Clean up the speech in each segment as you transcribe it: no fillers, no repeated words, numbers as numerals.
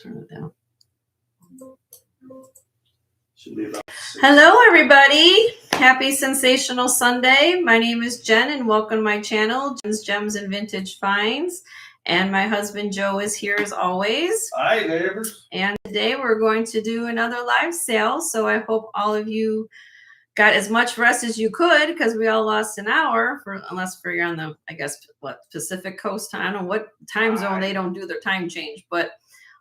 Turn it down. Hello, everybody. Happy Sensational Sunday. My name is Jen, and welcome to my channel, Jen's Gems and Vintage Finds. And my husband Joe is here as always. Hi, neighbors. And today we're going to do another live sale. So I hope all of you got as much rest as you could, because we all lost an hour, unless you're on the, I guess, Pacific Coast time. I don't know what time zone they don't do their time change, but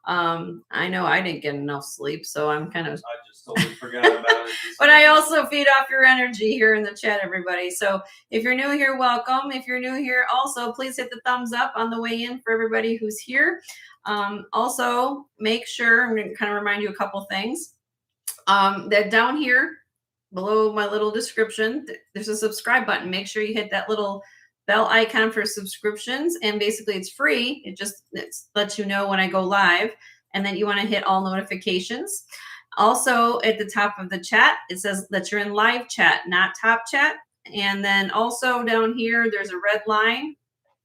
I know I didn't get enough sleep, so I'm kind of. I just totally forgot about it. But I also feed off your energy here in the chat, everybody. So if you're new here, welcome. If you're new here, also please hit the thumbs up on the way in for everybody who's here. Also, make sure, I'm going to kind of remind you a couple things. That down here below my little description, there's a subscribe button. Make sure you hit that little bell icon for subscriptions, and basically it's free. It lets you know when I go live, and then you want to hit all notifications. Also at the top of the chat, it says that you're in live chat, not top chat. And then also down here, there's a red line,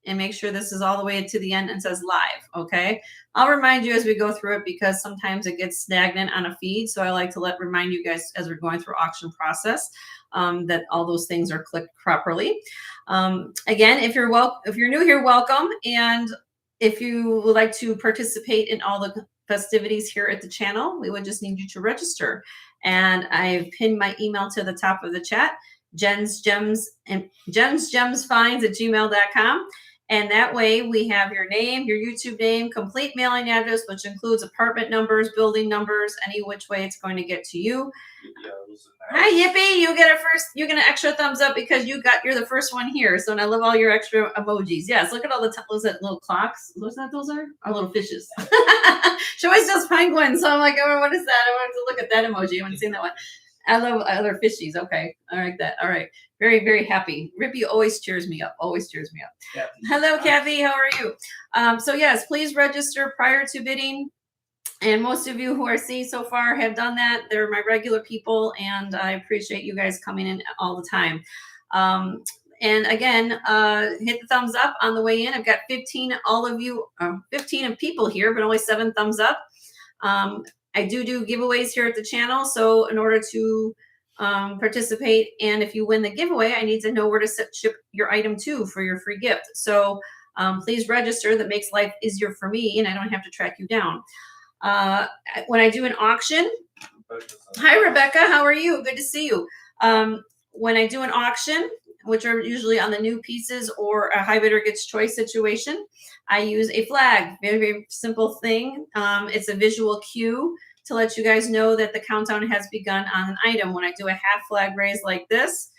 and make sure this is all the way to the end and says live. Okay. I'll remind you as we go through it, because sometimes it gets stagnant on a feed. So I like to remind you guys as we're going through auction process, that all those things are clicked properly. Again, if you're new here, welcome. And if you would like to participate in all the festivities here at the channel, we would just need you to register. And I've pinned my email to the top of the chat, jensgemsfinds@gmail.com. And that way we have your name, your YouTube name, complete mailing address, which includes apartment numbers, building numbers, any which way it's going to get to you. Hi, Yippee! You get an extra thumbs up because you're the first one here. So, and I love all your extra emojis. Yes, look at all the little clocks. Those are our little fishes. She always does penguins, so I'm like, oh, what is that? I wanted to look at that emoji. I haven't seen that one. I love other fishies. Okay, all right, all right. Very, very happy. Rippy always cheers me up. Always cheers me up. Yeah. Hello, Kathy. How are you? So yes, please register prior to bidding. And most of you who are seeing so far have done that. They're my regular people, and I appreciate you guys coming in all the time. And again, hit the thumbs up on the way in. I've got 15 people here, but only 7 thumbs up. I do giveaways here at the channel. So in order to participate, and if you win the giveaway, I need to know where to ship your item to for your free gift. So please register. That makes life easier for me, and I don't have to track you down. When I do an auction, hi Rebecca, how are you? Good to see you. When I do an auction, which are usually on the new pieces or a high bidder gets choice situation, I use a flag. Very, very simple thing. It's a visual cue to let you guys know that the countdown has begun on an item. When I do a half flag raise like this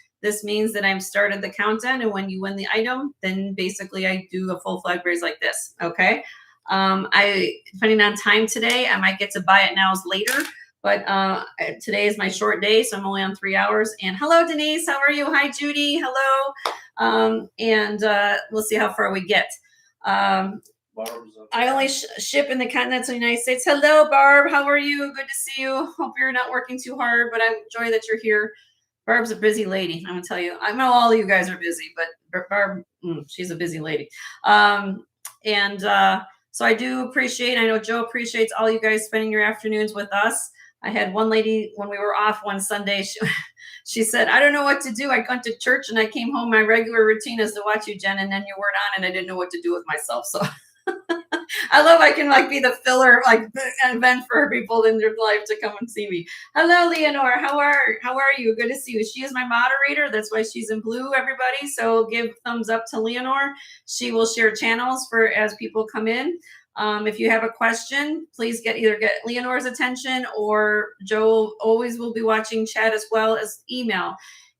means that I've started the countdown, and when you win the item, then basically I do a full flag raise like this. Okay. Depending on time today, I might get to buy it nows later, but today is my short day, so I'm only on 3 hours. And hello, Denise, how are you? Hi, Judy, hello. And we'll see how far we get. I only ship in the continental United States. Hello, Barb, how are you? Good to see you. Hope you're not working too hard, but I enjoy that you're here. Barb's a busy lady, I'm gonna tell you. I know all of you guys are busy, but Barb, she's a busy lady. So I do appreciate, I know Joe appreciates all you guys spending your afternoons with us. I had one lady, when we were off one Sunday, she said, I don't know what to do. I went to church and I came home. My regular routine is to watch you, Jen, and then you weren't on, and I didn't know what to do with myself. So I love I can be the filler, event for people in their life to come and see me. Hello, Leonore. How are you? Good to see you. She is my moderator. That's why she's in blue, everybody. So give thumbs up to Leonore. She will share channels as people come in. If you have a question, please either get Leonore's attention, or Joe always will be watching chat as well as email.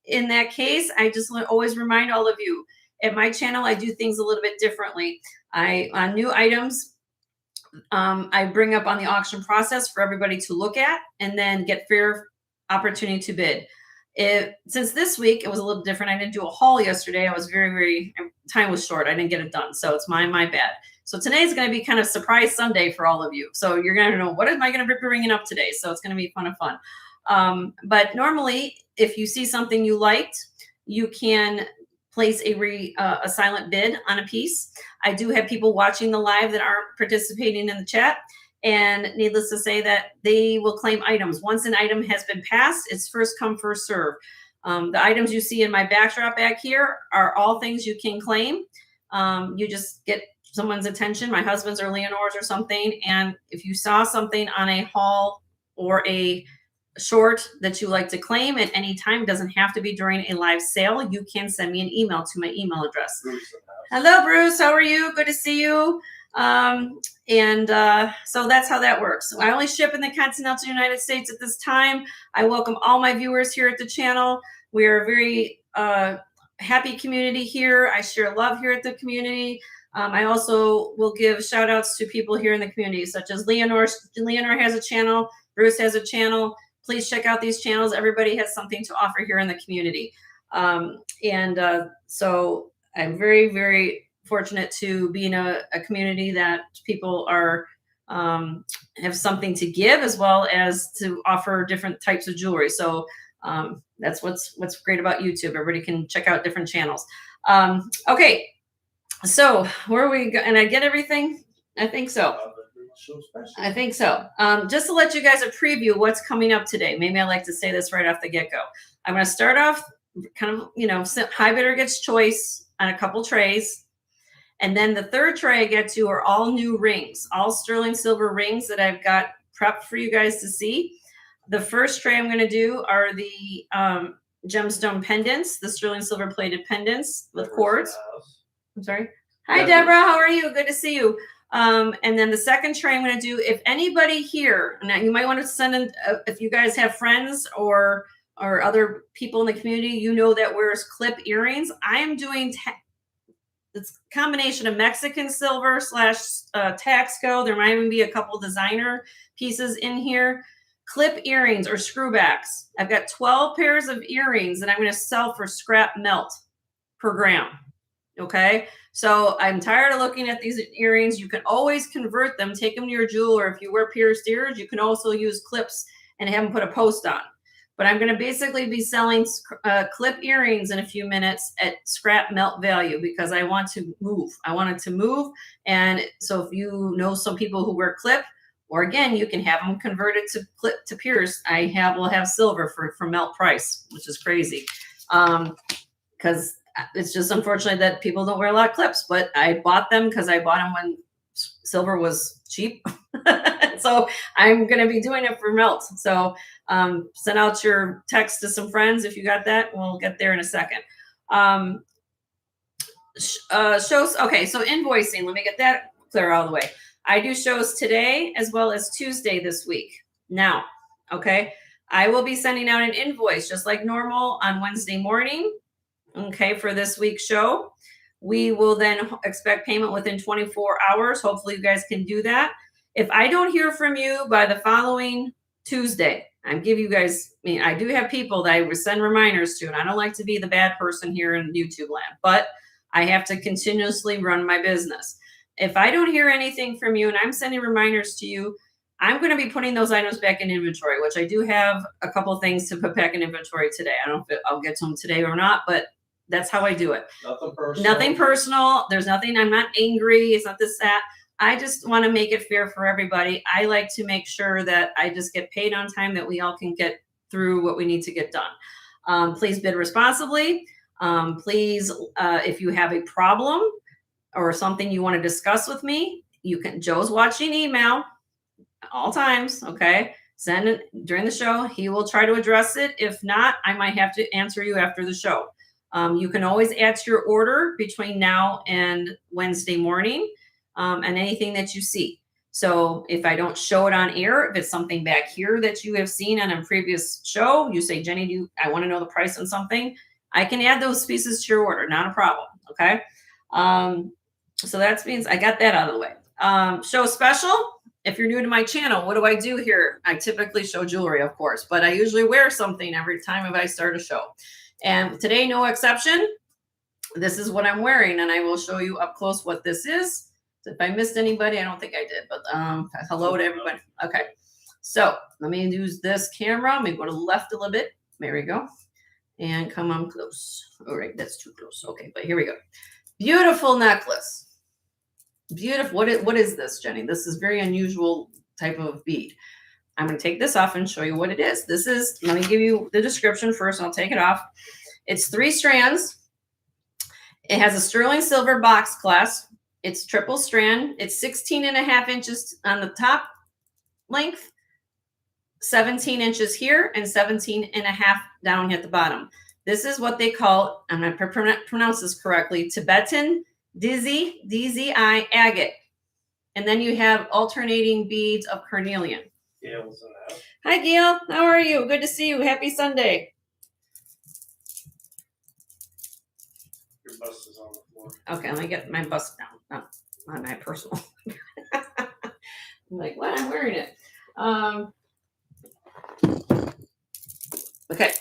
In that case, I just always remind all of you, at my channel, I do things a little bit differently. On new items, I bring up on the auction process for everybody to look at, and then get fair opportunity to bid. Since this week, it was a little different. I didn't do a haul yesterday. I was time was short. I didn't get it done. So it's my bad. So today is going to be kind of surprise Sunday for all of you. So you're going to know, what am I going to be bringing up today? So it's going to be fun. But normally, if you see something you liked, you can place a silent bid on a piece. I do have people watching the live that aren't participating in the chat. And needless to say that they will claim items. Once an item has been passed, it's first come, first serve. The items you see in my backdrop back here are all things you can claim. You just get someone's attention, my husband's or Leonore's or something. And if you saw something on a haul or a short that you like to claim at any time, it doesn't have to be during a live sale. You can send me an email to my email address. Hello, Bruce. How are you? Good to see you. So that's how that works. I only ship in the continental United States at this time. I welcome all my viewers here at the channel. We are a very happy community here. I share love here at the community. I also will give shout outs to people here in the community, such as Leonore. Leonore has a channel. Bruce has a channel. Please check out these channels. Everybody has something to offer here in the community. So I'm very, very fortunate to be in a community that people are have something to give as well as to offer different types of jewelry. So that's what's great about YouTube. Everybody can check out different channels. Okay, so where are we go? And I get everything? I think so. I think so. Just to let you guys a preview of what's coming up today. Maybe I like to say this right off the get-go. I'm going to start off kind of, high bidder gets choice on a couple trays. And then the third tray I get to are all new rings, all sterling silver rings that I've got prepped for you guys to see. The first tray I'm going to do are the gemstone pendants, the sterling silver plated pendants with cords. I'm sorry. Hi, Deborah. How are you? Good to see you. And then the second tray I'm going to do, if anybody here, now you might want to send in, if you guys have friends or other people in the community, that wears clip earrings. I am doing it's a combination of Mexican silver / Taxco. There might even be a couple designer pieces in here. Clip earrings or screwbacks. I've got 12 pairs of earrings that I'm going to sell for scrap melt per gram. Okay. So I'm tired of looking at these earrings. You can always convert them, take them to your jeweler. If you wear pierced ears, you can also use clips and have them put a post on. But I'm going to basically be selling clip earrings in a few minutes at scrap melt value because I want to move. I want it to move. And so if you know some people who wear clip, or again, you can have them converted to clip to pierce. Will have silver for melt price, which is crazy. Because it's just unfortunate that people don't wear a lot of clips, but I bought them because I bought them when silver was cheap. So I'm going to be doing it for melt. So send out your text to some friends if you got that. We'll get there in a second. Shows. Okay, so invoicing. Let me get that clear all the way. I do shows today as well as Tuesday this week. Now, okay, I will be sending out an invoice just like normal on Wednesday morning. Okay, for this week's show. We will then expect payment within 24 hours. Hopefully you guys can do that. If I don't hear from you by the following Tuesday, I give you guys, I do have people that I send reminders to, and I don't like to be the bad person here in YouTube land, but I have to continuously run my business. If I don't hear anything from you and I'm sending reminders to you, I'm going to be putting those items back in inventory, which I do have a couple of things to put back in inventory today. I don't know if I'll get to them today or not, but that's how I do it. Nothing personal. Nothing personal. There's nothing. I'm not angry. It's not this, that. I just want to make it fair for everybody. I like to make sure that I just get paid on time, that we all can get through what we need to get done. Please bid responsibly. Please, if you have a problem or something you want to discuss with me, you can. Joe's watching email all times. Okay. Send it during the show. He will try to address it. If not, I might have to answer you after the show. You can always add to your order between now and Wednesday morning, and anything that you see. So if I don't show it on air, if it's something back here that you have seen on a previous show, you say, Jenny, I want to know the price on something. I can add those pieces to your order. Not a problem. Okay. So that means I got that out of the way. Show special. If you're new to my channel, what do I do here? I typically show jewelry, of course, but I usually wear something every time if I start a show. And today, no exception. This is what I'm wearing, and I will show you up close what this is. So if I missed anybody, I don't think I did, but hello to everybody. Okay, so let me use this camera. Let me go to the left a little bit. There we go. And come on close. All right, that's too close. Okay, but here we go. Beautiful necklace. Beautiful. What is this, Jenny? This is very unusual type of bead. I'm going to take this off and show you what it is. This is, let me give you the description first. I'll take it off. It's 3 strands. It has a sterling silver box clasp. It's triple strand. It's 16.5 inches on the top length, 17 inches here, and 17.5 down at the bottom. This is what they call, I'm going to pronounce this correctly, Tibetan Dizzy, DZI agate. And then you have alternating beads of carnelian. Gail's in the house. Hi, Gail. How are you? Good to see you. Happy Sunday. Your bust is on the floor. Okay, let me get my bust down. Not my personal. I'm like, what? I'm wearing it. Okay.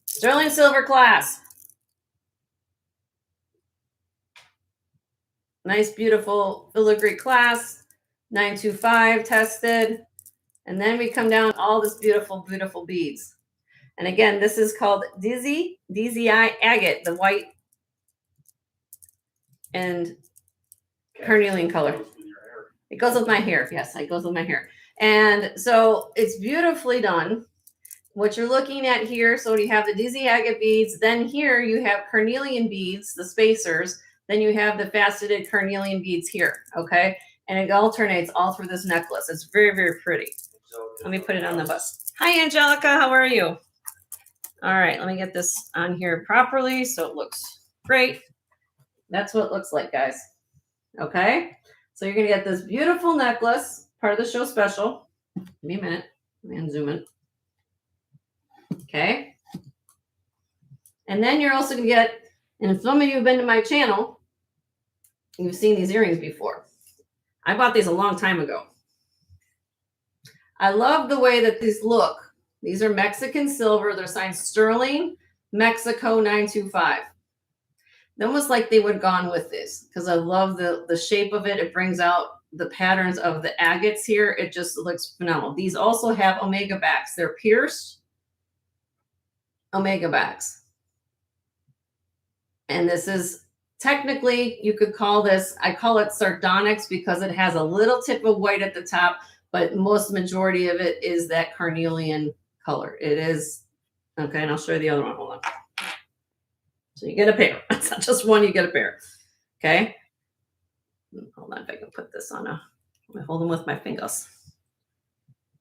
Sterling silver class. Nice, beautiful filigree class. 925 tested. And then we come down all this beautiful, beautiful beads. And again, this is called DZI agate, the white and carnelian color. Goes with your hair. It goes with my hair. Yes, it goes with my hair. And so it's beautifully done. What you're looking at here, so you have the DZI agate beads. Then here you have carnelian beads, the spacers. Then you have the faceted carnelian beads here, okay? And it alternates all through this necklace. It's very, very pretty. Let me put it on the bust. Hi, Angelica. How are you? All right, let me get this on here properly so it looks great. That's what it looks like, guys. Okay? So you're going to get this beautiful necklace, part of the show special. Give me a minute. Let me unzoom it. Okay? And then you're also going to get, and if some of you have been to my channel, you've seen these earrings before. I bought these a long time ago. I love the way that these look. These are Mexican silver. They're signed Sterling, Mexico 925. Almost like they would have gone with this because I love the shape of it. It brings out the patterns of the agates here. It just looks phenomenal. These also have omega backs. They're pierced omega backs. And this is technically, you could call this, I call it sardonyx because it has a little tip of white at the top, but most majority of it is that carnelian color. It is, okay, and I'll show you the other one. Hold on. So you get a pair. It's not just one, you get a pair. Okay. Hold on if I can put this on I hold them with my fingers.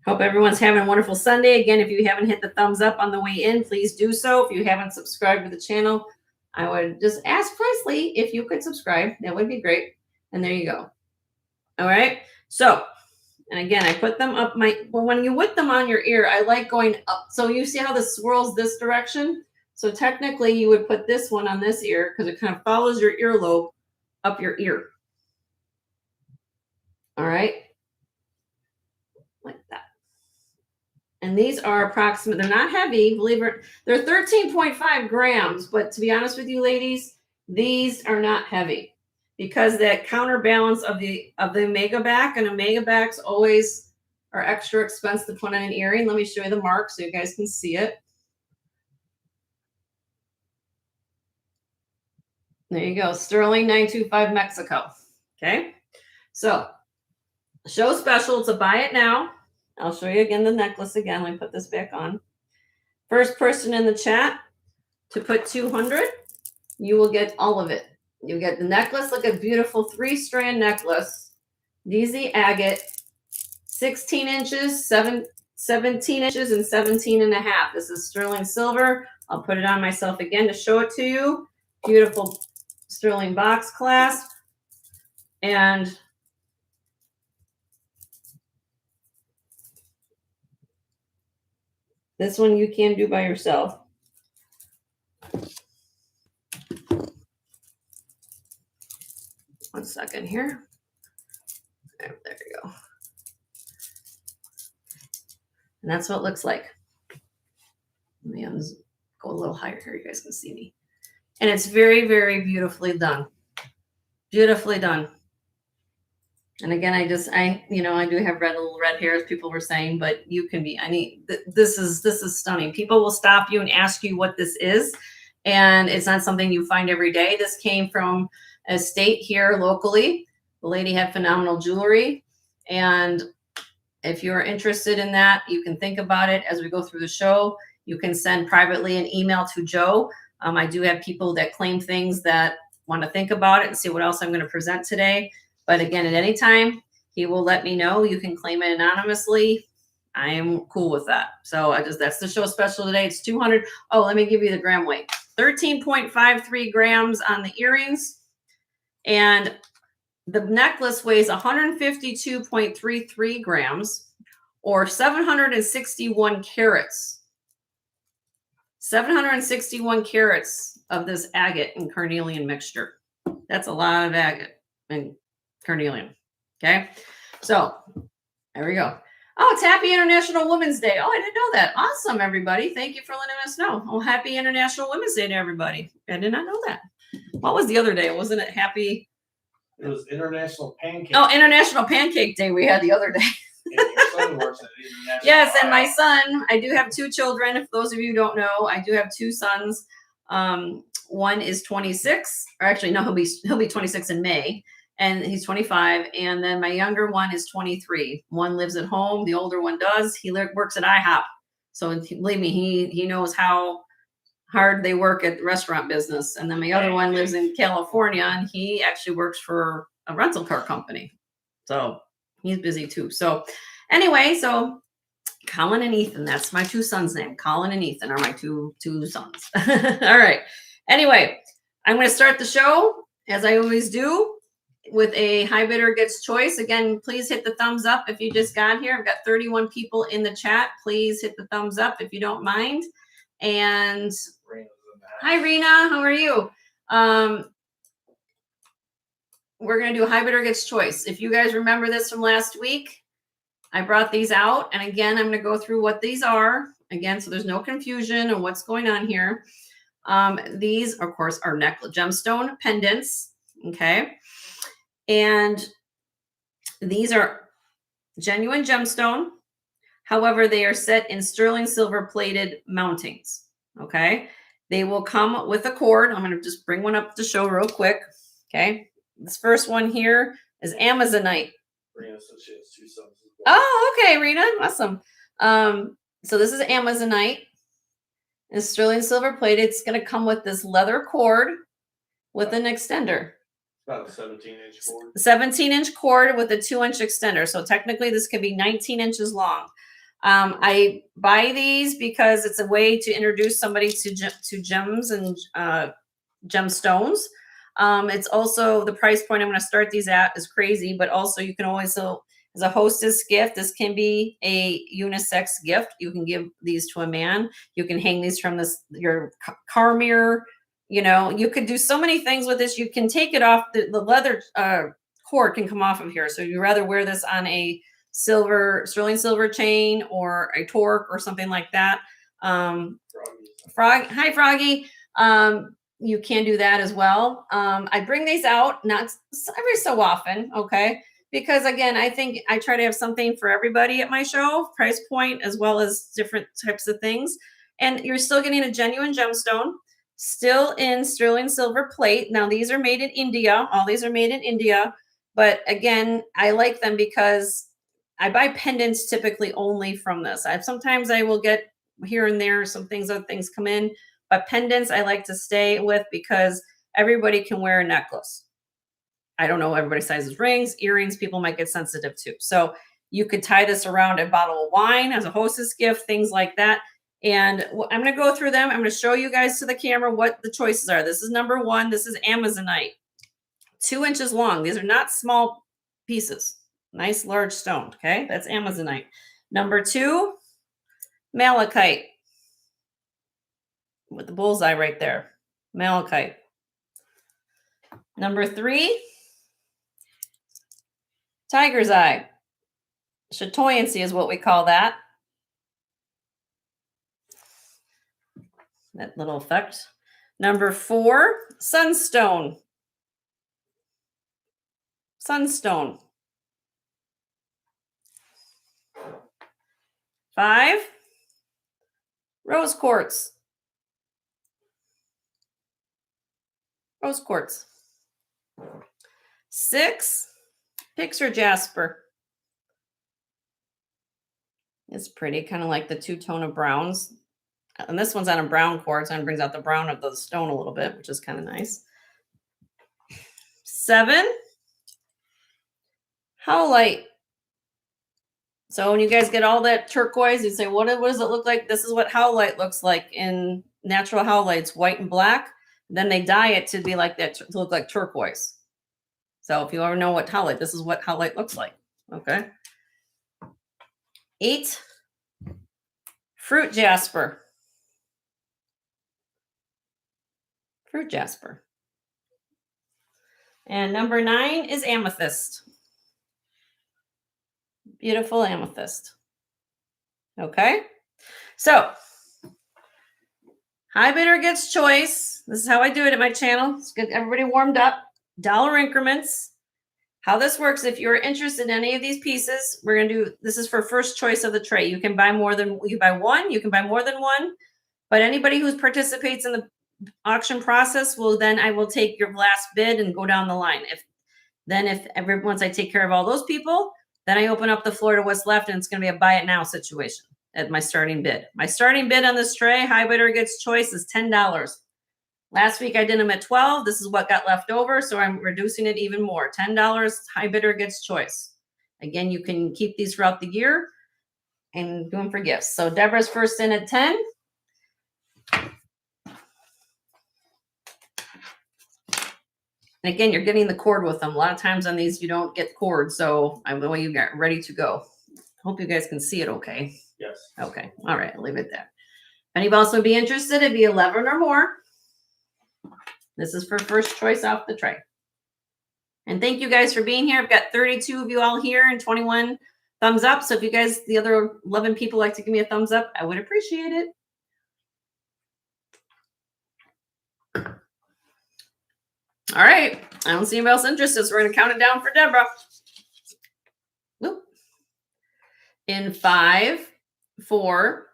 Hope everyone's having a wonderful Sunday. Again, if you haven't hit the thumbs up on the way in, please do so. If you haven't subscribed to the channel, I would just ask Presley if you could subscribe. That would be great. And there you go. All right. So, and again, I put them up well, when you whip them on your ear, I like going up. So you see how this swirls this direction? So technically you would put this one on this ear because it kind of follows your earlobe up your ear. All right. Like that. And these are approximate, they're not heavy, believe it, they're 13.5 grams, but to be honest with you ladies, these are not heavy because that counterbalance of the omega back, and omega backs always are extra expensive to put on an earring. Let me show you the mark so you guys can see it. There you go, Sterling 925 Mexico. Okay, so show special to buy it now. I'll show you again the necklace again. Let me put this back on. First person in the chat to put 200, you will get all of it. You get the necklace, like a beautiful 3-strand necklace. DZ agate, 16 inches, 17 inches, and 17.5. This is sterling silver. I'll put it on myself again to show it to you. Beautiful sterling box clasp. And this one you can do by yourself. One second here. There you go. And that's what it looks like. Let me go a little higher here. You guys can see me. And it's very, very beautifully done. Beautifully done. And again, I do have little red hairs, people were saying, but you can be, this is stunning. People will stop you and ask you what this is. And it's not something you find every day. This came from a state here locally. The lady had phenomenal jewelry. And if you're interested in that, you can think about it as we go through the show. You can send privately an email to Joe. I do have people that claim things that want to think about it and see what else I'm going to present today. But again, at any time, he will let me know. You can claim it anonymously. I am cool with that. So that's the show special today. It's 200. Oh, let me give you the gram weight. 13.53 grams on the earrings. And the necklace weighs 152.33 grams or 761 carats. 761 carats of this agate and carnelian mixture. That's a lot of agate and carnelian. Okay. So there we go. Oh, it's Happy International Women's Day. Oh, I didn't know that. Awesome, everybody. Thank you for letting us know. Oh, Happy International Women's Day to everybody. I did not know that. What was the other day? Wasn't it Happy? It was International Pancake. Oh, International Pancake Day we had the other day. And your son works at International. Yes, and my son, I do have 2 children. If those of you don't know, I do have 2 sons. One is 26, or actually, no, he'll be 26 in May, and he's 25. And then my younger one is 23. One lives at home. The older one does. He works at IHOP. So believe me, he knows how hard they work at the restaurant business. And then my other one lives in California, and he actually works for a rental car company. So he's busy too. So anyway, so Colin and Ethan, that's my 2 sons' name. Colin and Ethan are my two sons. All right. Anyway, I'm going to start the show as I always do with a high bidder gets choice. Again, please hit the thumbs up if you just got here. I've got 31 people in the chat. Please hit the thumbs up if you don't mind. And hi, Rena. How are you? We're going to do high bidder gets choice. If you guys remember this from last week, I brought these out. And again, I'm going to go through what these are. Again, so there's no confusion on what's going on here. These, of course, are gemstone pendants. Okay. And these are genuine gemstone. However, they are set in sterling silver plated mountings. Okay. They will come with a cord. I'm going to just bring one up to show real quick. Okay. This first one here is Amazonite. Rena says she has 2 sons as well. Oh, okay, Rena. Awesome. So this is Amazonite. It's sterling silver plated. It's going to come with this leather cord with an extender. About a 17-inch cord. 17-inch cord with a 2-inch extender. So technically this could be 19 inches long. I buy these because it's a way to introduce somebody to gems and gemstones. It's also the price point I'm going to start these at is crazy, but also you can always, as a hostess gift, this can be a unisex gift. You can give these to a man. You can hang these from your car mirror. You know, you could do so many things with this. You can take it off. The leather cord can come off of here. So you'd rather wear this on a sterling silver chain or a torque or something like that. Hi, Froggy. You can do that as well. I bring these out not every so often. Okay. Because again, I think I try to have something for everybody at my show, price point, as well as different types of things. And you're still getting a genuine gemstone, still in sterling silver plate. Now, these are made in India. All these are made in India. But again, I like them because I buy pendants typically only from this. Sometimes I will get here and there other things come in. But pendants I like to stay with because everybody can wear a necklace. I don't know everybody's sizes, rings, earrings, people might get sensitive to. So you could tie this around a bottle of wine as a hostess gift, things like that. And I'm going to go through them. I'm going to show you guys to the camera what the choices are. This is number 1. This is Amazonite, 2 inches long. These are not small pieces. Nice large stone. Okay, that's Amazonite. Number 2, malachite with the bullseye right there. Malachite. Number 3, tiger's eye. Chatoyancy is what we call that. That little effect. Number 4, sunstone. Sunstone. 5, rose quartz. Rose quartz. 6, pixar jasper. It's pretty, kind of like the two-tone of browns. And this one's on a brown quartz and brings out the brown of the stone a little bit, which is kind of nice. 7, howlite. So when you guys get all that turquoise, you say, what does it look like? This is what howlite looks like in natural howlites, white and black. Then they dye it to be like that, to look like turquoise. So if you ever know what howlite, this is what howlite looks like. Okay. 8, fruit jasper. Fruit jasper. And number 9 is amethyst. Beautiful amethyst. Okay. So high bidder gets choice. This is how I do it at my channel. Let's get everybody warmed up. Dollar increments. How this works, if you're interested in any of these pieces, we're going to do, this is for first choice of the tray. You can buy more than, you buy one, you can buy more than one, but anybody who participates in the auction process will then, I will take your last bid and go down the line. Once I take care of all those people, then I open up the floor to what's left, and it's going to be a buy it now situation at my starting bid. My starting bid on this tray, high bidder gets choice, is $10. Last week I did them at 12. This is what got left over, so I'm reducing it even more. $10, high bidder gets choice. Again, you can keep these throughout the year and do them for gifts. So Deborah's first in at 10. And again, you're getting the cord with them. A lot of times on these, you don't get cord, so I'm the way you got ready to go. Hope you guys can see it okay. Yes. Okay. All right. I'll leave it there. Anybody else would be interested? It'd be 11 or more. This is for first choice off the tray. And thank you guys for being here. I've got 32 of you all here and 21 thumbs up. So if you guys, the other 11 people, like to give me a thumbs up, I would appreciate it. All right. I don't see anybody else interested, so we're going to count it down for Deborah. Whoop. In 5, 4,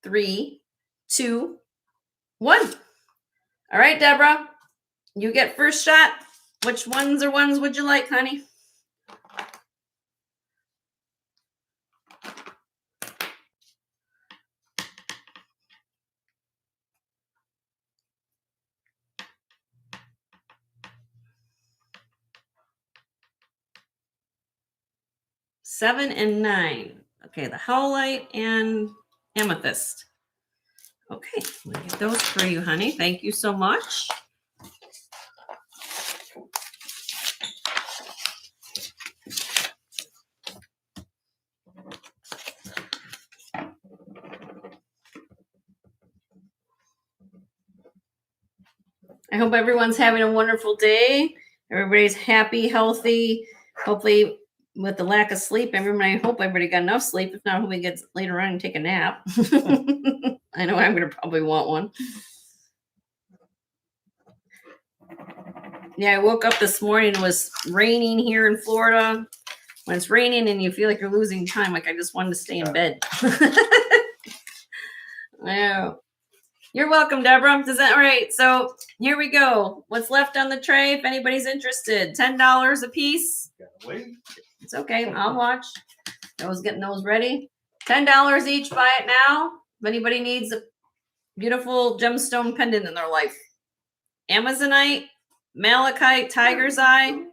3, 2, 1. All right, Deborah. You get first shot. Which ones would you like, honey? Seven and 9. Okay, the howlite and amethyst. Okay, we'll get those for you, honey. Thank you so much. I hope everyone's having a wonderful day. Everybody's happy, healthy. Hopefully, with the lack of sleep, I hope everybody got enough sleep. If not, I hope we get later on and take a nap. I know I'm going to probably want one. Yeah, I woke up this morning. It was raining here in Florida. When it's raining and you feel like you're losing time, like I just wanted to stay in bed. Yeah. You're welcome, Deborah. Is that right? So here we go. What's left on the tray? If anybody's interested, $10 a piece. Wait. It's okay. I'll watch. I was getting those ready. $10 each. Buy it now. If anybody needs a beautiful gemstone pendant in their life, Amazonite, malachite, tiger's eye,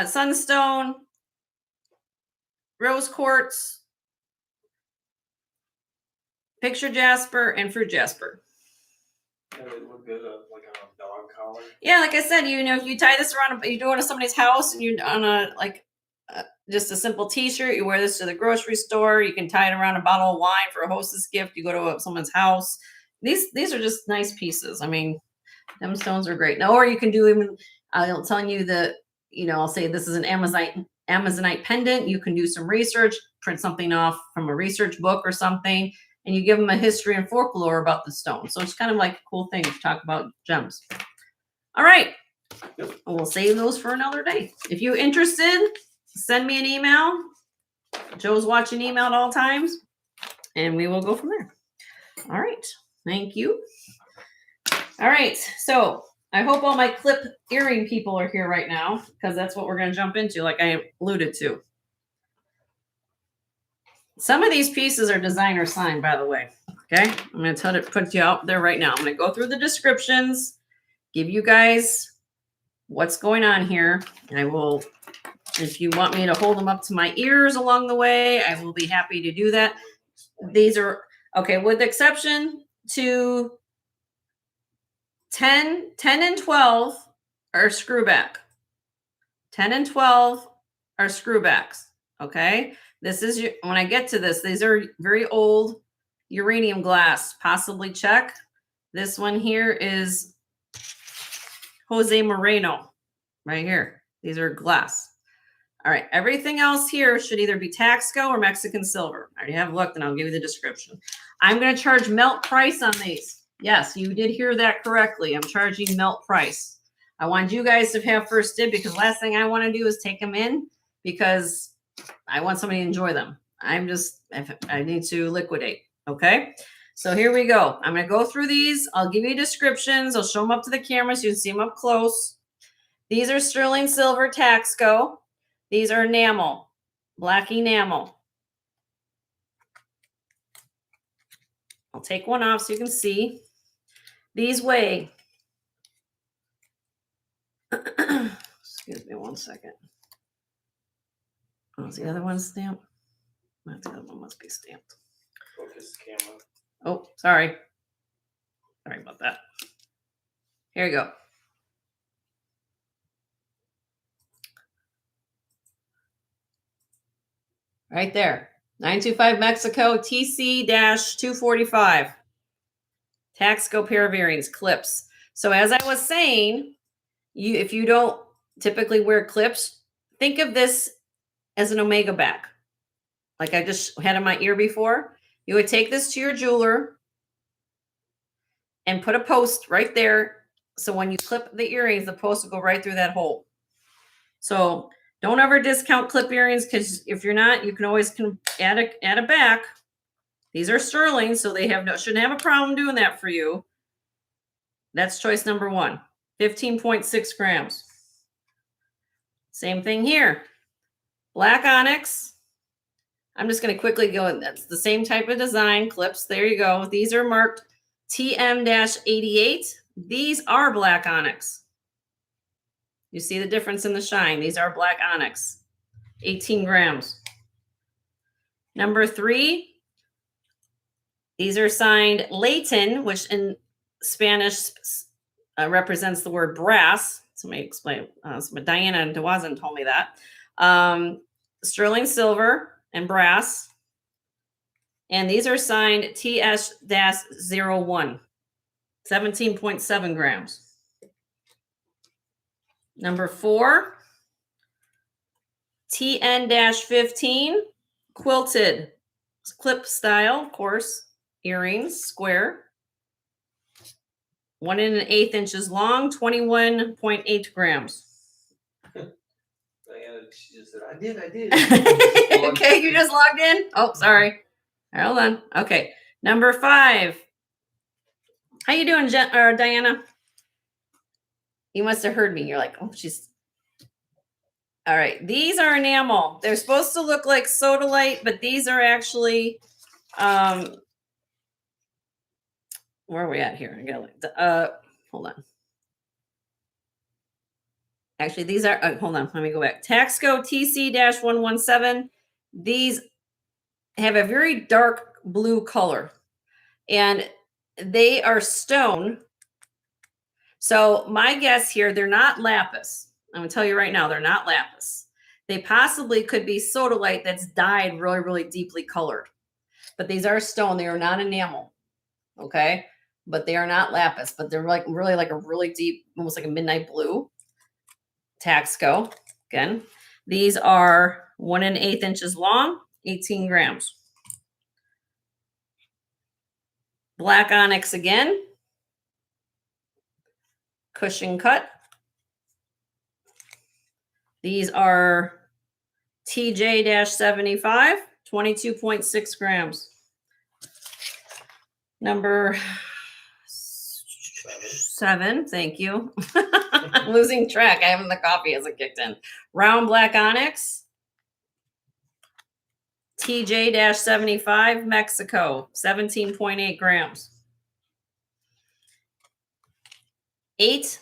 sunstone, rose quartz, picture jasper, and fruit jasper. Yeah, they look good like on a dog collar. Yeah, like I said, if you tie this around, you do it to somebody's house, and you're on just a simple T-shirt. You wear this to the grocery store. You can tie it around a bottle of wine for a hostess gift. You go to someone's house. These are just nice pieces. I mean, them stones are great. Now, or you can do even. I'll tell you that. I'll say this is an Amazonite pendant. You can do some research, print something off from a research book or something, and you give them a history and folklore about the stone. So it's kind of like a cool thing to talk about gems. All right. We'll save those for another day. If you're interested, send me an email. Joe's watching email at all times, and we will go from there. All right. Thank you. All right. So I hope all my clip earring people are here right now, because that's what we're going to jump into, like I alluded to. Some of these pieces are designer signed, by the way. Okay, I'm going to put you out there right now. I'm going to go through the descriptions, give you guys what's going on here. I will, if you want me to hold them up to my ears along the way, I will be happy to do that. These are, okay, with exception to 10 and 12 are screw back. 10 and 12 are screw backs. Okay. This is, when I get to this, these are very old uranium glass, possibly Czech. This one here is Jose Moreno right here. These are glass. All right. Everything else here should either be Taxco or Mexican silver. I already have looked and I'll give you the description. I'm going to charge melt price on these. Yes, you did hear that correctly. I'm charging melt price. I want you guys to have first dib because last thing I want to do is take them in because I want somebody to enjoy them. I need to liquidate. Okay. So here we go. I'm going to go through these. I'll give you descriptions. I'll show them up to the camera so you can see them up close. These are sterling silver Taxco. These are enamel, black enamel. I'll take one off so you can see. These weigh, excuse me 1 second. Oh, is the other one stamped? The other one must be stamped. Focus camera. Oh, sorry. Sorry about that. Here you go. Right there. 925 Mexico TC-245. Taxco pair of earrings, clips. So as I was saying, if you don't typically wear clips, think of this as an omega back. Like I just had in my ear before. You would take this to your jeweler and put a post right there. So when you clip the earrings, the post will go right through that hole. So don't ever discount clip earrings because if you're not, you can always add a back. These are sterling, so they shouldn't have a problem doing that for you. That's choice number 1. 15.6 grams. Same thing here. Black onyx. I'm just going to quickly go. That's the same type of design. Clips. There you go. These are marked TM-88. These are black onyx. You see the difference in the shine. These are black onyx. 18 grams. Number 3. These are signed Leighton, which in Spanish represents the word brass. Somebody explain. Diana DeWazin told me that. Sterling silver and brass. And these are signed TS-01. 17.7 grams. Number 4. TN-15. Quilted. Clip style, of course. Earrings, square. 1 1/8 inches long, 21.8 grams. Diana, she just said, I did. Okay, you just logged in? Oh, sorry. Hold on. Okay. Number 5. How you doing, Diana? You must have heard me. You're like, oh, she's... All right. These are enamel. They're supposed to look like sodalite, but these are actually... where are we at here? I gotta hold on. Actually, these are hold on, let me go back. Taxco TC-117. These have a very dark blue color and they are stone. So my guess here, they're not lapis. I'm gonna tell you right now, they're not lapis. They possibly could be sodalite that's dyed really, really deeply colored. But these are stone, they are not enamel. Okay. But they are not lapis, but they're like really like a really deep, almost like a midnight blue. Taxco. Again, these are 1 1/8 inches long, 18 grams. Black onyx again. Cushion cut. These are TJ-75, 22.6 grams. Number 7, thank you. I'm losing track. I haven't, the coffee hasn't kicked in. Round black onyx. TJ-75 Mexico, 17.8 grams. 8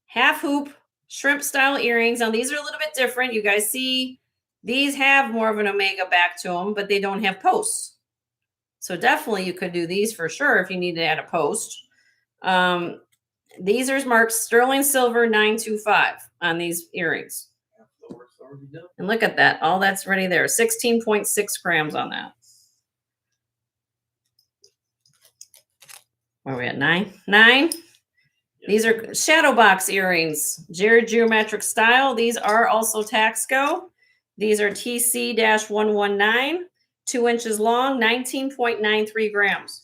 half hoop shrimp style earrings. Now these are a little bit different. You guys see these have more of an omega back to them, but they don't have posts. So definitely you could do these for sure if you need to add a post. These are marked sterling silver 925 on these earrings. And look at that. All that's ready there. 16.6 grams on that. Where are we at? 9? 9? These are shadow box earrings, geometric style. These are also Taxco. These are TC-119, 2 inches long, 19.93 grams.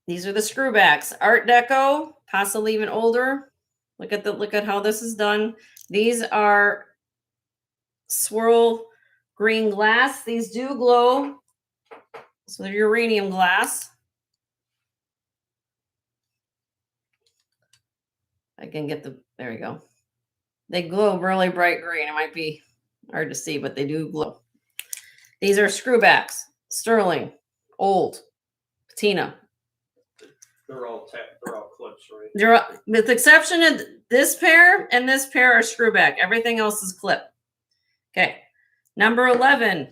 These are the screwbacks, Art Deco, possibly even older. Look at how this is done. These are swirl green glass. These do glow. So they're uranium glass. I can get there we go. They glow really bright green. It might be hard to see, but they do glow. These are screwbacks, sterling, old, patina. They're all clips, right? With the exception of this pair and this pair are screwback. Everything else is clip. Okay. Number 11.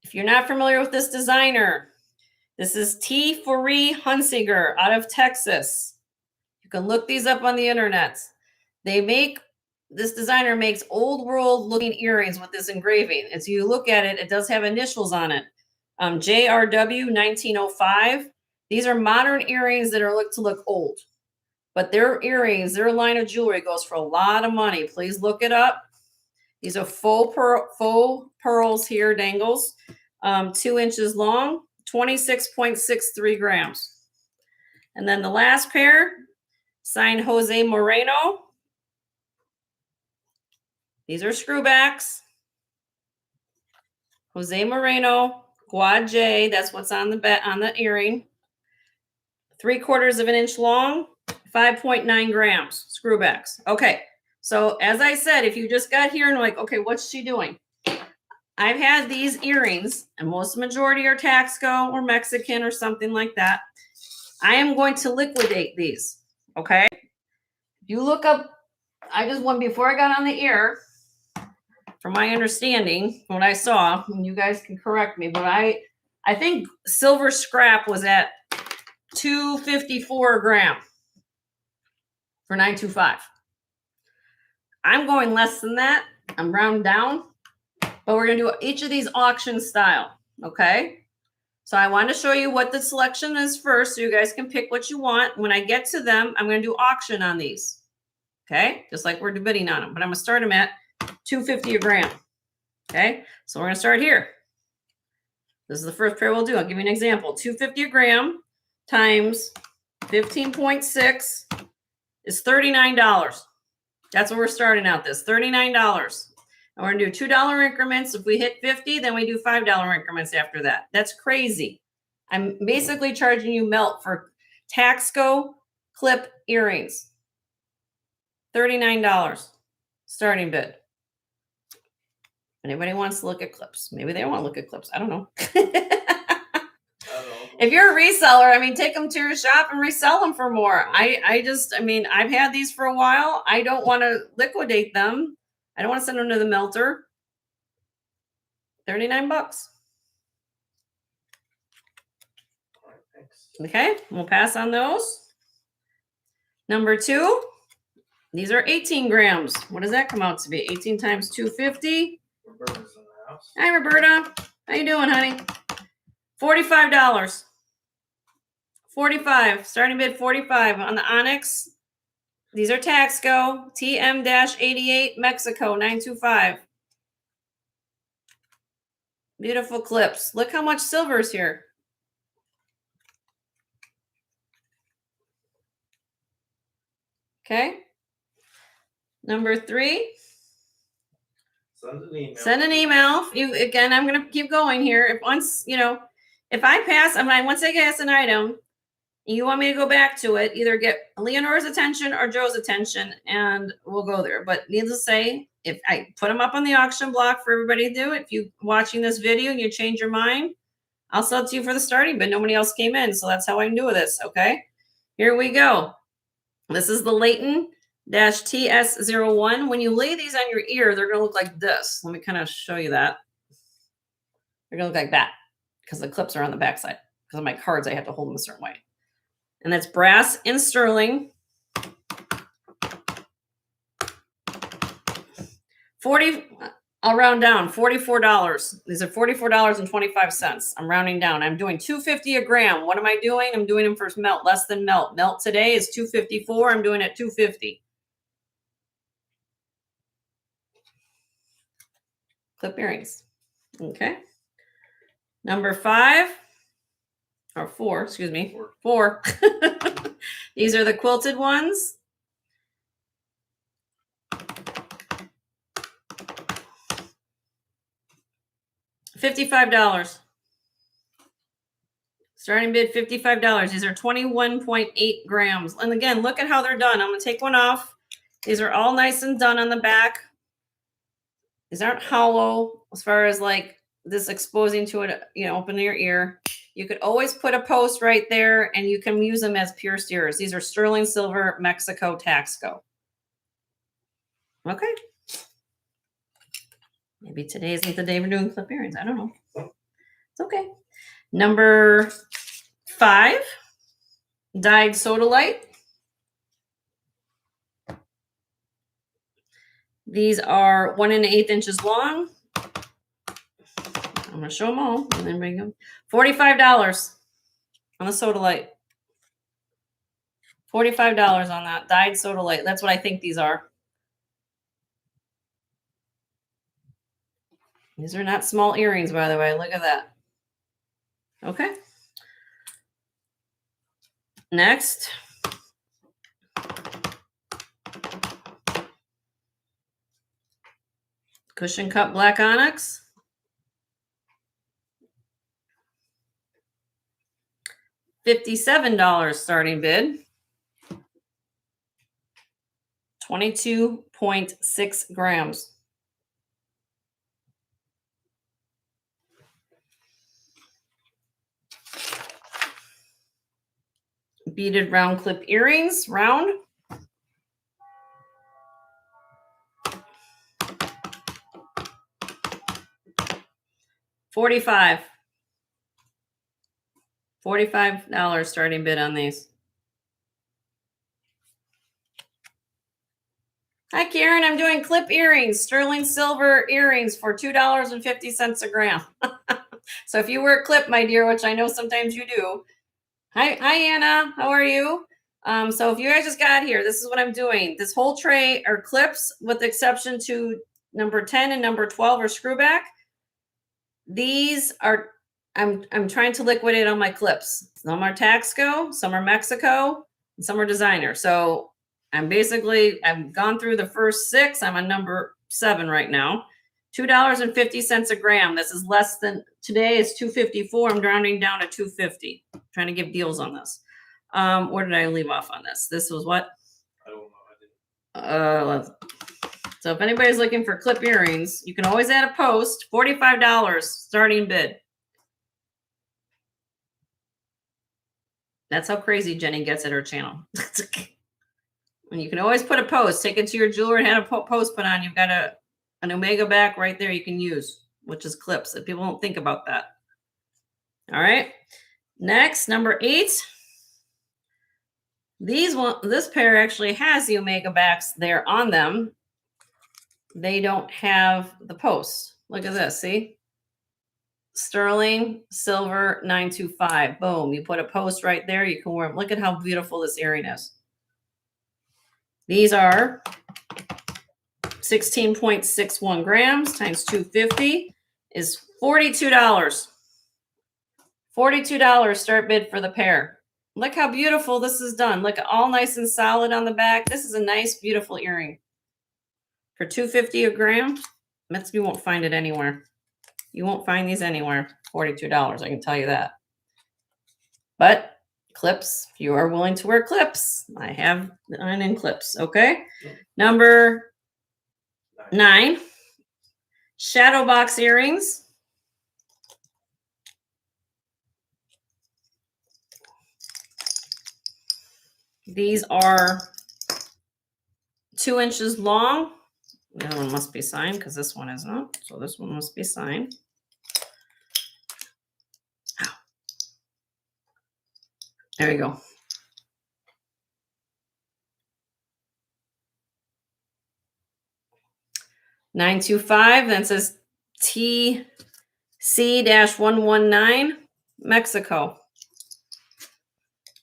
If you're not familiar with this designer, this is T. Foree Hunsinger out of Texas. You can look these up on the internet. This designer makes old world looking earrings with this engraving. As you look at it, it does have initials on it. JRW 1905. These are modern earrings that are look old, but their earrings, their line of jewelry goes for a lot of money. Please look it up. These are faux pearls here, dangles, 2 inches long, 26.63 grams. And then the last pair, signed Jose Moreno. These are screwbacks. Jose Moreno, Quad J, that's what's on the earring. 3/4 of an inch long, 5.9 grams, screwbacks. Okay, so as I said, if you just got here and like, okay, what's she doing? I've had these earrings, and majority are Taxco or Mexican or something like that. I am going to liquidate these, okay? If you look up, before I got on the air, from my understanding, what I saw, and you guys can correct me, but I think silver scrap was at $254 a gram for 925. I'm going less than that. I'm rounding down, but we're going to do each of these auction style. Okay. So I want to show you what the selection is first, so you guys can pick what you want. When I get to them, I'm going to do auction on these. Okay. Just like we're bidding on them, but I'm going to start them at $250 a gram. Okay. So we're going to start here. This is the first pair we'll do. I'll give you an example. $250 a gram times 15.6 is $39. That's what we're starting out this, $39. And we're gonna do $2 increments. If we hit 50, then we do $5 increments after that. That's crazy. I'm basically charging you melt for Taxco clip earrings. $39 starting bid. Anybody wants to look at clips? Maybe they don't want to look at clips. I don't know. If you're a reseller, take them to your shop and resell them for more. I've had these for a while. I don't want to liquidate them. I don't want to send them to the melter. $39. Okay, we'll pass on those. Number 2, these are 18 grams. What does that come out to be? 18 times 250. Roberta's in the house. Hi, Roberta. How you doing, honey? $45. 45. Starting bid 45 on the Onyx. These are Taxco TM-88 Mexico 925. Beautiful clips. Look how much silver is here. Okay. Number 3. Send an email. Send an email. Again, I'm going to keep going here. If I pass, once I guess an item, You want me to go back to it, either get Leonora's attention or Joe's attention, and we'll go there. But needless to say, if I put them up on the auction block for everybody to do, if you watching this video and you change your mind, I'll sell it to you for the starting, but nobody else came in. So that's how I can do this. Okay. Here we go. This is the Layton TS01. When you lay these on your ear, they're going to look like this. Let me kind of show you that. They're going to look like that because the clips are on the backside. Because of my cards, I have to hold them a certain way. And that's brass and sterling. 40, I'll round down, $44. These are $44.25. I'm rounding down. I'm doing $2.50 a gram. What am I doing? I'm doing them for melt, less than melt. Melt today is $2.54. I'm doing it $2.50. Clip earrings. Okay. Number 5. Or 4, excuse me. 4. These are the quilted ones. $55. Starting bid $55. These are 21.8 grams. And again, look at how they're done. I'm going to take one off. These are all nice and done on the back. These aren't hollow as far as like this exposing to it, you know, open your ear. You could always put a post right there and you can use them as pure steers. These are sterling silver Mexico Taxco. Okay. Maybe today isn't the day we're doing clip earrings. I don't know. It's okay. Number 5, dyed sodalite. These are 1 1/8 inches long. I'm going to show them all and then bring them. $45 on the sodalite. $45 on that dyed sodalite. That's what I think these are. These are not small earrings, by the way. Look at that. Okay. Next. Cushion cut black onyx. $57 starting bid. 22.6 grams. Beaded round clip earrings, round. $45 starting bid on these. Hi, Karen. I'm doing clip earrings, sterling silver earrings for $2.50 a gram. So if you wear clip, my dear, which I know sometimes you do. Hi, Anna. How are you? So if you guys just got here, this is what I'm doing. This whole tray are clips with the exception to number 10 and number 12 are screwback. These are, I'm trying to liquidate on my clips. Some are Taxco, some are Mexico, and some are designer. So I've gone through the first 6. I'm on number 7 right now. $2.50 a gram. This is less than, today is $2.54. I'm rounding down to $2.50. Trying to give deals on this. Where did I leave off on this? This was what? I don't know. So if anybody's looking for clip earrings, you can always add a post. $45 starting bid. That's how crazy Jenny gets at her channel. And you can always put a post. Take it to your jeweler and have a post put on. You've got an Omega back right there you can use, which is clips. If people don't think about that. All right. Next, number 8. This pair actually has the Omega backs there on them. They don't have the posts. Look at this. See? Sterling silver 925. Boom. You put a post right there. You can wear them. Look at how beautiful this earring is. These are 16.61 grams times 250 is $42. $42 start bid for the pair. Look how beautiful this is done. Look, all nice and solid on the back. This is a nice, beautiful earring. For $2.50 a gram, you won't find it anywhere. You won't find these anywhere. $42, I can tell you that. But Clips. If you are willing to wear clips, I have mine in clips. Okay. Number 9, shadow box earrings. These are 2 inches long. The other one must be signed because this one is not. So this one must be signed. Ow. There we go. $925. Then it says TC-119, Mexico.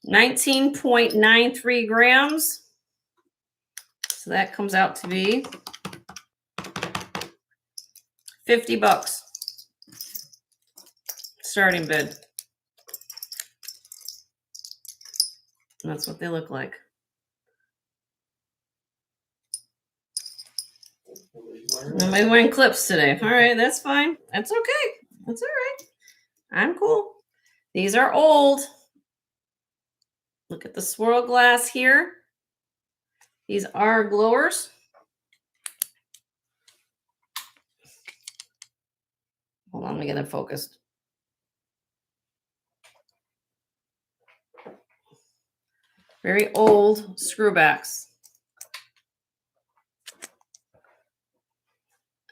19.93 grams. So that comes out to be $50. Starting bid. And that's what they look like. Nobody's wearing clips today. All right, that's fine. That's okay. That's all right. I'm cool. These are old. Look at the swirl glass here. These are glowers. Hold on, let me get them focused. Very old screwbacks.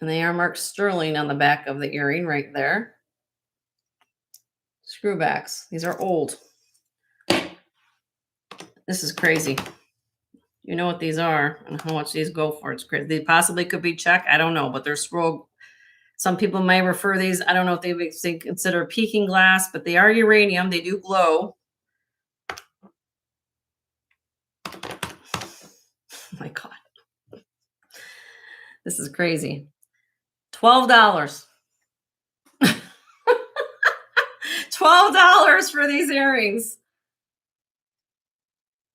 And they are marked sterling on the back of the earring right there. Screwbacks. These are old. This is crazy. You know what these are and how much these go for. It's crazy. They possibly could be Czech. I don't know, but they're swirl. Some people may refer these. I don't know if they consider peaking glass, but they are uranium. They do glow. Oh my God. This is crazy. $12. $12 for these earrings.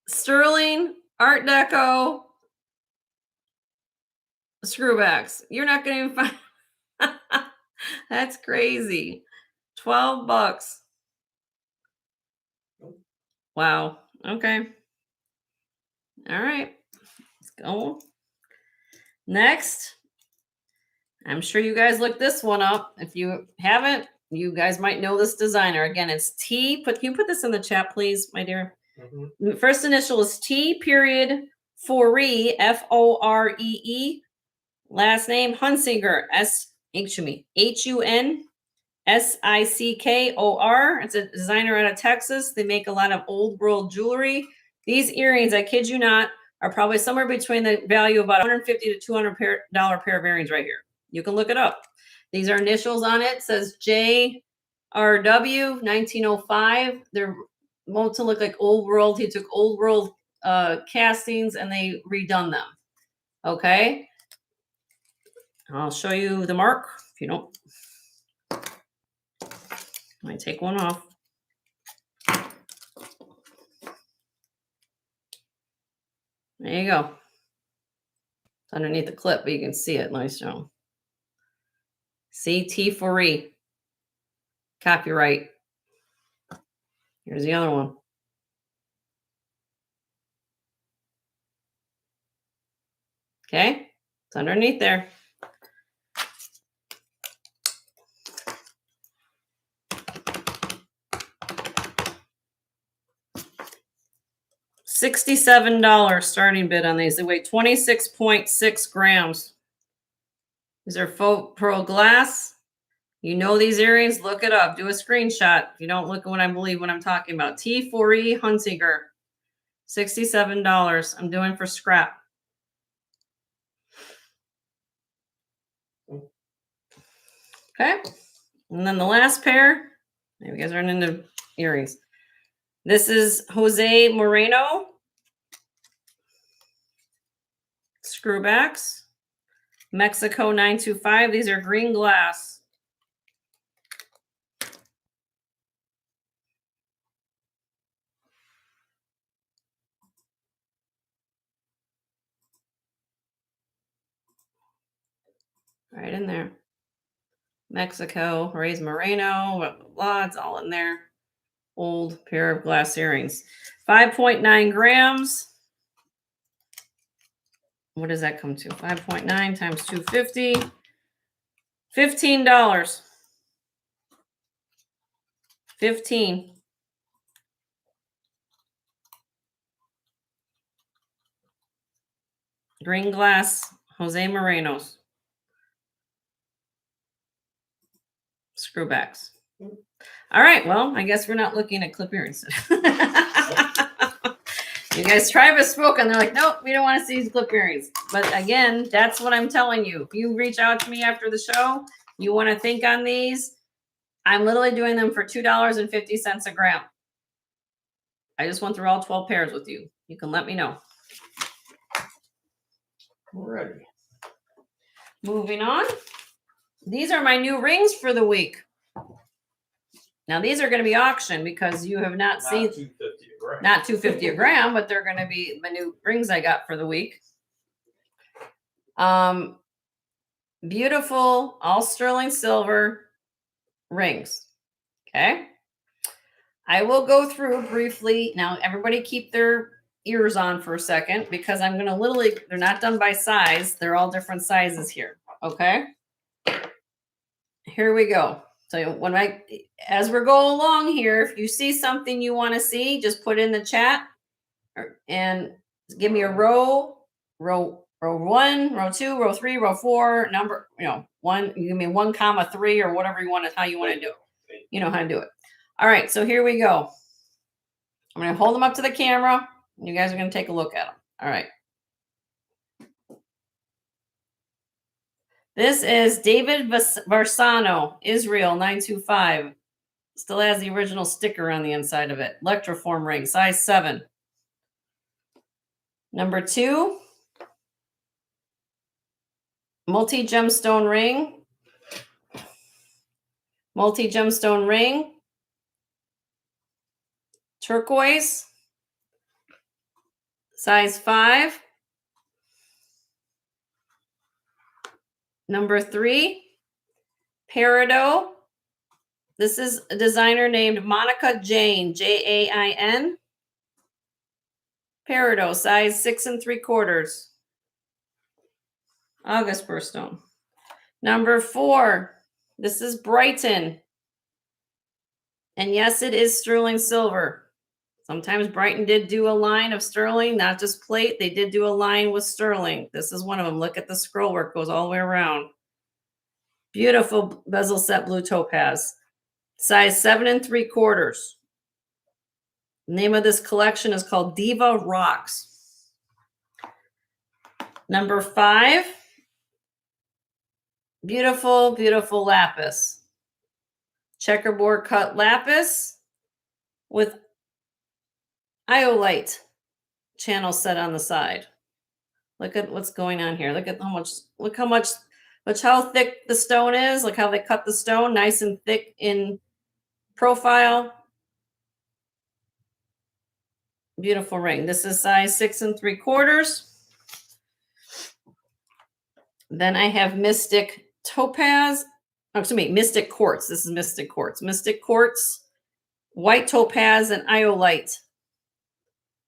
Sterling, Art Deco, screwbacks. You're not going to even find. That's crazy. $12. Wow. Okay. All right. Let's go. Next. I'm sure you guys looked this one up. If you haven't, you guys might know this designer. Again, it's T. Can you put this in the chat, please, my dear? Mm-hmm. First initial is T period Foree, Foree. Last name Hunsinger, Hunsickor. It's a designer out of Texas. They make a lot of old world jewelry. These earrings, I kid you not, are probably somewhere between the value of about $150 to $200 pair of earrings right here. You can look it up. These are initials on it. It says JRW 1905. They're meant to look like old world. He took old world castings and they redone them. Okay. I'll show you the mark if you don't. Let me take one off. There you go. It's underneath the clip, but you can see it. Let me show. CT Foree. Copyright. Here's the other one. Okay. It's underneath there. $67 starting bid on these. They weigh 26.6 grams. These are faux pearl glass. You know these earrings, look it up. Do a screenshot. If you don't look at what I believe what I'm talking about. T4E Hunsinger. $67. I'm doing for scrap. Okay. And then the last pair. You guys aren't into earrings. This is Jose Moreno. Screwbacks. Mexico 925. These are green glass. Right in there. Mexico, Reyes Moreno, blah, blah, blah. It's all in there. old pair of glass earrings. 5.9 grams. What does that come to? 5.9 times 250. $15. 15. Green glass, Jose Moreno's. Screwbacks. All right, well, I guess we're not looking at clip earrings. You guys try bespoke and they're like, nope, we don't want to see these clip earrings. But again, that's what I'm telling you. If you reach out to me after the show, you want to think on these, I'm literally doing them for $2.50 a gram. I just went through all 12 pairs with you. You can let me know. Ready. Moving on. These are my new rings for the week. Now these are going to be auctioned because you have not seen $2.50 a gram. not $2.50 a gram, but they're going to be my new rings I got for the week. Beautiful, all sterling silver rings. Okay. I will go through briefly. Now, everybody keep their ears on for a second because I'm going to literally, they're not done by size. They're all different sizes here. Okay. Here we go. So as we're going along here, if you see something you want to see, just put in the chat and give me a row 1, row 2, row 3, row 4, number, one, you give me 1,3 or whatever how you want to do it. You know how to do it. All right, so here we go. I'm going to hold them up to the camera. And you guys are going to take a look at them. All right. This is David Varsano, Israel 925. Still has the original sticker on the inside of it. Electroform ring, size 7. Number 2, multi-gemstone ring. Multi-gemstone ring. Turquoise, size 5. Number 3, peridot. This is a designer named Monica Jane, Jain. Peridot, size 6 3/4. August birthstone. Number 4, this is Brighton. And yes, it is sterling silver. Sometimes Brighton did do a line of sterling, not just plate. They did do a line with sterling. This is one of them. Look at the scroll work, goes all the way around. Beautiful bezel set blue topaz. Size 7 3/4. The name of this collection is called Diva Rocks. Number 5, beautiful, beautiful lapis. Checkerboard cut lapis with iolite channel set on the side. Look at what's going on here. Look how thick the stone is. Look how they cut the stone, nice and thick in profile. Beautiful ring. This is size 6 3/4. Then I have Mystic Topaz. Mystic Quartz. This is Mystic Quartz. Mystic Quartz, white topaz, and iolite.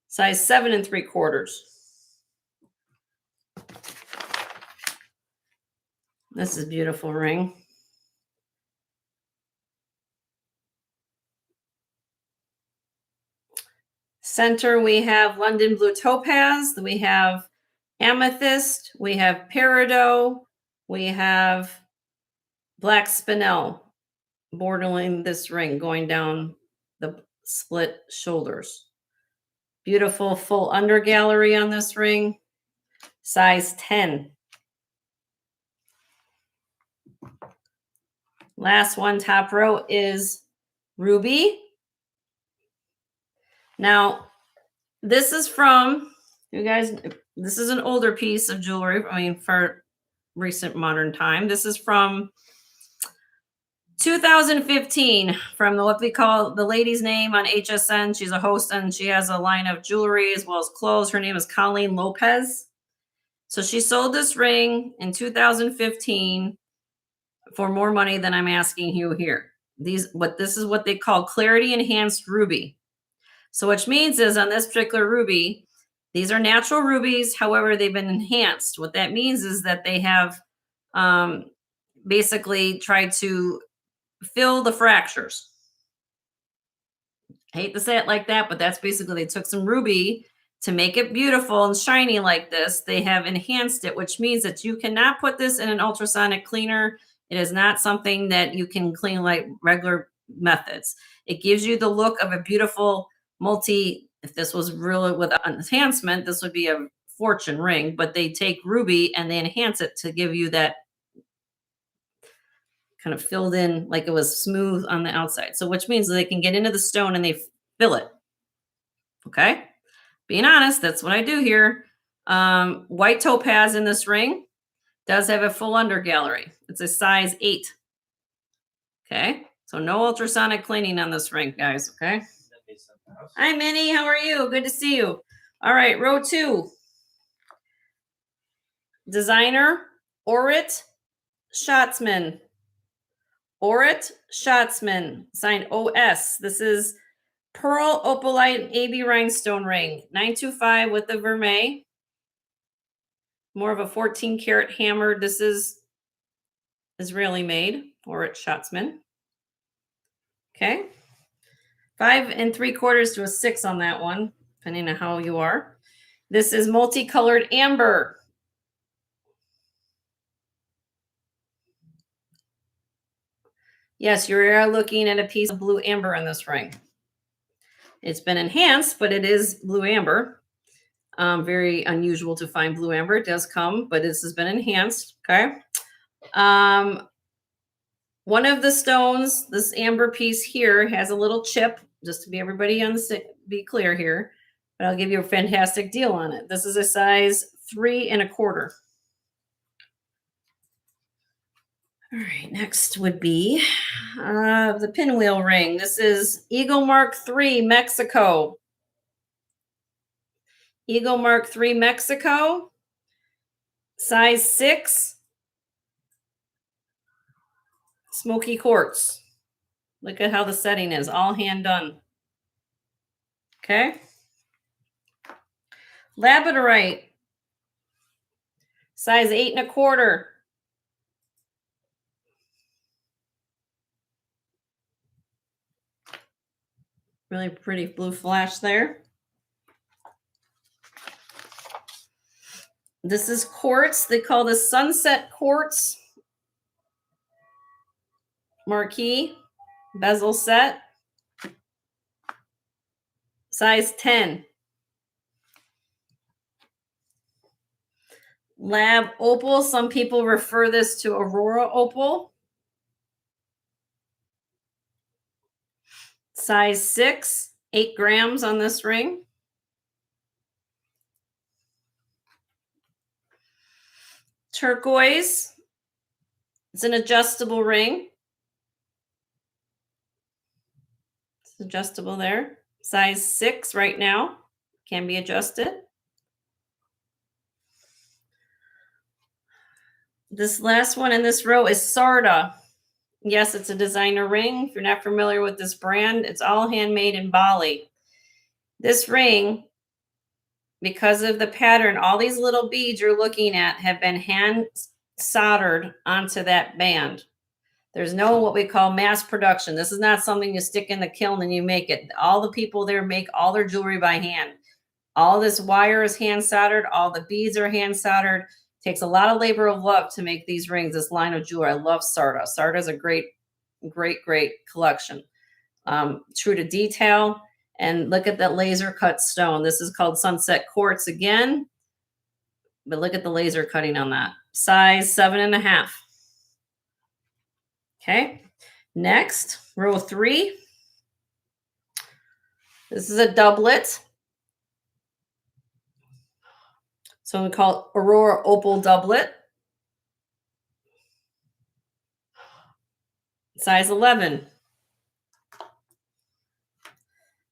Size 7 3/4. This is a beautiful ring. Center, we have London blue topaz. We have amethyst. We have peridot. We have black spinel bordering this ring, going down the split shoulders. Beautiful full under gallery on this ring. Size 10. Last one, top row, is ruby. Now, this is from, you guys, this is an older piece of jewelry, for recent modern time. This is from 2015, from what we call the lady's name on HSN. She's a host and she has a line of jewelry as well as clothes. Her name is Colleen Lopez. So she sold this ring in 2015 for more money than I'm asking you here. This is what they call clarity enhanced ruby. So which means is on this particular ruby, these are natural rubies. However, they've been enhanced. What that means is that they have basically tried to fill the fractures. I hate to say it like that, but that's basically they took some ruby to make it beautiful and shiny like this. They have enhanced it, which means that you cannot put this in an ultrasonic cleaner. It is not something that you can clean like regular methods. It gives you the look of a beautiful if this was really with enhancement, this would be a fortune ring, but they take ruby and they enhance it to give you that kind of filled in like it was smooth on the outside. So which means they can get into the stone and they fill it. Okay. Being honest, that's what I do here. White topaz in this ring does have a full under gallery. It's a size 8. Okay. So no ultrasonic cleaning on this ring, guys. Okay. Hi, Minnie. How are you? Good to see you. All right. Row 2. Designer, Orit Schatzman. Orit Schatzman, signed OS. This is Pearl Opalite AB Rhinestone Ring, 925 with the vermeil. More of a 14 karat hammered. This is Israeli made, Orit Schatzman. Okay. 5 3/4 to a 6 on that one, depending on how you are. This is multicolored amber. Yes, you are looking at a piece of blue amber in this ring. It's been enhanced, but it is blue amber. Very unusual to find blue amber. It does come, but this has been enhanced. Okay. One of the stones, this amber piece here, has a little chip, just to be everybody be clear here, but I'll give you a fantastic deal on it. This is a size 3 1/4. All right, next would be the pinwheel ring. This is Eagle Mark III, Mexico. Eagle Mark III, Mexico. Size 6. Smoky quartz. Look at how the setting is, all hand done. Okay. Labradorite. Size 8 1/4. Really pretty blue flash there. This is quartz. They call this sunset quartz. Marquee. Bezel set. Size 10. Lab opal. Some people refer this to Aurora opal. Size 6. 8 grams on this ring. Turquoise. It's an adjustable ring. It's adjustable there. Size 6 right now. Can be adjusted. This last one in this row is Sarda. Yes, it's a designer ring. If you're not familiar with this brand, it's all handmade in Bali. This ring, because of the pattern, all these little beads you're looking at have been hand soldered onto that band. There's no what we call mass production. This is not something you stick in the kiln and you make it. All the people there make all their jewelry by hand. All this wire is hand soldered. All the beads are hand soldered. Takes a lot of labor of love to make these rings, this line of jewelry. I love Sarda. Sarda is a great, great, great collection. True to detail. And look at that laser cut stone. This is called sunset quartz again. But look at the laser cutting on that. Size 7 1/2. Okay. Next, row 3. This is a doublet. So we call it Aurora Opal Doublet. Size 11.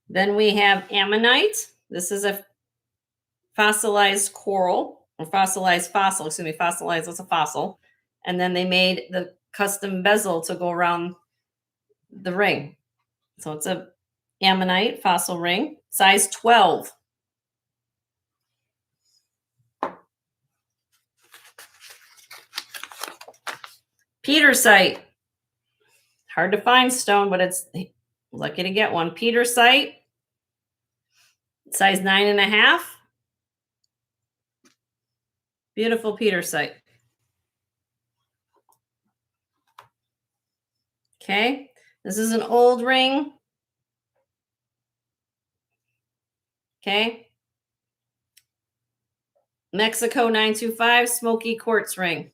Then we have ammonite. This is a fossilized coral, or fossilized fossil, excuse me, fossilized, that's a fossil. And then they made the custom bezel to go around the ring. So it's a ammonite fossil ring, size 12. Petersite. Hard to find stone, but it's lucky to get one. Petersite, size 9.5. Beautiful petersite. Okay, this is an old ring. Okay. Mexico 925 smoky quartz ring.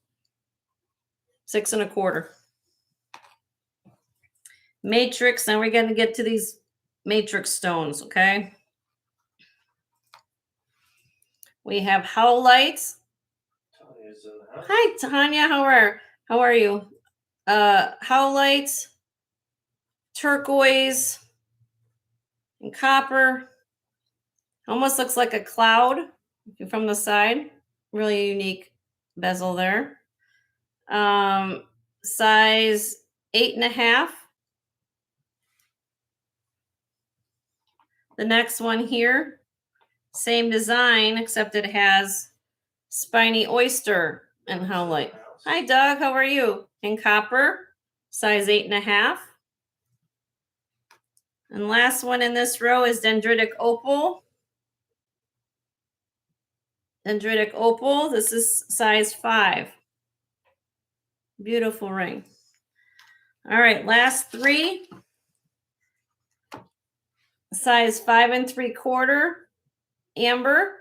6.25. Matrix. Now we're going to get to these matrix stones. Okay. We have howlites. Hi, Tanya. How are you? Howlites, turquoise, and copper. Almost looks like a cloud from the side. Really unique bezel there. Size 8.5. The next one here, same design, except it has spiny oyster and howlite. Hi, Doug. How are you? In copper, size 8.5. And last one in this row is dendritic opal. Dendritic opal. This is size 5. Beautiful ring. All right, last three. Size 5.75 amber.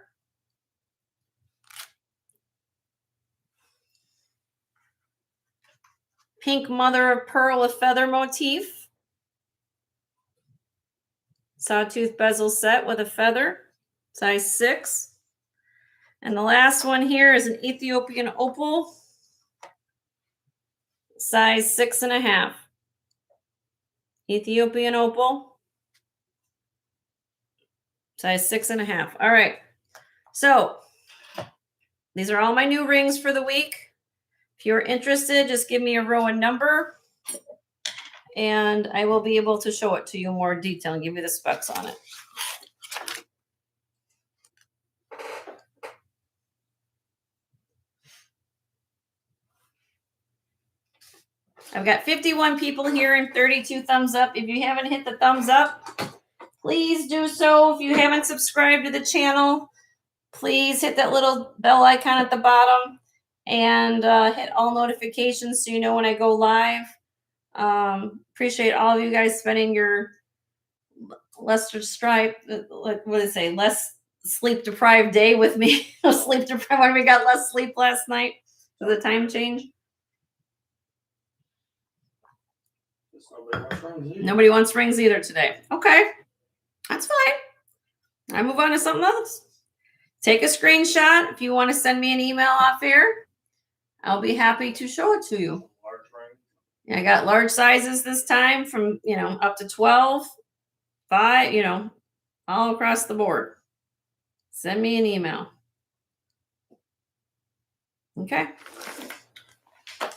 Pink mother of pearl of feather motif. Sawtooth bezel set with a feather. Size 6. And the last one here is an Ethiopian opal. Size 6.5. Ethiopian opal. Size 6.5. All right. So these are all my new rings for the week. If you're interested, just give me a row and number, and I will be able to show it to you in more detail and give you the specs on it. I've got 51 people here and 32 thumbs up. If you haven't hit the thumbs up, please do so. If you haven't subscribed to the channel, please hit that little bell icon at the bottom and hit all notifications so you know when I go live. Appreciate all of you guys spending your less sleep deprived day with me. Sleep deprived when we got less sleep last night for the time change. Nobody wants rings either today. Okay, that's fine. I move on to something else. Take a screenshot. If you want to send me an email off air, I'll be happy to show it to you. I got large sizes this time from, up to 12, 5, all across the board. Send me an email. Okay.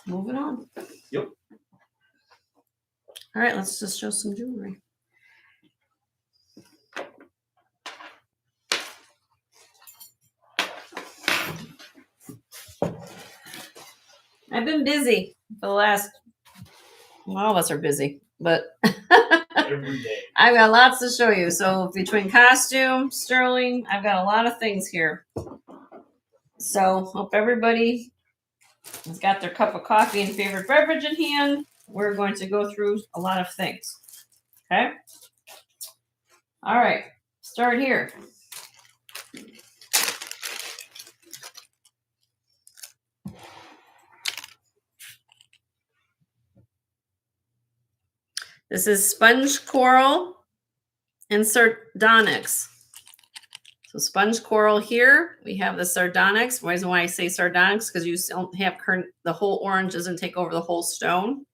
Moving on. Yep. All right, let's just show some jewelry. I've been busy for the last, all of us are busy, but Every day. I've got lots to show you. So between costume, sterling, I've got a lot of things here. So hope everybody has got their cup of coffee and favorite beverage in hand. We're going to go through a lot of things. Okay. All right. Start here. This is sponge coral and sardonyx. So sponge coral here. We have the sardonyx. The reason why I say sardonyx because you don't have the whole orange doesn't take over the whole stone.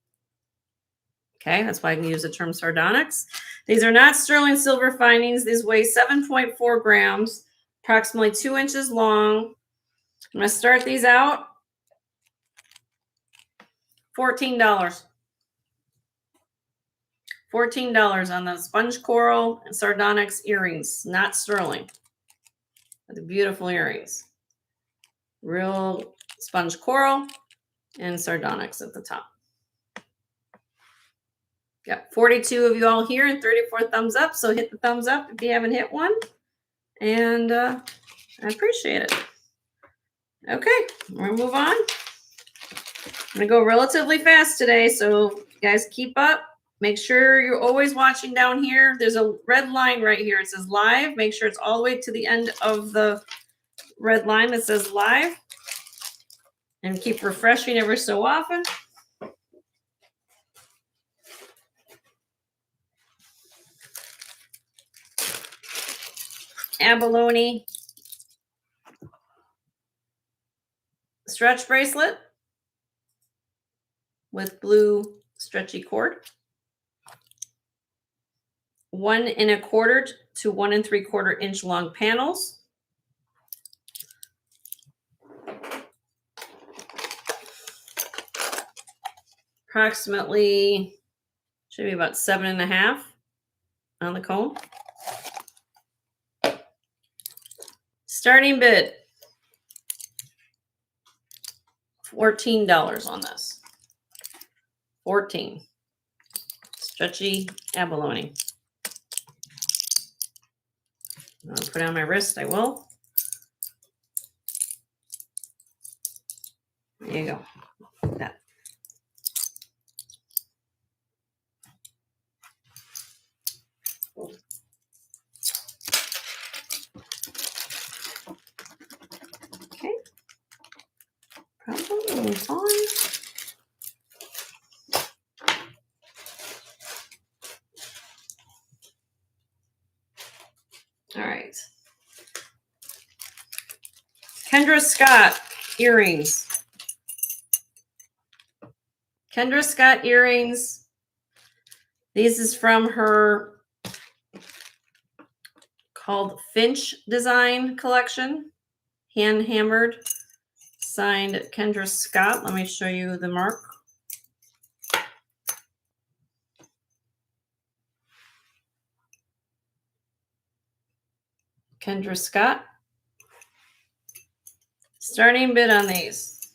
Okay, that's why I can use the term sardonyx. These are not sterling silver findings. These weigh 7.4 grams, approximately 2 inches long. I'm going to start these out. $14. $14 on the sponge coral and sardonyx earrings, not sterling. The beautiful earrings. Real sponge coral and sardonyx at the top. Got 42 of you all here and 34 thumbs up. So hit the thumbs up if you haven't hit one. And I appreciate it. Okay, we're gonna move on. I'm gonna go relatively fast today, so you guys keep up. Make sure you're always watching down here. There's a red line right here. It says live. Make sure it's all the way to the end of the red line that says live. And keep refreshing every so often. Abalone stretch bracelet with blue stretchy cord. 1 1/4 to 1 3/4 inch long panels. Approximately, should be about 7.5 on the comb. Starting bid, $14 on this. 14. Stretchy abalone. I'm gonna put it on my wrist, I will. There you go. That. Okay. Probably fine. All right. Kendra Scott earrings. Kendra Scott earrings. These is from her called Finch Design Collection. Hand hammered. Signed Kendra Scott. Let me show you the mark. Kendra Scott. Starting bid on these.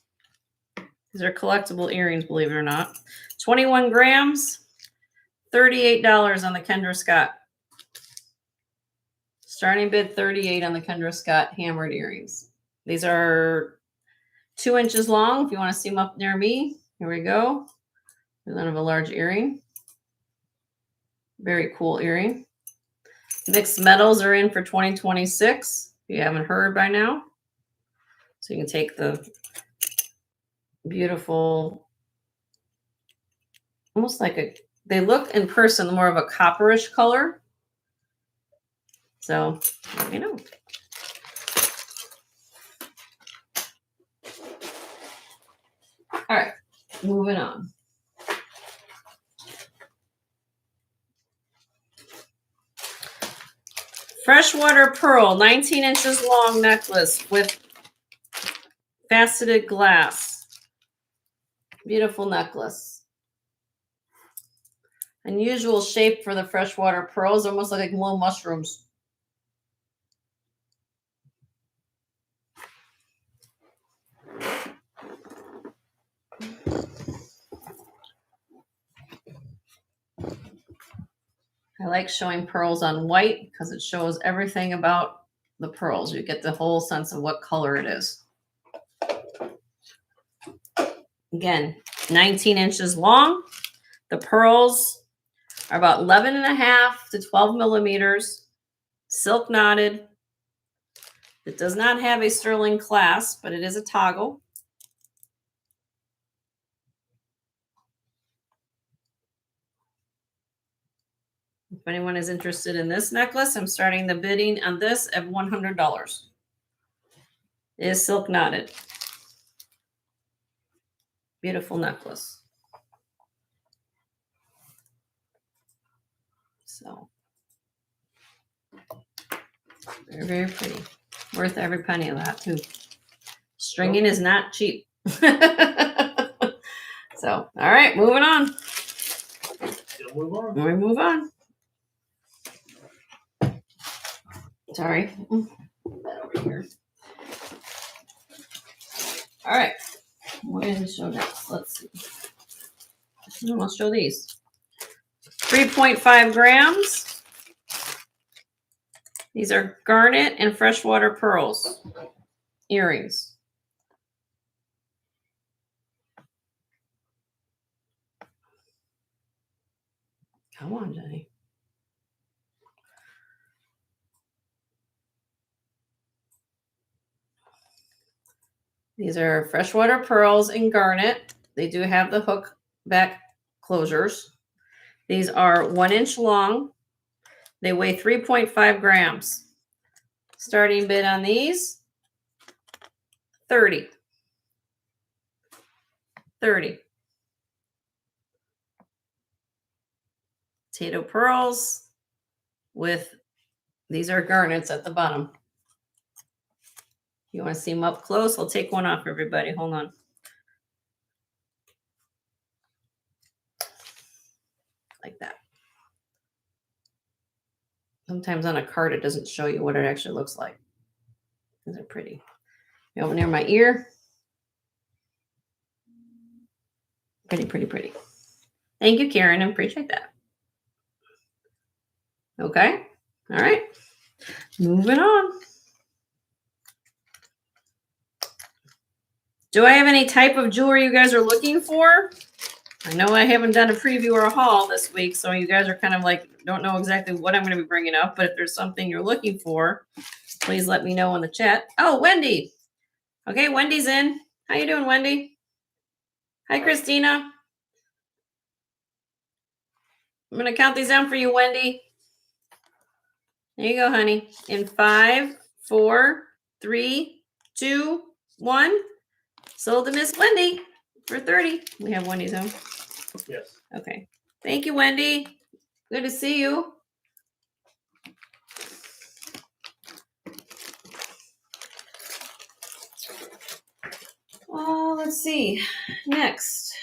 These are collectible earrings, believe it or not. 21 grams, $38 on the Kendra Scott. Starting bid 38 on the Kendra Scott hammered earrings. These are 2 inches long. If you want to see them up near me, here we go. There's one of a large earring. Very cool earring. Mixed metals are in for 2026. If you haven't heard by now. So you can take the beautiful, almost like a, they look in person more of a copperish color. So let me know. All right, moving on. Freshwater pearl, 19 inches long necklace with faceted glass. Beautiful necklace. Unusual shape for the freshwater pearls, almost like little mushrooms. I like showing pearls on white because it shows everything about the pearls. You get the whole sense of what color it is. Again, 19 inches long. The pearls are about 11.5 to 12 millimeters, silk knotted. It does not have a sterling clasp, but it is a toggle. If anyone is interested in this necklace, I'm starting the bidding on this at $100. It is silk knotted. Beautiful necklace. So, very, very pretty. Worth every penny of that, too. Stringing is not cheap. So, all right, moving on. Still We'll move on. We move on. Sorry. That over here. All right. What did we show next? Let's see. Let's show these. 3.5 grams. These are garnet and freshwater pearls earrings. Come on, Jenny. These are freshwater pearls in garnet. They do have the hook back closures. These are 1 inch long. They weigh 3.5 grams. Starting bid on these, 30. 30. Potato pearls with, these are garnets at the bottom. You want to see them up close? I'll take one off, everybody. Hold on. Like that. Sometimes on a card, it doesn't show you what it actually looks like. These are pretty. Over near my ear. Pretty, pretty, pretty. Thank you, Karen. I appreciate that. Okay. All right. Moving on. Do I have any type of jewelry you guys are looking for? I know I haven't done a preview or a haul this week, so you guys are kind of like, don't know exactly what I'm going to be bringing up, but if there's something you're looking for, please let me know in the chat. Oh, Wendy. Okay, Wendy's in. How you doing, Wendy? Hi, Christina. I'm going to count these down for you, Wendy. There you go, honey. In 5, 4, 3, 2, 1. Sold to Miss Wendy for 30. We have Wendy's home. Yes. Okay. Thank you, Wendy. Good to see you. Let's see. Next.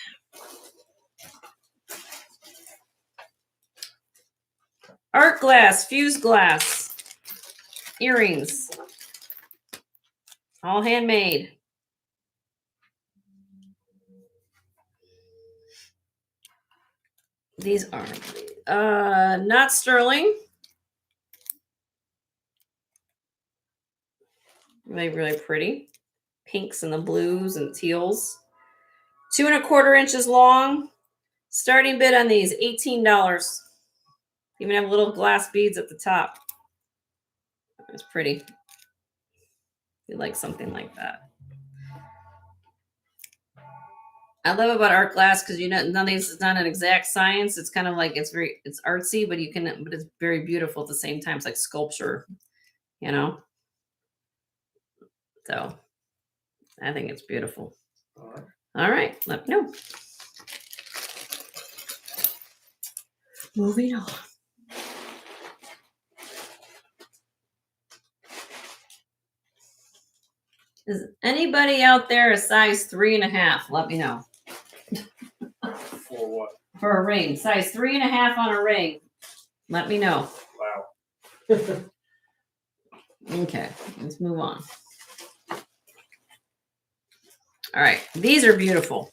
Art glass, fused glass, earrings. All handmade. These are not sterling. Really, really pretty. Pinks and the blues and teals. 2 1/4 inches long. Starting bid on these, $18. Even have little glass beads at the top. It's pretty. You like something like that. I love about art glass because you know none of these is not an exact science. It's kind of like it's artsy, but it's very beautiful at the same time. It's like sculpture, you know. So I think it's beautiful. All right, let me know. Moving on. Is anybody out there a size 3.5? Let me know. For what? For a ring, size 3.5 on a ring. Let me know. Wow. Okay, let's move on. All right, these are beautiful.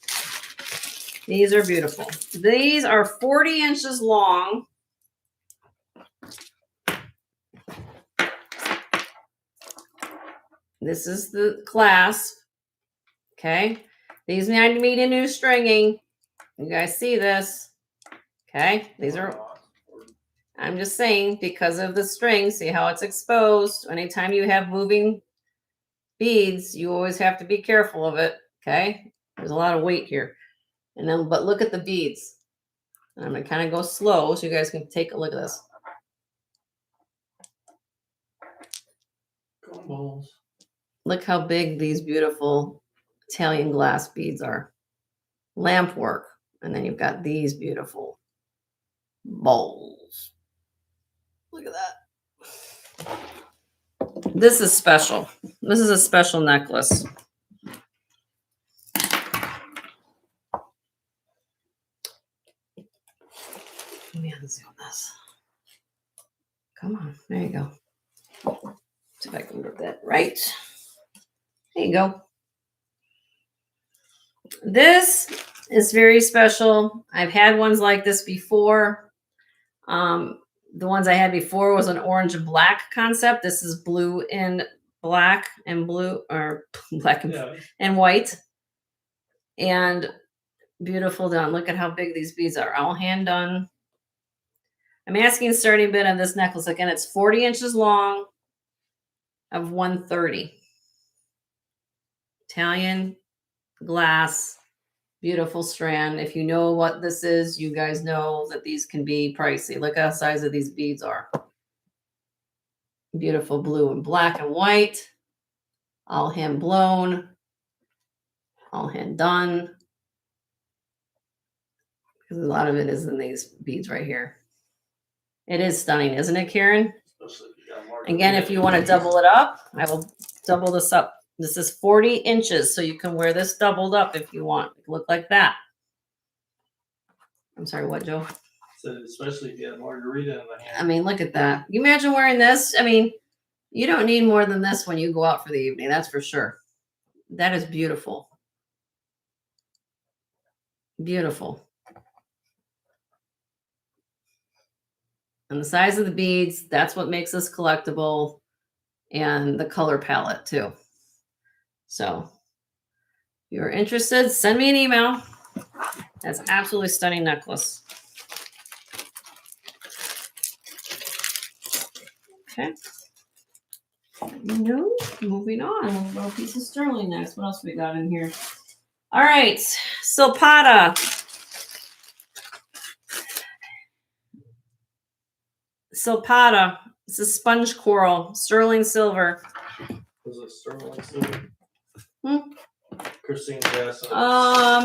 These are beautiful. These are 40 inches long. This is the clasp. Okay, these need a new stringing. You guys see this? Okay, these are. I'm just saying because of the string. See how it's exposed. Anytime you have moving beads, you always have to be careful of it. Okay, there's a lot of weight here. And then, but look at the beads. And I'm gonna kind of go slow so you guys can take a look at this. Gumballs. Look how big these beautiful Italian glass beads are. Lamp work. And then you've got these beautiful bowls. Look at that. This is special. This is a special necklace. this. Come on. There you go. See if I can get that right. There you go. This is very special. I've had ones like this before. The ones I had before was an orange and black concept. This is blue and black and blue, or black and white. And beautiful done. Look at how big these beads are. All hand done. I'm asking starting bid on this necklace. Again, it's 40 inches long of 130. Italian glass, beautiful strand. If you know what this is, you guys know that these can be pricey. Look how the size of these beads are. Beautiful blue and black and white. All hand blown. All hand done. Because a lot of it is in these beads right here. It is stunning, isn't it, Karen? Again, if you want to double it up, I will double this up. This is 40 inches, so you can wear this doubled up if you want. Look like that. I'm sorry, what, Joe? So especially if you have margarita in the hand. I mean, look at that. You imagine wearing this? I mean, you don't need more than this when you go out for the evening, that's for sure. That is beautiful. Beautiful. And the size of the beads, that's what makes this collectible. And the color palette, too. So, if you're interested, send me an email. That's absolutely stunning necklace. Okay. No, moving on. A little piece of sterling next. What else we got in here? All right, Silpata. Silpata. It's a sponge coral, sterling silver. Was it sterling silver? Christine's asking.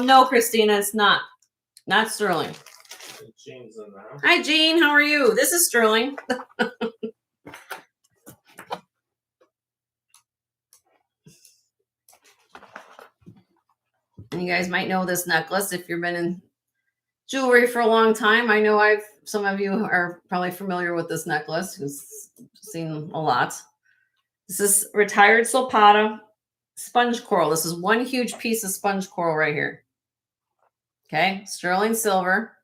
No, Christina, it's not. Not sterling. Jean's in there. Hi, Jean. How are you? This is sterling. You guys might know this necklace if you've been in jewelry for a long time. I know some of you are probably familiar with this necklace, who's seen a lot. This is retired Silpata sponge coral. This is one huge piece of sponge coral right here. Okay, sterling silver,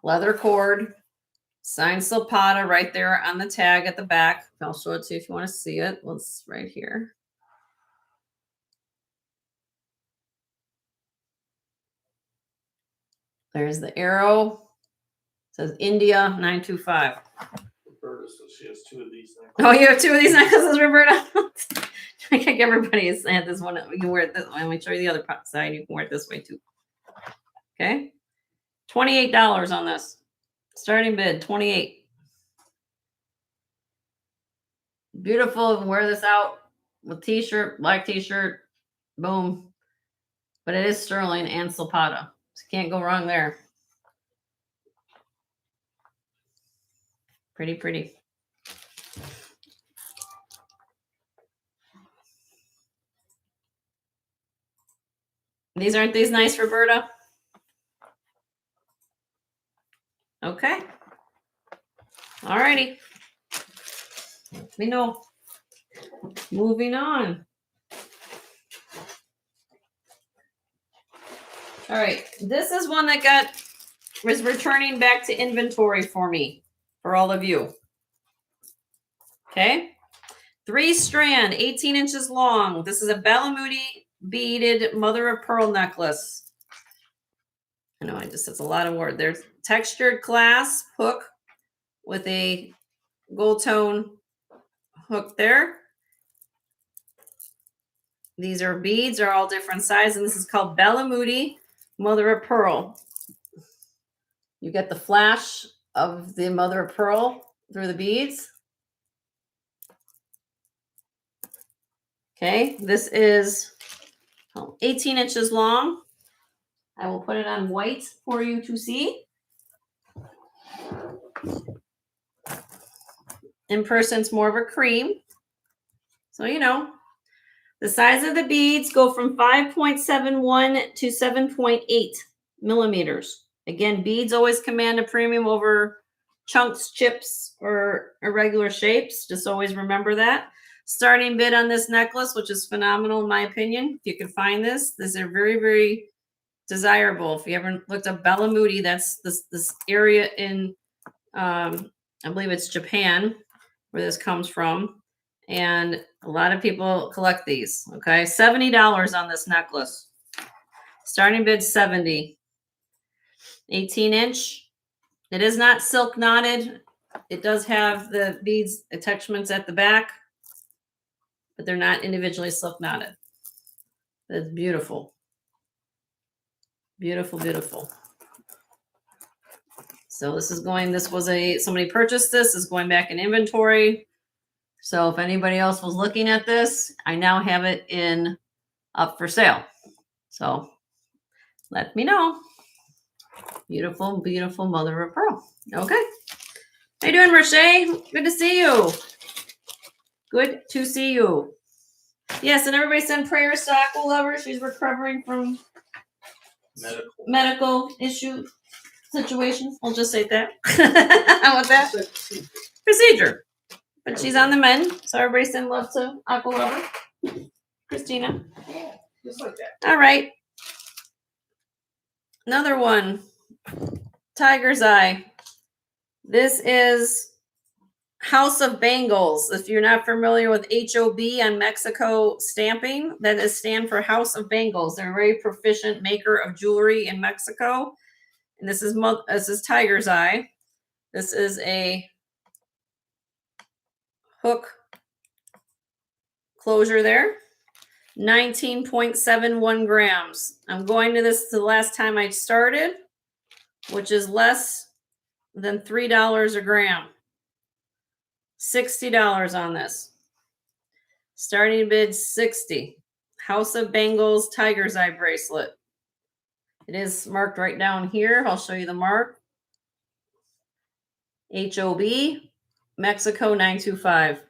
leather cord, signed Silpata right there on the tag at the back. I'll show it to you if you want to see it. It's right here. There's the arrow. It says India 925. Roberta says she has two of these necklaces. Oh, you have two of these necklaces, Roberta? I think everybody has had this one. You can wear it this way. Let me show you the other side. You can wear it this way too. Okay. $28 on this. Starting bid, $28. Beautiful. Wear this out with t-shirt, black t-shirt. Boom. But it is sterling and Silpata. So can't go wrong there. Pretty, pretty. Aren't these nice, Roberta? Okay. All righty. We know. Moving on. All right. This is one that was returning back to inventory for me, for all of you. Okay. 3-strand, 18 inches long. This is a Balamudi beaded mother of pearl necklace. I know it's a lot of words. There's textured glass hook with a gold tone hook there. These are beads, are all different sizes, and this is called Balamudi mother of pearl. You get the flash of the mother of pearl through the beads. Okay, this is 18 inches long. I will put it on white for you to see. In person, it's more of a cream. So, you know, the size of the beads go from 5.71 to 7.8 millimeters. Again, beads always command a premium over chunks, chips, or irregular shapes. Just always remember that. Starting bid on this necklace, which is phenomenal in my opinion. If you can find this, these are very, very desirable. If you ever looked up Bella Moody, that's this area in I believe it's Japan where this comes from. And a lot of people collect these. Okay, $70 on this necklace. Starting bid 70. 18-inch. It is not silk knotted. It does have the beads attachments at the back, but they're not individually silk knotted. That's beautiful. Beautiful, beautiful. So this is going, somebody purchased this, is going back in inventory. So if anybody else was looking at this, I now have it up for sale. So let me know. Beautiful, beautiful mother of pearl. Okay. How you doing, Roche? Good to see you. Good to see you. Yes, and everybody send prayers to Aqua Lover. She's recovering from medical issue situation. We'll just say that. How about that? Procedure. But she's on the mend. So everybody send love to Aqua Lover. Christina. Just like that. All right. Another one. Tiger's Eye. This is House of Bangles. If you're not familiar with HOB on Mexico stamping, that is stand for House of Bangles. They're a very proficient maker of jewelry in Mexico. And this is Tiger's Eye. This is a hook closure there. 19.71 grams. I'm going to this the last time I started, which is less than $3 a gram. $60 on this. Starting bid 60. House of Bangles Tiger's Eye bracelet. It is marked right down here. I'll show you the mark. HOB, Mexico 925.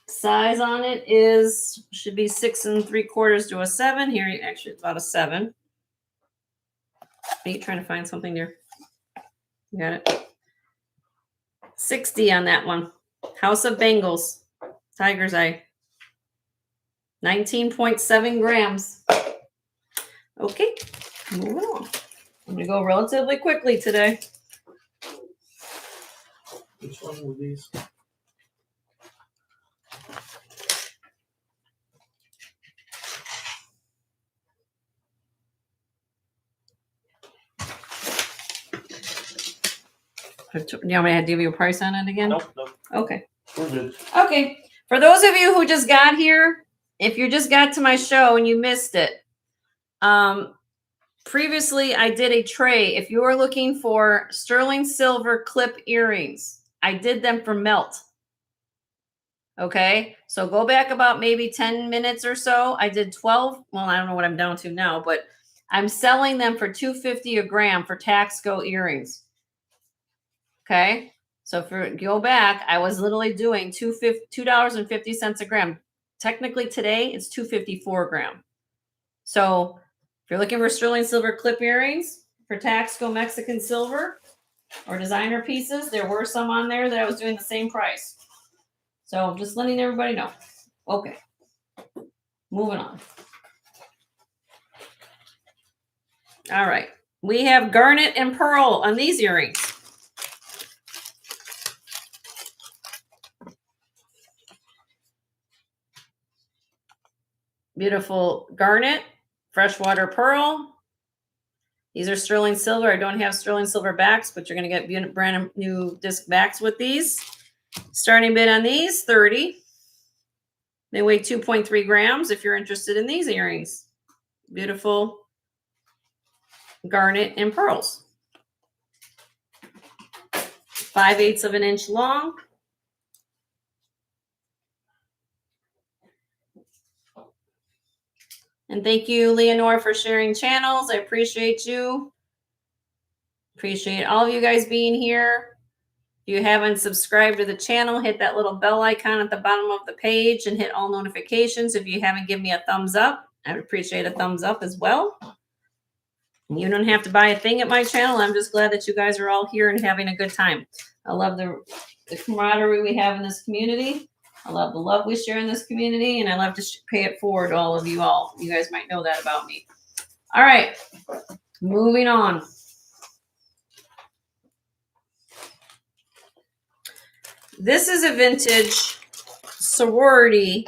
Size on it should be 6 3/4 to a 7. Here, actually, it's about a 7. Are you trying to find something there? You got it. 60 on that one. House of Bangles, Tiger's Eye. 19.7 grams. Okay, moving on. I'm going to go relatively quickly today. Which one were these? You want me to give you a price on it again? Nope. Okay. We're good. Okay. For those of you who just got here, if you just got to my show and you missed it, previously I did a tray. If you are looking for sterling silver clip earrings, I did them for melt. Okay. So go back about maybe 10 minutes or so. I did 12. Well, I don't know what I'm down to now, but I'm selling them for $2.50 a gram for Taxco earrings. Okay. So if you go back, I was literally doing $2.50 a gram. Technically today it's $2.54 a gram. So if you're looking for sterling silver clip earrings for Taxco Mexican silver or designer pieces, there were some on there that I was doing the same price. So I'm just letting everybody know. Okay. Moving on. All right. We have garnet and pearl on these earrings. Beautiful garnet, freshwater pearl. These are sterling silver. I don't have sterling silver backs, but you're going to get brand new disc backs with these. Starting bid on these, 30. They weigh 2.3 grams if you're interested in these earrings. Beautiful garnet and pearls. 5/8 of an inch long. And thank you, Leonore, for sharing channels. I appreciate you. Appreciate all of you guys being here. If you haven't subscribed to the channel, hit that little bell icon at the bottom of the page and hit all notifications. If you haven't given me a thumbs up, I would appreciate a thumbs up as well. You don't have to buy a thing at my channel. I'm just glad that you guys are all here and having a good time. I love the camaraderie we have in this community. I love the love we share in this community, and I love to pay it forward to all of you all. You guys might know that about me. All right, moving on. This is a vintage sorority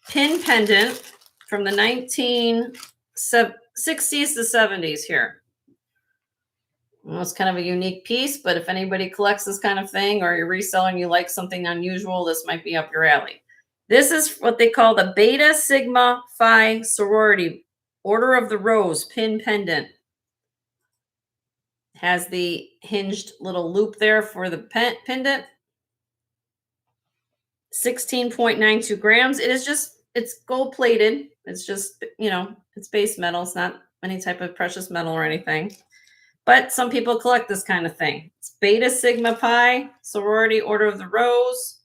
pin pendant from the 1960s to 70s here. Well, it's kind of a unique piece, but if anybody collects this kind of thing or you're reselling, you like something unusual, this might be up your alley. This is what they call the Beta Sigma Phi sorority Order of the Rose pin pendant. Has the hinged little loop there for the pendant. 16.92 grams. It is just, it's gold plated. It's just, you know, it's base metal. It's not any type of precious metal or anything. But some people collect this kind of thing. It's Beta Sigma Pi sorority Order of the Rose.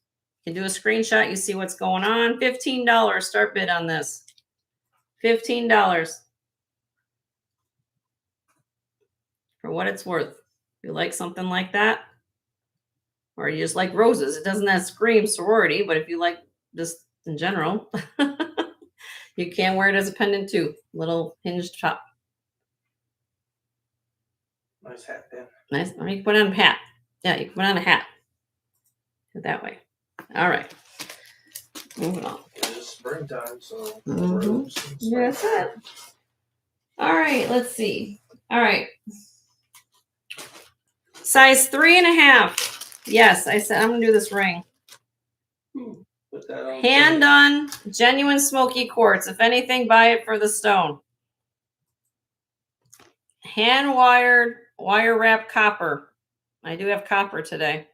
You can do a screenshot. You see what's going on. $15 start bid on this. $15. For what it's worth. If you like something like that, or you just like roses, it doesn't have scream sorority, but if you like just in general, you can wear it as a pendant too. Little hinged top. Nice hat pin. Nice. Or you can put on a hat. Yeah, you can put on a hat. Do it that way. All right. Moving on. It's springtime, so Yeah, that's it. All right, let's see. All right. Size 3.5. Yes, I said I'm gonna do this ring. Put that on. Hand done, genuine smoky quartz. If anything, buy it for the stone. Hand wired, wire wrapped copper. I do have copper today.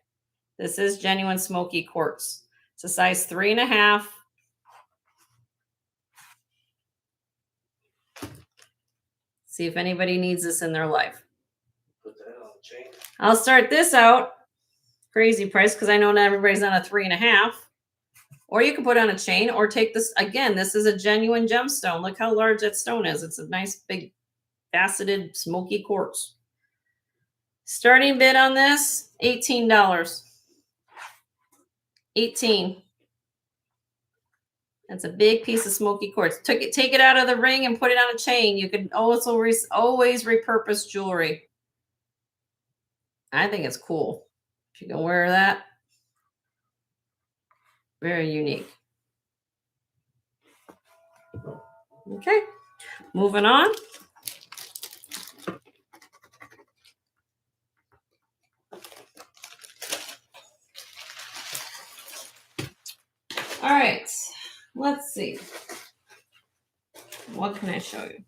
This is genuine smoky quartz. It's a size 3.5. See if anybody needs this in their life. Put that on a chain. I'll start this out. Crazy price because I know not everybody's on a 3.5. Or you can put on a chain or take this. Again, this is a genuine gemstone. Look how large that stone is. It's a nice big faceted smoky quartz. Starting bid on this, $18. 18. That's a big piece of smoky quartz. Take it out of the ring and put it on a chain. You can also always repurpose jewelry. I think it's cool. If you can wear that. Very unique. Okay, moving on. All right, let's see. What can I show you?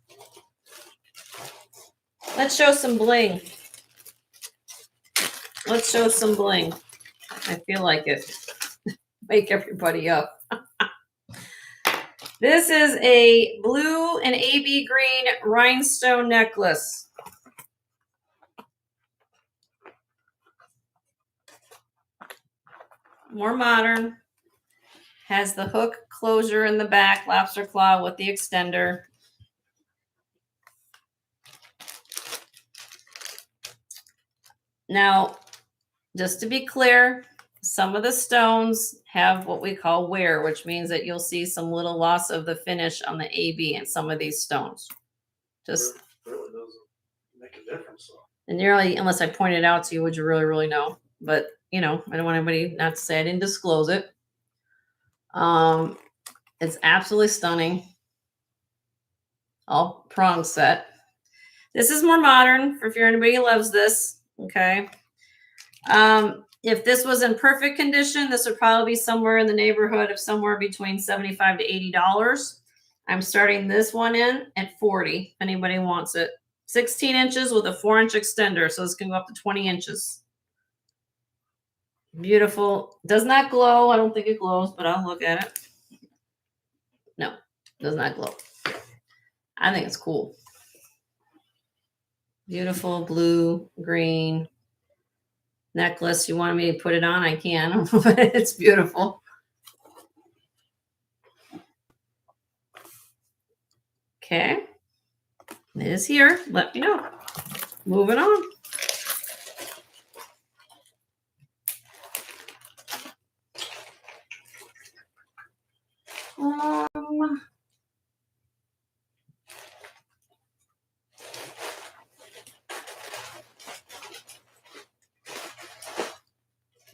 Let's show some bling. Let's show some bling. I feel like it. Wake everybody up. This is a blue and AB green rhinestone necklace. More modern. Has the hook closure in the back, lobster claw with the extender. Now, just to be clear, some of the stones have what we call wear, which means that you'll see some little loss of the finish on the AB in some of these stones. Just really doesn't make a difference. So. And nearly, unless I point it out to you, would you really, really know? But you know, I don't want anybody not to say I didn't disclose it. It's absolutely stunning. All prong set. This is more modern for if you're anybody who loves this. Okay. If this was in perfect condition, this would probably be somewhere in the neighborhood of somewhere between $75 to $80. I'm starting this one in at $40. If anybody wants it. 16 inches with a 4-inch extender. So this can go up to 20 inches. Beautiful. Does not glow. I don't think it glows, but I'll look at it. No, does not glow. I think it's cool. Beautiful blue, green necklace. You want me to put it on? I can, but it's beautiful. Okay. It is here. Let me know. Moving on.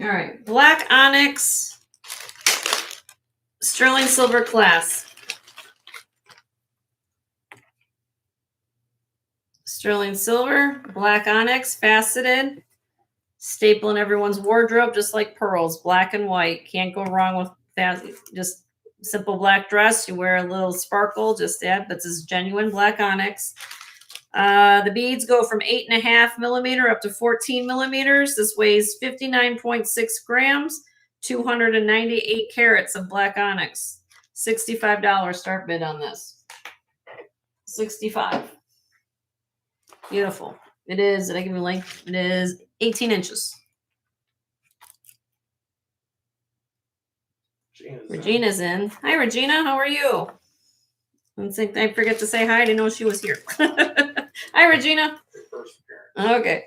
All right, black onyx, sterling silver class. Sterling silver, black onyx, faceted, staple in everyone's wardrobe, just like pearls, black and white. Can't go wrong with that. Just simple black dress. You wear a little sparkle, just that. This is genuine black onyx. The beads go from 8.5 millimeter up to 14 millimeters. This weighs 59.6 grams, 298 carats of black onyx. $65 start bid on this. 65. Beautiful. It is, did I give you a length? It is 18 inches. Regina's in. Hi, Regina. How are you? I forget to say hi. I didn't know she was here. Hi, Regina. Okay.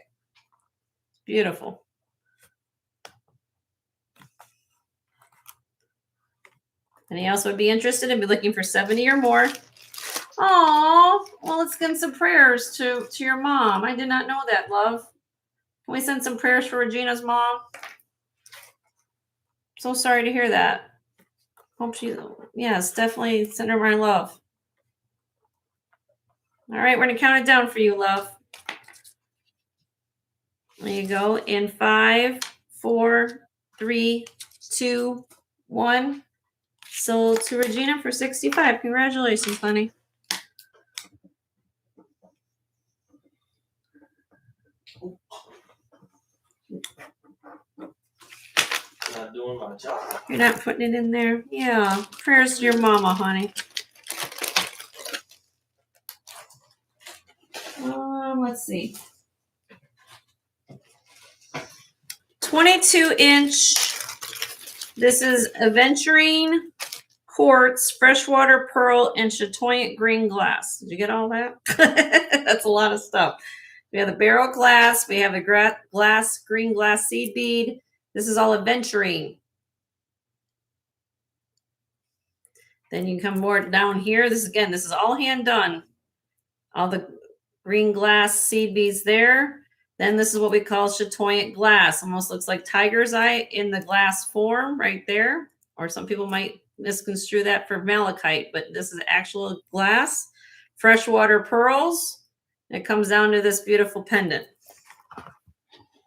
Beautiful. Any else would be interested and be looking for 70 or more? Oh, well, let's send some prayers to your mom. I did not know that, love. Can we send some prayers for Regina's mom? So sorry to hear that. Hope she, yes, definitely send her my love. All right, we're going to count it down for you, love. There you go. In 5, 4, 3, 2, 1. Sold to Regina for 65. Congratulations, honey. Not doing my job. You're not putting it in there? Yeah. Prayers to your mama, honey. Let's see. 22-inch. This is aventurine, quartz, freshwater pearl, and chatoyant green glass. Did you get all that? That's a lot of stuff. We have the barrel glass. We have the green glass seed bead. This is all aventurine. Then you come more down here. This is all hand done. All the green glass seed beads there. Then this is what we call chatoyant glass. Almost looks like tiger's eye in the glass form right there. Or some people might misconstrue that for malachite, but this is actual glass. Freshwater pearls. It comes down to this beautiful pendant.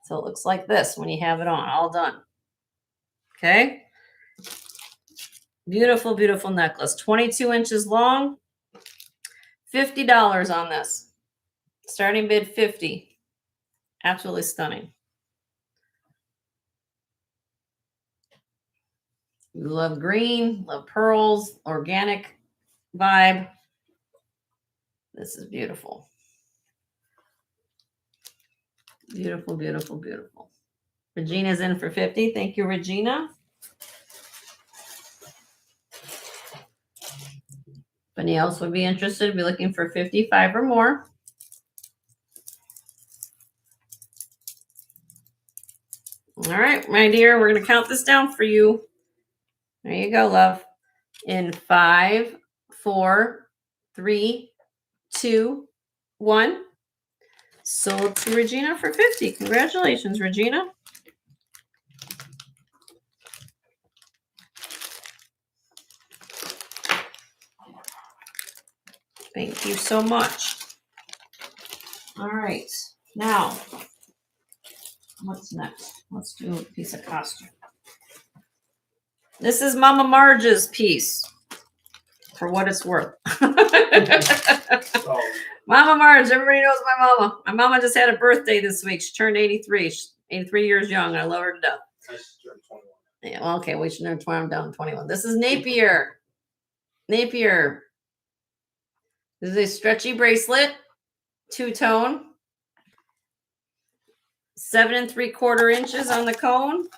So it looks like this when you have it on, all done. Okay. Beautiful, beautiful necklace. 22 inches long. $50 on this. Starting bid 50. Absolutely stunning. We love green, love pearls, organic vibe. This is beautiful. Beautiful, beautiful, beautiful. Regina's in for 50. Thank you, Regina. If any else would be interested, be looking for 55 or more. All right, my dear, we're going to count this down for you. There you go, love. In 5, 4, 3, 2, 1. Sold to Regina for 50. Congratulations, Regina. Thank you so much. All right, now, what's next? Let's do a piece of costume. This is Mama Marge's piece, for what it's worth. Mama Marge, everybody knows my mama. My mama just had a birthday this week. She turned 83. She's 83 years young. I love her to death. I just turned 21. Yeah, well, okay, we should never 20 down to 21. This is Napier. Napier. This is a stretchy bracelet, two-tone, 7 3/4 inches on the cone.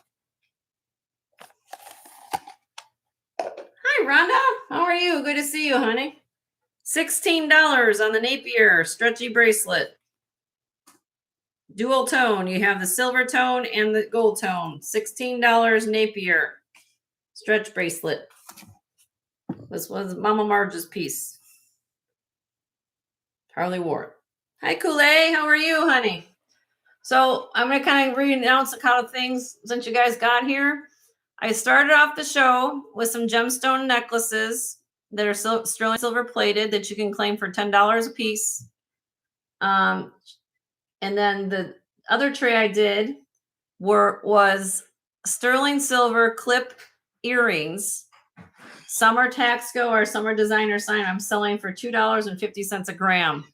Hi, Rhonda. How are you? Good to see you, honey. $16 on the Napier stretchy bracelet. Dual tone. You have the silver tone and the gold tone. $16 Napier stretch bracelet. This was Mama Marge's piece. Harley wore it. Hi, Kool-Aid. How are you, honey? So I'm going to kind of re-announce a couple of things since you guys got here. I started off the show with some gemstone necklaces that are sterling silver plated that you can claim for $10 a piece. And then the other tray I did was sterling silver clip earrings. Some are Taxco or some are designer sign. I'm selling for $2.50 a gram.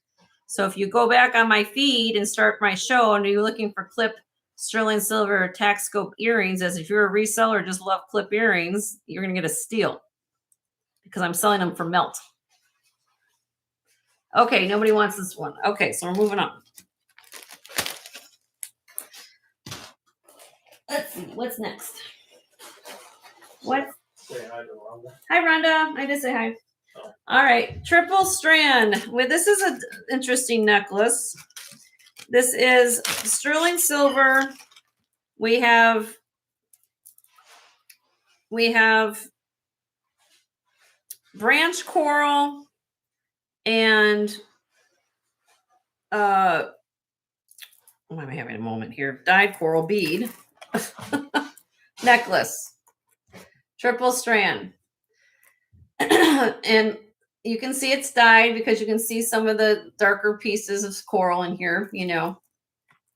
So if you go back on my feed and start my show and you're looking for clip sterling silver Taxco earrings, as if you're a reseller or just love clip earrings, you're going to get a steal because I'm selling them for melt. Okay, nobody wants this one. Okay, so we're moving on. Let's see, what's next? What? Say hi to Rhonda. Hi, Rhonda. I did say hi. Oh. All right, triple strand. Well, this is an interesting necklace. This is sterling silver. We have branch coral and why am I having a moment here? Dyed coral bead necklace, triple strand. And you can see it's dyed because you can see some of the darker pieces of coral in here, you know.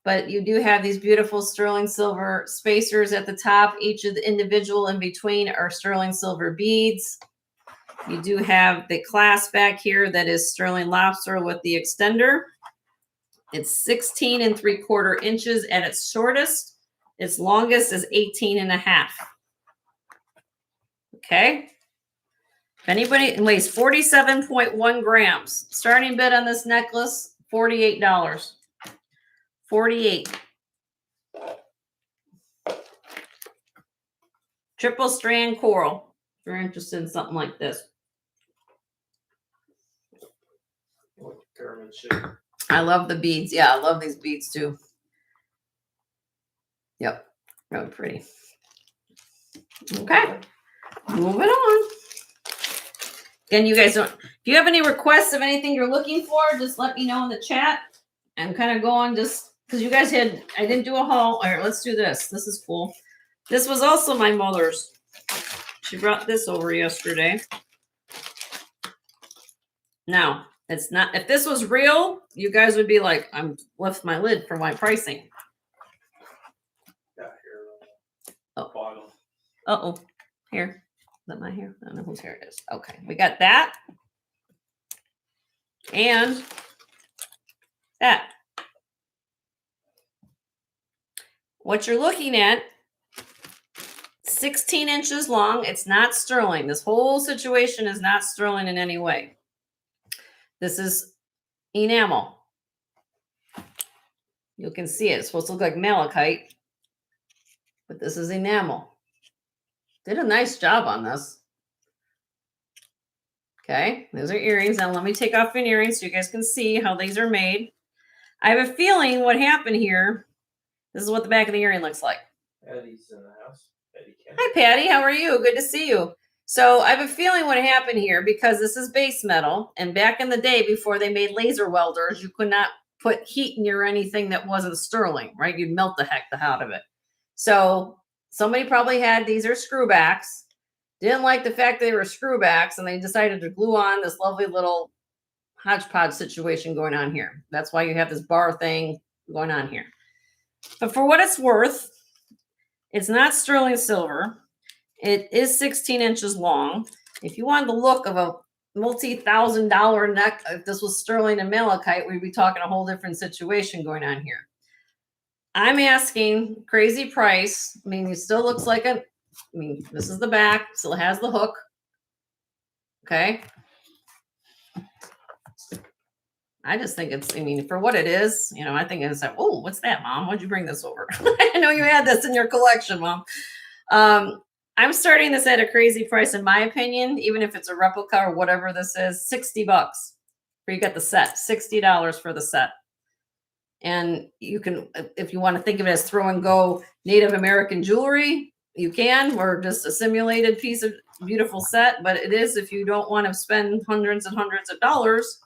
But you do have these beautiful sterling silver spacers at the top. Each of the individual in between are sterling silver beads. You do have the clasp back here that is sterling lobster with the extender. It's 16 3/4 inches at its shortest. Its longest is 18 1/2. Okay. If anybody weighs 47.1 grams. Starting bid on this necklace, $48. 48. Triple strand coral. If you're interested in something like this. Like pyramid shape. I love the beads. Yeah, I love these beads too. Yep. Really pretty. Okay. Moving on. Again, you guys don't, if you have any requests of anything you're looking for, just let me know in the chat. I'm kind of going just because you guys I didn't do a haul. All right, let's do this. This is cool. This was also my mother's. She brought this over yesterday. Now, it's not, if this was real, you guys would be like, I'm lift my lid for my pricing. Got here. Oh. Bottom. Uh-oh. Here. Is that my hair? I don't know whose hair it is. Okay. We got that. And that. What you're looking at, 16 inches long. It's not sterling. This whole situation is not sterling in any way. This is enamel. You can see it. It's supposed to look like malachite, but this is enamel. Did a nice job on this. Okay, those are earrings. Now let me take off an earring so you guys can see how these are made. I have a feeling what happened here, this is what the back of the earring looks like. Patty's in the house. Patty Hi, Patty. How are you? Good to see you. So I have a feeling what happened here, because this is base metal, and back in the day before they made laser welders, you could not put heat near anything that wasn't sterling, right? You'd melt the heck out of it. So somebody probably had, these are screwbacks, didn't like the fact they were screwbacks, and they decided to glue on this lovely little hodgepodge situation going on here. That's why you have this bar thing going on here. But for what it's worth, it's not sterling silver. It is 16 inches long. If you wanted the look of a multi-$1,000 neck, if this was sterling and malachite, we'd be talking a whole different situation going on here. I'm asking crazy price. I mean, it still looks like a, I mean, this is the back, still has the hook. Okay. I just think it's, I mean, for what it is, you know, I think it's like, oh, what's that, Mom? Why'd you bring this over? I know you had this in your collection, Mom. I'm starting this at a crazy price, in my opinion, even if it's a replica or whatever this is, $60. Where you get the set, $60 for the set. And you can, if you want to think of it as throw and go Native American jewelry, you can, or just a simulated piece of beautiful set. But it is, if you don't want to spend hundreds and hundreds of dollars,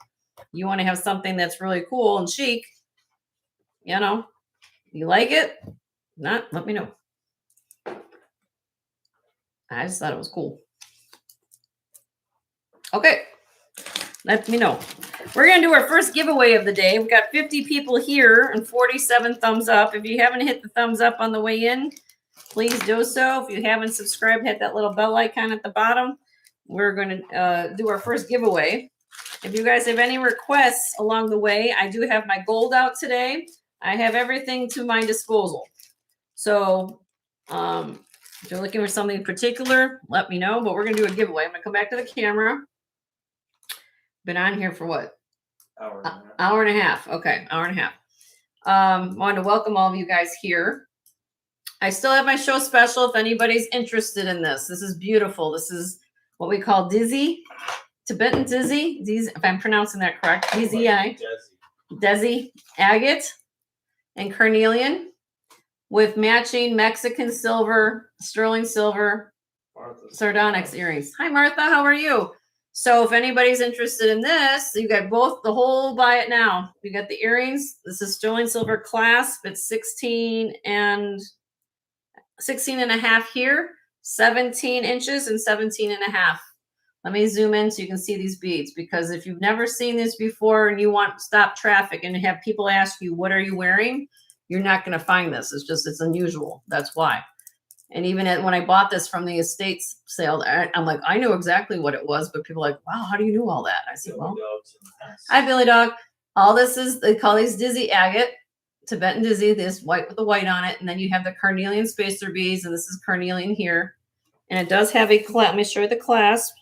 you want to have something that's really cool and chic, you know, you like it? Not, let me know. I just thought it was cool. Okay, let me know. We're going to do our first giveaway of the day. We've got 50 people here and 47 thumbs up. If you haven't hit the thumbs up on the way in, please do so. If you haven't subscribed, hit that little bell icon at the bottom. We're going to do our first giveaway. If you guys have any requests along the way, I do have my gold out today. I have everything to my disposal. So if you're looking for something particular, let me know. But we're going to do a giveaway. I'm going to come back to the camera. Been on here for what? Hour and a half. Okay, hour and a half. Wanted to welcome all of you guys here. I still have my show special if anybody's interested in this. This is beautiful. This is what we call Dizzy, Tibetan Dizzy. If I'm pronouncing that correct, Desi agate and carnelian with matching Mexican silver, sterling silver, sardonyx earrings. Hi, Martha. How are you? So if anybody's interested in this, you got both, the whole buy it now. You got the earrings. This is sterling silver clasp. It's 16 and a half here, 17 inches and 17 and a half. Let me zoom in so you can see these beads, because if you've never seen this before and you want to stop traffic and have people ask you, what are you wearing? You're not going to find this. It's unusual. That's why. And even when I bought this from the estates sale, I'm like, I knew exactly what it was, but people are like, wow, how do you know all that? I said, well, hi, Billy Dog. All this is, they call these Dizzy agate, Tibetan Dizzy, this white with the white on it. And then you have the carnelian spacer beads, and this is carnelian here. And it does have a clasp. Let me show you the clasp.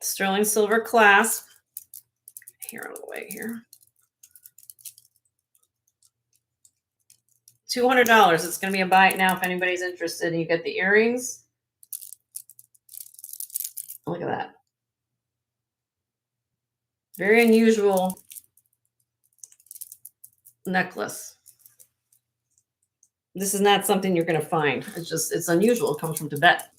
Sterling silver clasp. Here on the way here. $200. It's going to be a buy it now if anybody's interested. And you get the earrings. Look at that. Very unusual necklace. This is not something you're going to find. It's unusual. It comes from Tibet.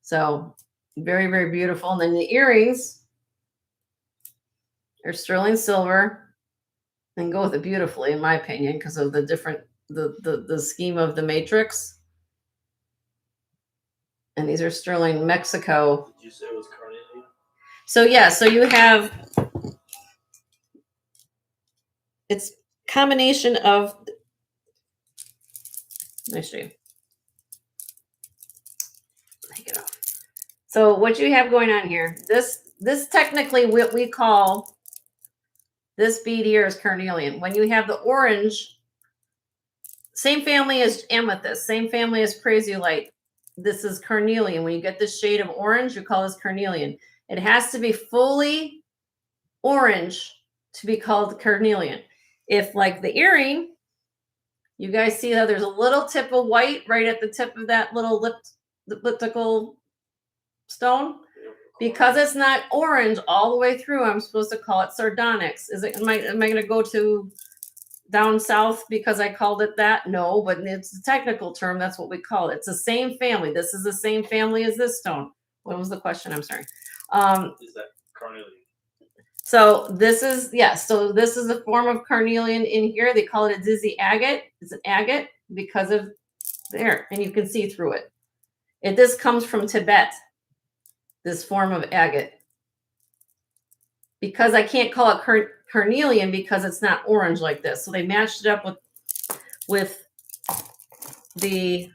So very, very beautiful. And then the earrings are sterling silver. And go with it beautifully, in my opinion, because of the different, the scheme of the matrix. And these are sterling Mexico. Did you say it was carnelian? So yeah, so you have, it's combination of, let me show you. Take it off. So what you have going on here, this technically what we call, this bead here is carnelian. When you have the orange, same family as amethyst, same family as praisiolite. This is carnelian. When you get this shade of orange, you call this carnelian. It has to be fully orange to be called carnelian. If, like the earring, you guys see how there's a little tip of white right at the tip of that little elliptical stone? Because it's not orange all the way through, I'm supposed to call it sardonyx. Am I going to go to down south because I called it that? No, but it's a technical term. That's what we call it. It's the same family. This is the same family as this stone. What was the question? I'm sorry. Is that carnelian? So this is, yes. So this is a form of carnelian in here. They call it a dizzy agate. It's an agate because of there, and you can see through it. This comes from Tibet. This form of agate, because I can't call it carnelian because it's not orange like this. So they matched it up with the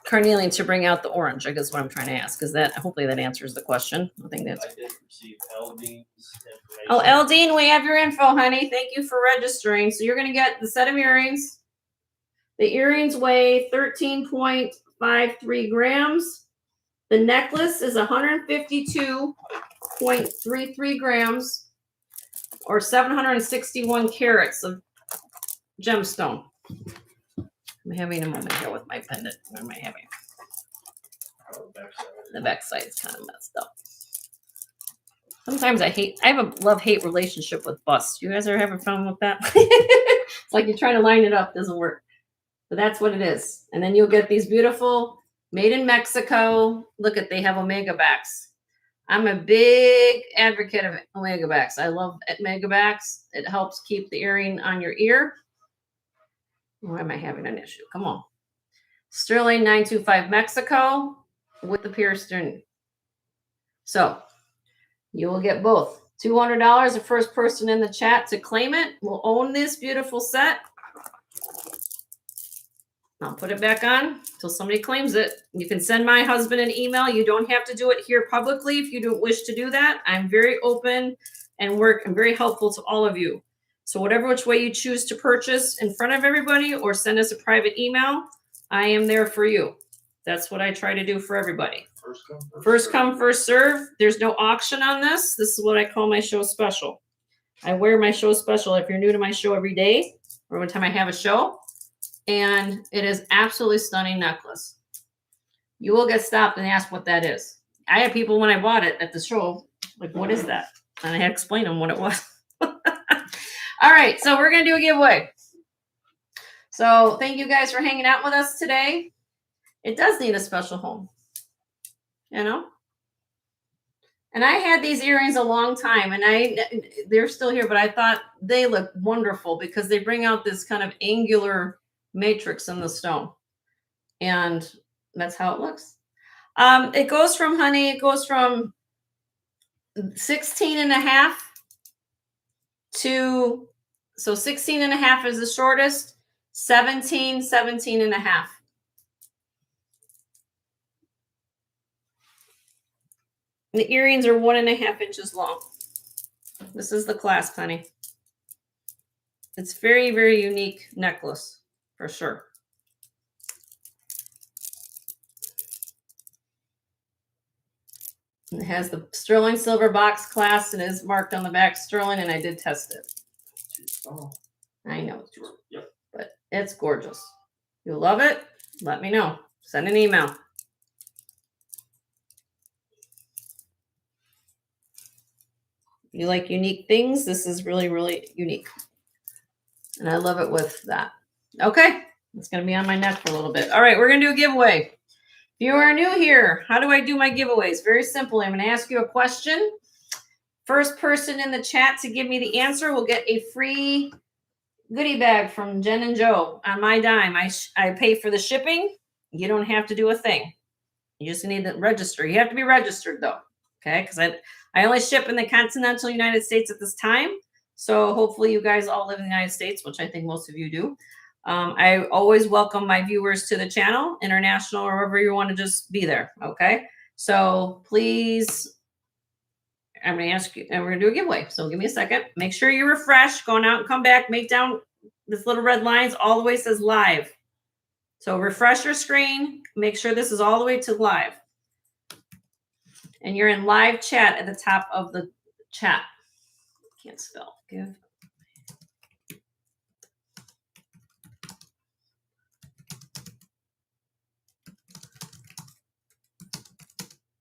carnelian to bring out the orange. I guess what I'm trying to ask is that, hopefully that answers the question. I think that's. I did receive Eldine's information. Oh, Eldine, we have your info, honey. Thank you for registering. So you're going to get the set of earrings. The earrings weigh 13.53 grams. The necklace is 152.33 grams or 761 carats of gemstone. I'm having a moment here with my pendant. What am I having? The back side's kind of messed up. Sometimes I have a love-hate relationship with busts. You guys are having fun with that? It's like you're trying to line it up, doesn't work. But that's what it is. And then you'll get these beautiful, made in Mexico. Look at, they have omega backs. I'm a big advocate of omega backs. I love omega backs. It helps keep the earring on your ear. Why am I having an issue? Come on. Sterling 925 Mexico with the pierced earring. So you will get both. $200, the first person in the chat to claim it will own this beautiful set. I'll put it back on until somebody claims it. You can send my husband an email. You don't have to do it here publicly if you don't wish to do that. I'm very open and I'm very helpful to all of you. So whatever which way you choose to purchase in front of everybody or send us a private email, I am there for you. That's what I try to do for everybody. First come, first serve. There's no auction on this. This is what I call my show special. I wear my show special if you're new to my show every day or one time I have a show. And it is absolutely stunning necklace. You will get stopped and asked what that is. I had people when I bought it at the show, like, what is that? And I had to explain them what it was. All right, so we're going to do a giveaway. So thank you guys for hanging out with us today. It does need a special home, you know? And I had these earrings a long time, and they're still here, but I thought they look wonderful because they bring out this kind of angular matrix in the stone. And that's how it looks. It goes from, honey, it goes from 16 and a half to, so 16 and a half is the shortest, 17 and a half. The earrings are 1.5 inches long. This is the clasp, honey. It's very, very unique necklace for sure. It has the sterling silver box clasp. It is marked on the back sterling, and I did test it. I know, yep. But it's gorgeous. You love it? Let me know. Send an email. You like unique things? This is really, really unique. And I love it with that. Okay. It's going to be on my neck for a little bit. All right. We're going to do a giveaway. If you are new here, how do I do my giveaways? Very simple. I'm going to ask you a question. First person in the chat to give me the answer will get a free goodie bag from Jen and Joe on my dime. I pay for the shipping. You don't have to do a thing. You just need to register. You have to be registered though. Okay. Because I only ship in the continental United States at this time. So hopefully you guys all live in the United States, which I think most of you do. I always welcome my viewers to the channel, international or wherever you want to just be there. Okay. So please, I'm going to ask you, and we're going to do a giveaway. So give me a second. Make sure you refresh, going out and come back, make down this little red lines all the way says live. So refresh your screen. Make sure this is all the way to live. And you're in live chat at the top of the chat. Can't spell. Give.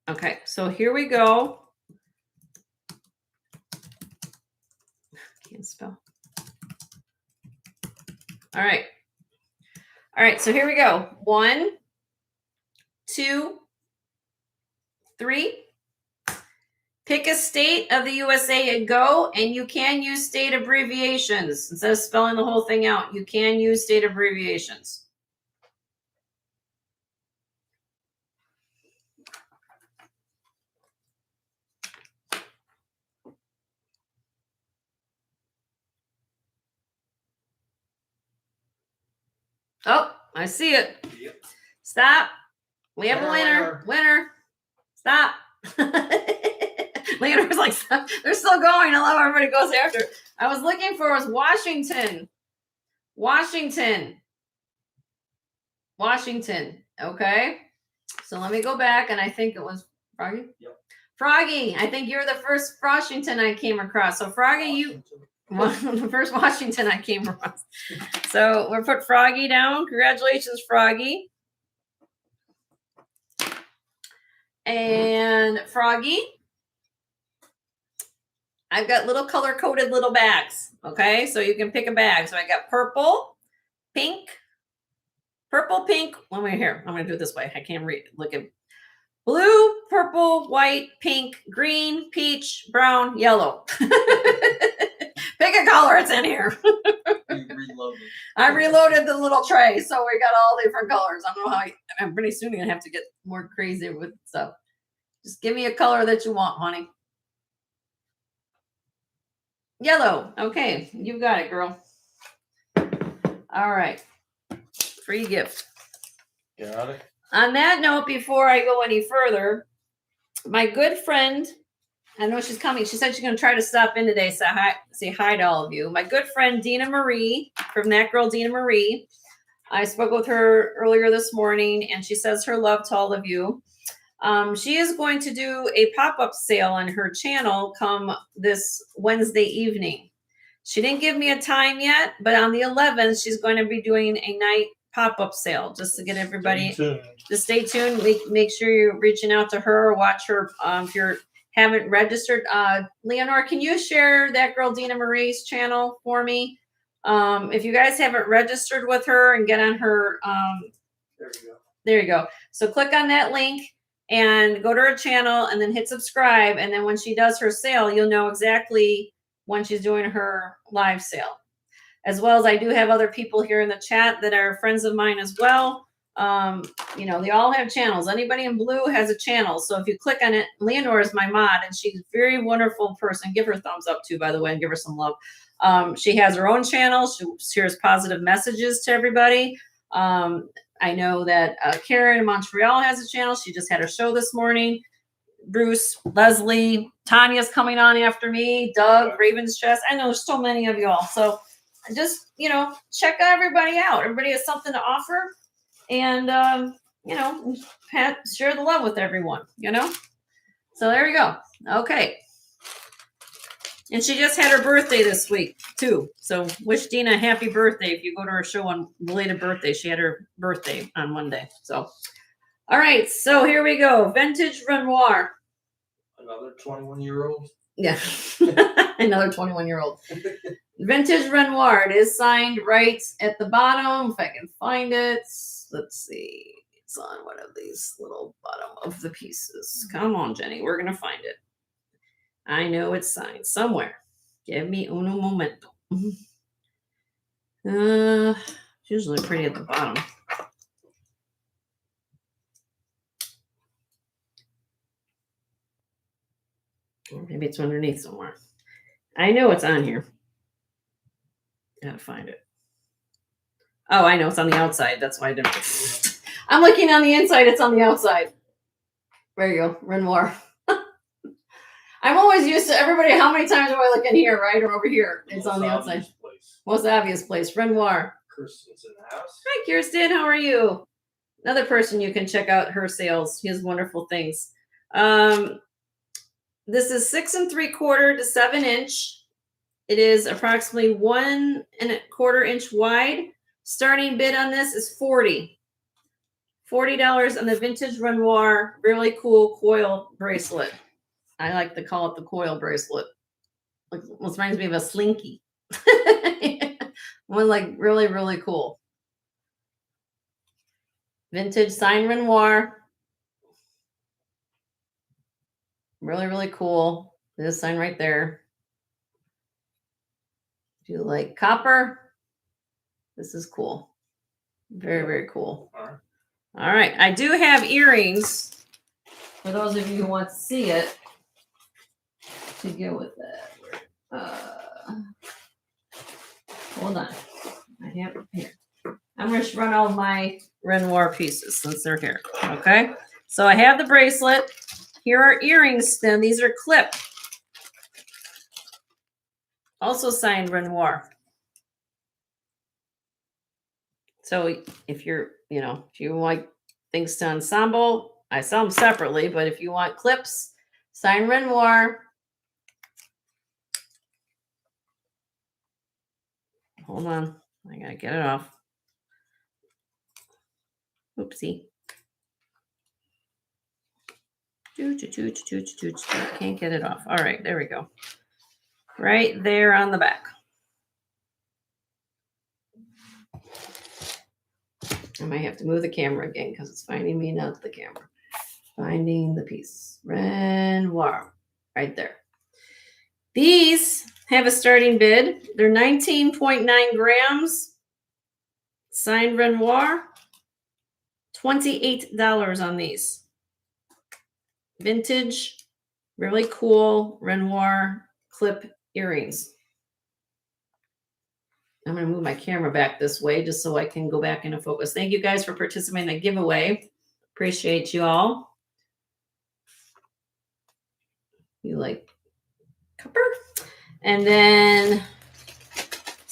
Okay, so here we go. Can't spell. All right. All right, so here we go. 1, 2, 3. Pick a state of the USA and go, and you can use state abbreviations. Instead of spelling the whole thing out, you can use state abbreviations. Oh, I see it. Yep. Stop. We have a winner. Winner. Stop. Leonard's like, they're still going. I love how everybody goes after. I was looking for was Washington. Washington. Okay. So let me go back. And I think it was Froggy. Yep. Froggy. I think you're the first Washington I came across. So Froggy, The first Washington I came across. So we'll put Froggy down. Congratulations, Froggy. And Froggy, I've got little color-coded little bags. Okay, so you can pick a bag. So I got purple, pink. Let me here. I'm gonna do it this way. I can't read. Look at blue, purple, white, pink, green, peach, brown, yellow. Pick a color. It's in here. I reloaded the little tray, so we got all different colors. I don't know how. I'm pretty soon gonna have to get more crazy with stuff. Just give me a color that you want, honey. Yellow. Okay, you got it, girl. All right. Free gift. Got it. On that note, before I go any further, my good friend, I know she's coming. She said she's going to try to stop in today, say hi to all of you. My good friend, Dina Marie, from That Girl, Dina Marie. I spoke with her earlier this morning, and she says her love to all of you. She is going to do a pop-up sale on her channel come this Wednesday evening. She didn't give me a time yet, but on the 11th, she's going to be doing a night pop-up sale just to get everybody. Just stay tuned. Make sure you're reaching out to her or watch her if you haven't registered. Leonore, can you share That Girl Dina Marie's channel for me? If you guys haven't registered with her and get on her, There you go. there you go. So click on that link and go to her channel and then hit subscribe. And then when she does her sale, you'll know exactly when she's doing her live sale. As well as I do have other people here in the chat that are friends of mine as well. You know, they all have channels. Anybody in blue has a channel. So if you click on it, Leonore is my mod, and she's a very wonderful person. Give her a thumbs up too, by the way, and give her some love. She has her own channel. She shares positive messages to everybody. I know that Karen in Montreal has a channel. She just had her show this morning. Bruce, Leslie, Tanya's coming on after me. Doug, Raven's Chest. I know there's so many of you all. So just, you know, check everybody out. Everybody has something to offer. And, you know, share the love with everyone, you know. So there you go. Okay. And she just had her birthday this week, too. So wish Dina a happy birthday if you go to her show on belated birthday. She had her birthday on Monday. So, all right. So here we go. Vintage Renoir. Another 21-year-old? Yeah. Another 21-year-old. Vintage Renoir. It is signed right at the bottom. If I can find it. Let's see. It's on one of these little bottom of the pieces. Come on, Jenny. We're going to find it. I know it's signed somewhere. Give me uno momento. It's usually pretty at the bottom. Or maybe it's underneath somewhere. I know it's on here. Gotta find it. Oh, I know it's on the outside. That's why I didn't. I'm looking on the inside. It's on the outside. There you go. Renoir. I'm always used to everybody. How many times do I look in here, right? Or over here? It's on the outside. Most obvious place. Renoir. Kirsten's in the house. Hi, Kirsten. How are you? Another person you can check out her sales. She has wonderful things. This is 6 3/4 to 7 inch. It is approximately 1 1/4 inch wide. Starting bid on this is $40 on the Vintage Renoir. Really cool coil bracelet. I like to call it the coil bracelet. Like, it reminds me of a slinky. One like really, really cool. Vintage sign Renoir. Really, really cool. This sign right there. Do you like copper? This is cool. Very, very cool. All right. I do have earrings for those of you who want to see it. To go with that. Hold on. I have it here. I'm going to run all my Renoir pieces since they're here. Okay. So I have the bracelet. Here are earrings. Then these are clipped. Also signed Renoir. So if you're, if you like things to ensemble, I sell them separately. But if you want clips, signed Renoir. hold on. I gotta get it off. Oopsie. Can't get it off. All right, there we go. Right there on the back. I might have to move the camera again because it's finding me, not the camera. Finding the piece. Renoir. Right there. These have a starting bid. They're 19.9 grams. Signed Renoir. $28 on these. Vintage, really cool Renoir clip earrings. I'm going to move my camera back this way just so I can go back into focus. Thank you guys for participating in the giveaway. Appreciate you all. You like copper? And then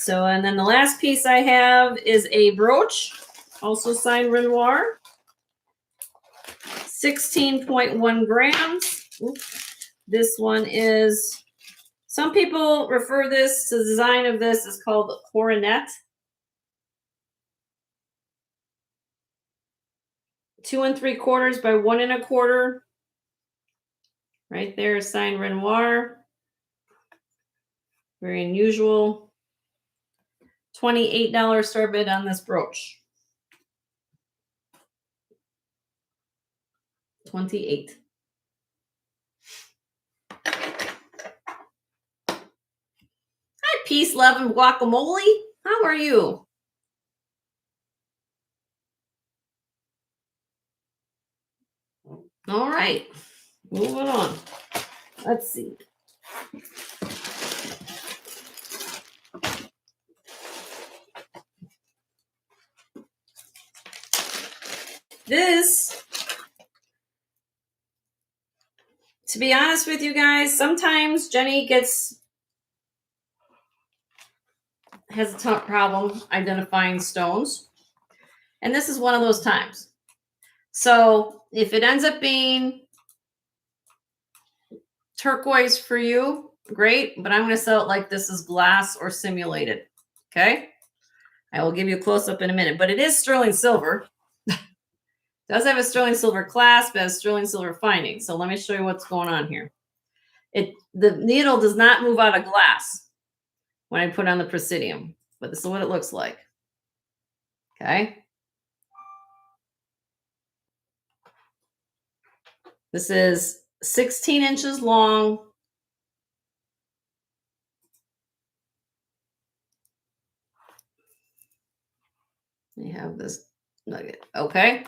the last piece I have is a brooch, also signed Renoir. 16.1 grams. This one is, some people refer this to the design of this is called coronet. 2 3/4 by 1 1/4. Right there is signed Renoir. Very unusual. $28 store bid on this brooch. 28. Hi, peace, love, and guacamole. How are you? All right, moving on. Let's see. This, to be honest with you guys, sometimes Jenny has a tough problem identifying stones. And this is one of those times. So if it ends up being turquoise for you, great. But I'm going to sell it like this is glass or simulated. Okay. I will give you a close up in a minute, but it is sterling silver. Does have a sterling silver clasp, has sterling silver finding. So let me show you what's going on here. The needle does not move out of glass when I put on the presidium, but this is what it looks like. Okay. This is 16 inches long. You have this nugget. Okay.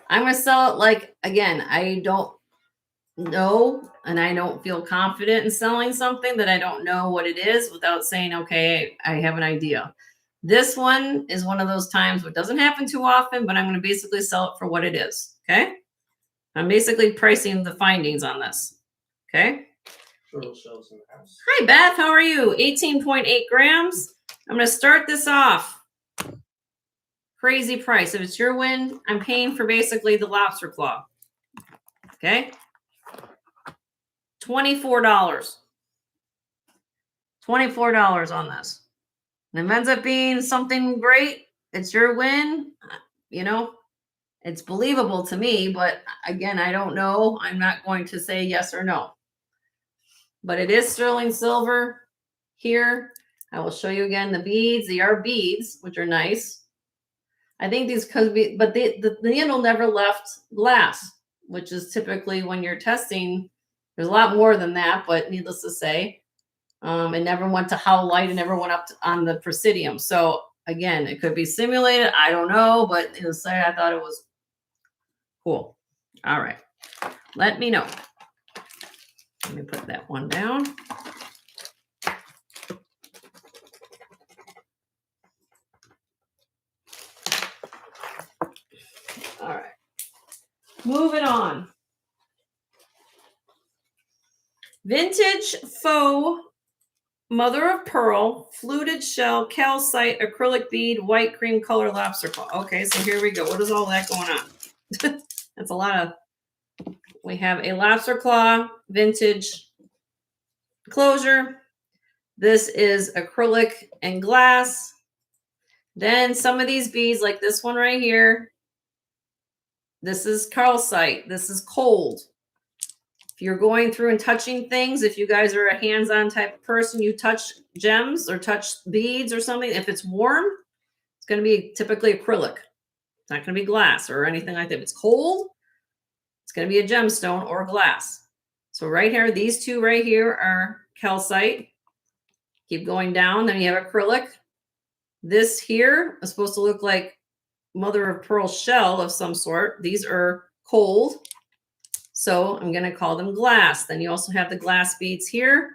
I'm going to sell it like, again, I don't know and I don't feel confident in selling something that I don't know what it is without saying, okay, I have an idea. This one is one of those times where it doesn't happen too often, but I'm going to basically sell it for what it is. Okay. I'm basically pricing the findings on this. Okay. Shells in the house. Hi, Beth. How are you? 18.8 grams. I'm going to start this off. Crazy price. If it's your win, I'm paying for basically the lobster claw. Okay. $24. $24 on this. And if it ends up being something great, it's your win. You know, it's believable to me, but again, I don't know. I'm not going to say yes or no. But it is sterling silver here. I will show you again the beads. They are beads, which are nice. I think these could be, but the needle never left glass, which is typically when you're testing. There's a lot more than that, but needless to say, it never went to how light. It never went up on the presidium. So again, it could be simulated. I don't know, but it was, I thought it was cool. All right, let me know. Let me put that one down. All right, moving on. Vintage faux mother of pearl, fluted shell, calcite, acrylic bead, white cream color lobster claw. Okay, so here we go. What is all that going on? That's a lot of. We have a lobster claw, vintage closure. This is acrylic and glass. Then some of these beads, like this one right here, this is calcite. This is cold. If you're going through and touching things, if you guys are a hands-on type of person, you touch gems or touch beads or something, if it's warm, it's going to be typically acrylic. It's not going to be glass or anything like that. If it's cold, it's going to be a gemstone or glass. So right here, these two right here are calcite. Keep going down. Then you have acrylic. This here is supposed to look like mother of pearl shell of some sort. These are cold. So I'm going to call them glass. Then you also have the glass beads here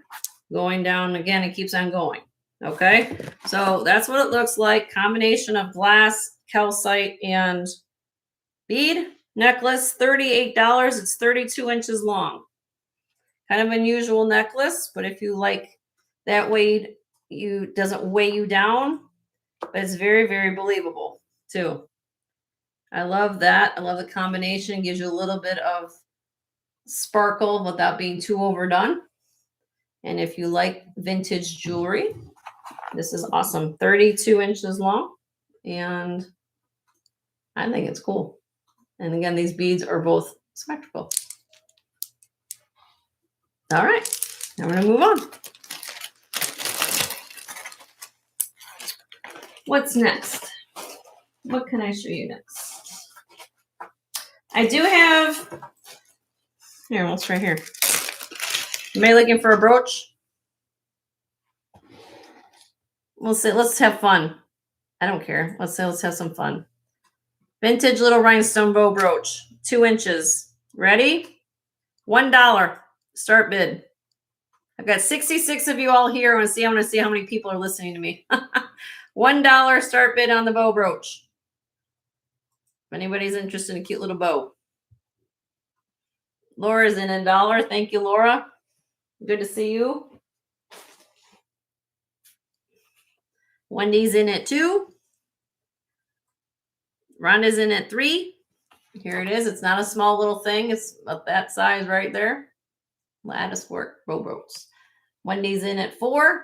going down. Again, it keeps on going. Okay. So that's what it looks like. Combination of glass, calcite, and bead necklace, $38. It's 32 inches long. Kind of unusual necklace, but if you like that way, doesn't weigh you down, but it's very, very believable too. I love that. I love the combination. It gives you a little bit of sparkle without being too overdone. And if you like vintage jewelry, this is awesome. 32 inches long. And I think it's cool. And again, these beads are both symmetrical. All right, now we're going to move on. What's next? What can I show you next? I do have, here, what's right here? Am I looking for a brooch? We'll say, let's have fun. I don't care. Let's have some fun. Vintage little rhinestone bow brooch, 2 inches. Ready? $1. Start bid. I've got 66 of you all here. I want to see how many people are listening to me. $1 start bid on the bow brooch. If anybody's interested in a cute little bow. Laura's in $1. Thank you, Laura. Good to see you. Wendy's in at $2. Rhonda's in at $3. Here it is. It's not a small little thing. It's about that size right there. Lattice work, bow brooch. Wendy's in at $4.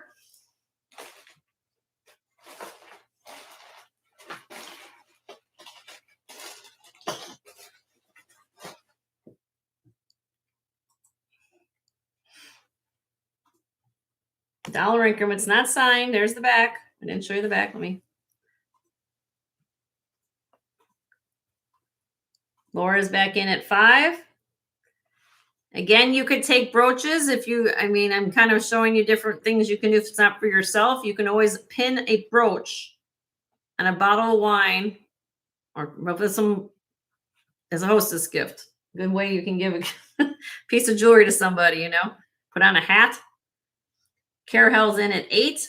Dollar increments, not signed. There's the back. I didn't show you the back. Let me. Laura's back in at $5. Again, you could take brooches if you, I'm kind of showing you different things you can do if it's not for yourself. You can always pin a brooch on a bottle of wine or with some as a hostess gift. Good way you can give a piece of jewelry to somebody, you know. Put on a hat. Carahel's in at $8.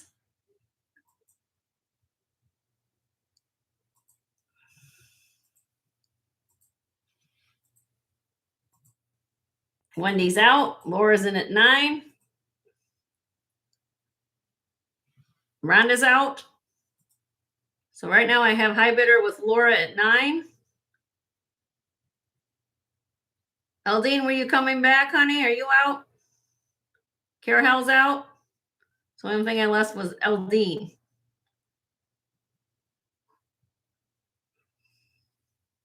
Wendy's out. Laura's in at $9. Rhonda's out. So right now I have high bidder with Laura at $9. Eldine, were you coming back, honey? Are you out? Carahel's out. So the only thing I left was Eldine.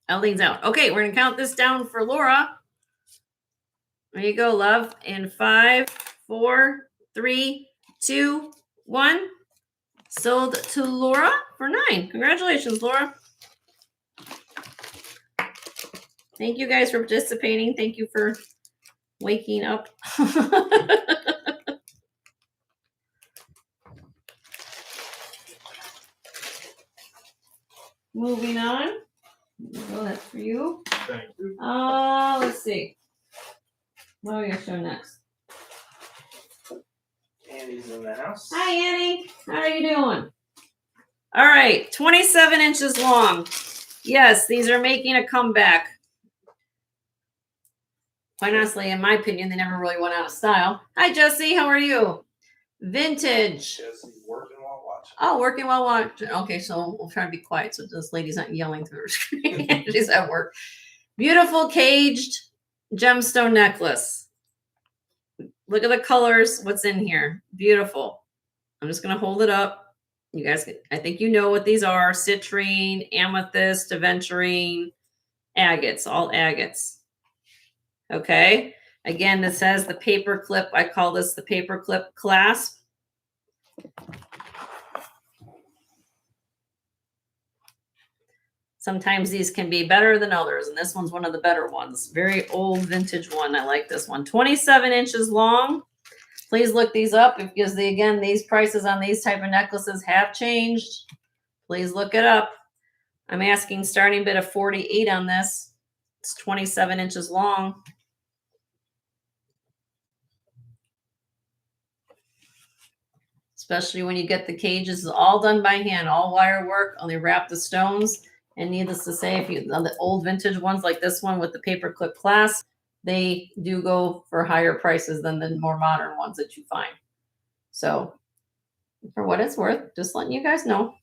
Eldine's out. Okay, we're going to count this down for Laura. There you go, love. In 5, 4, 3, 2, 1. Sold to Laura for $9. Congratulations, Laura. Thank you guys for participating. Thank you for waking up. Moving on. Well, that's for you. Thank you. Let's see. What are we going to show next? Annie's in the house. Hi, Annie. How are you doing? All right. 27 inches long. Yes, these are making a comeback. Quite honestly, in my opinion, they never really went out of style. Hi, Jesse. How are you? Vintage. Jesse's working while watching. Oh, working while watching. Okay, so we'll try to be quiet so this lady's not yelling through her screen. She's at work. Beautiful caged gemstone necklace. Look at the colors. What's in here? Beautiful. I'm just going to hold it up. You guys, I think you know what these are: citrine, amethyst, aventurine, agates, all agates. Okay. Again, this has the paper clip. I call this the paper clip clasp. Sometimes these can be better than others, and this one's one of the better ones. Very old vintage one. I like this one. 27 inches long. Please look these up because again, these prices on these type of necklaces have changed. Please look it up. I'm asking starting bid of 48 on this. It's 27 inches long. Especially when you get the cages all done by hand, all wire work, only wrap the stones. And needless to say, if you on the old vintage ones like this one with the paper clip clasp, they do go for higher prices than the more modern ones that you find. So for what it's worth, just letting you guys know.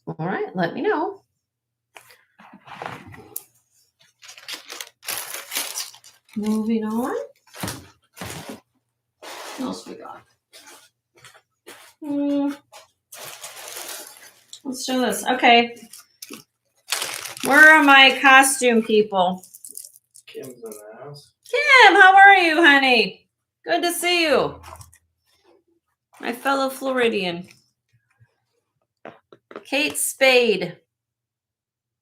All right, let me know. Moving on. What else we got? Let's show this. Okay. Where are my costume people? Kim's in the house. Kim, how are you, honey? Good to see you. My fellow Floridian. Kate Spade.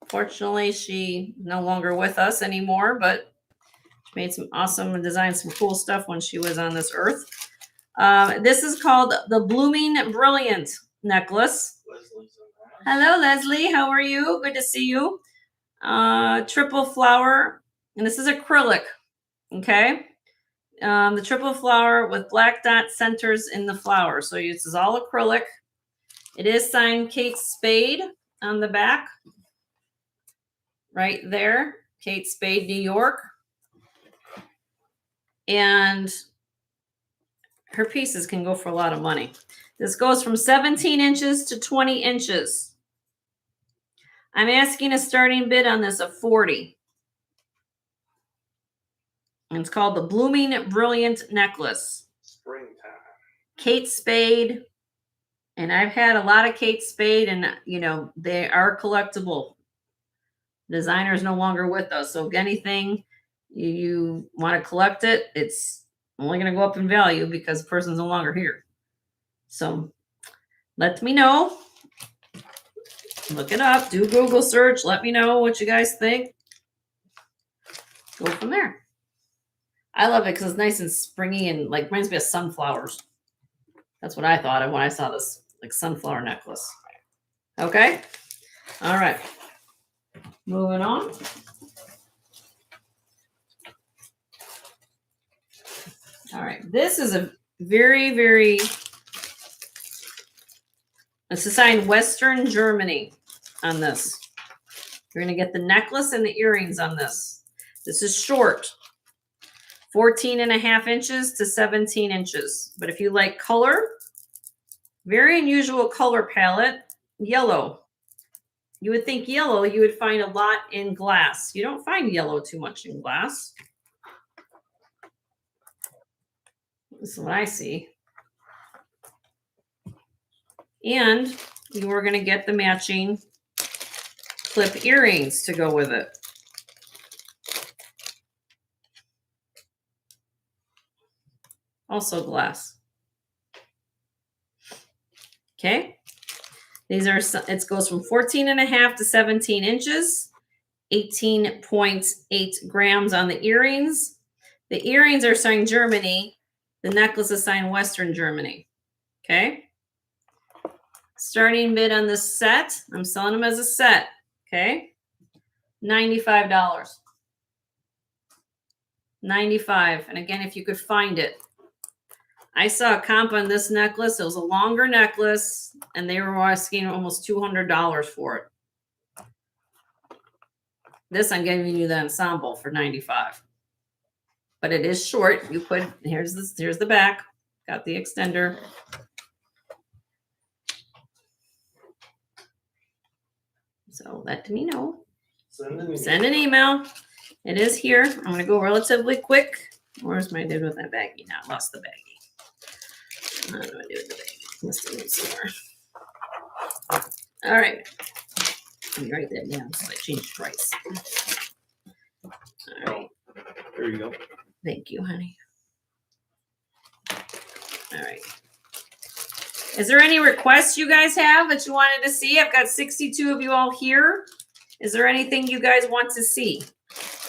Fortunately, she's no longer with us anymore, but she made some awesome and designed some cool stuff when she was on this earth. This is called the Blooming Brilliant necklace. Leslie's in the house. Hello, Leslie. How are you? Good to see you. Triple flower, and this is acrylic. Okay. The triple flower with black dot centers in the flower. So this is all acrylic. It is signed Kate Spade on the back. Right there. Kate Spade, New York. And her pieces can go for a lot of money. This goes from 17 inches to 20 inches. I'm asking a starting bid on this of 40. And it's called the Blooming Brilliant necklace. Springtime. Kate Spade. And I've had a lot of Kate Spade, and you know, they are collectible. Designer is no longer with us. So if anything, you want to collect it, it's only going to go up in value because the person's no longer here. So let me know. Look it up. Do Google search. Let me know what you guys think. Go from there. I love it because it's nice and springy and like reminds me of sunflowers. That's what I thought of when I saw this like sunflower necklace. Okay. All right. Moving on. All right. This is a very, very, it's assigned Western Germany on this. You're going to get the necklace and the earrings on this. This is short. 14.5 inches to 17 inches. But if you like color, very unusual color palette, yellow. You would think yellow, you would find a lot in glass. You don't find yellow too much in glass. This is what I see. And you are going to get the matching clip earrings to go with it. Also glass. Okay. These are, it goes from 14.5 to 17 inches, 18.8 grams on the earrings. The earrings are signed Germany. The necklace is signed Western Germany. Okay. Starting bid on this set, I'm selling them as a set. Okay. $95. $95. And again, if you could find it. I saw a comp on this necklace. It was a longer necklace, and they were asking almost $200 for it. This, I'm giving you the ensemble for $95. But it is short. You put, here's the back. Got the extender. So let me know. Send an email. It is here. I'm going to go relatively quick. Where's my dude with that baggie now? Lost the baggie. What do I do with the baggie? Must have moved somewhere. All right. Let me write that down so I changed twice. All right. There you go. Thank you, honey. All right. Is there any requests you guys have that you wanted to see? I've got 62 of you all here. Is there anything you guys want to see?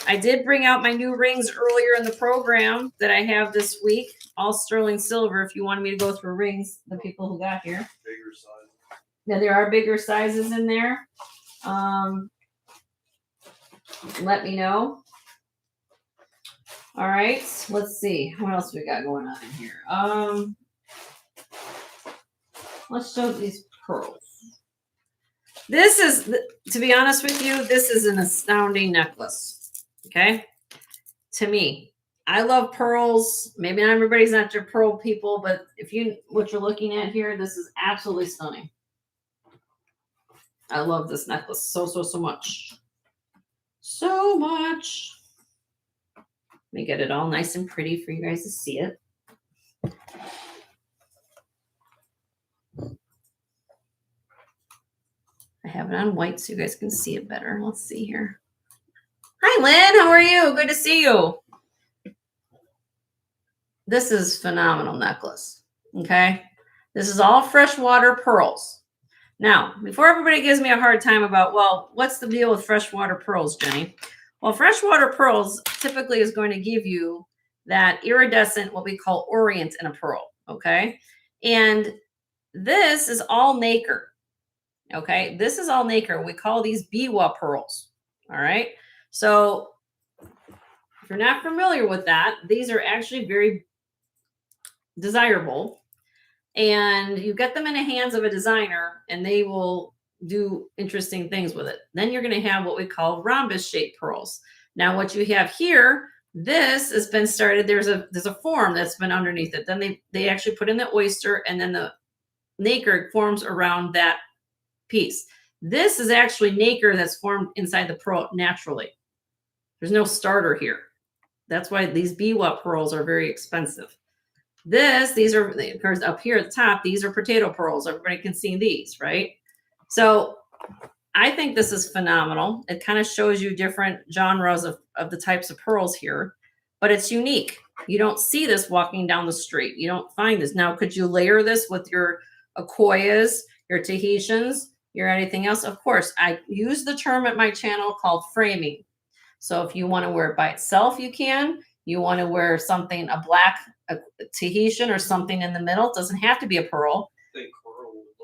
I did bring out my new rings earlier in the program that I have this week. All sterling silver. If you wanted me to go through rings, the people who got here. Bigger size. Yeah, there are bigger sizes in there. Let me know. All right, let's see. What else we got going on in here? Let's show these pearls. This is, to be honest with you, this is an astounding necklace. Okay, to me, I love pearls. Maybe not everybody's not your pearl people, but if you what you're looking at here, this is absolutely stunning. I love this necklace so much. So much. Let me get it all nice and pretty for you guys to see it. I have it on white so you guys can see it better. Let's see here. Hi, Lynn. How are you? Good to see you. This is phenomenal necklace. Okay. This is all freshwater pearls. Now, before everybody gives me a hard time about, well, what's the deal with freshwater pearls, Jenny? Well, freshwater pearls typically is going to give you that iridescent, what we call orient in a pearl, okay? And this is all nacre, okay? This is all nacre. We call these biwa pearls, all right? So if you're not familiar with that, these are actually very desirable. And you get them in the hands of a designer and they will do interesting things with it. Then you're going to have what we call rhombus shaped pearls. Now what you have here, this has been started. There's a form that's been underneath it. Then they actually put in the oyster and then the nacre forms around that piece. This is actually nacre that's formed inside the pearl naturally. There's no starter here. That's why these biwa pearls are very expensive. These are, of course, up here at the top, these are potato pearls. Everybody can see these, right? So I think this is phenomenal. It kind of shows you different genres of the types of pearls here, but it's unique. You don't see this walking down the street. You don't find this. Now, could you layer this with your Akoyas, your Tahitians, your anything else? Of course, I use the term at my channel called framing. So if you want to wear it by itself, you can. You want to wear something, a black a Tahitian or something in the middle. It doesn't have to be a pearl.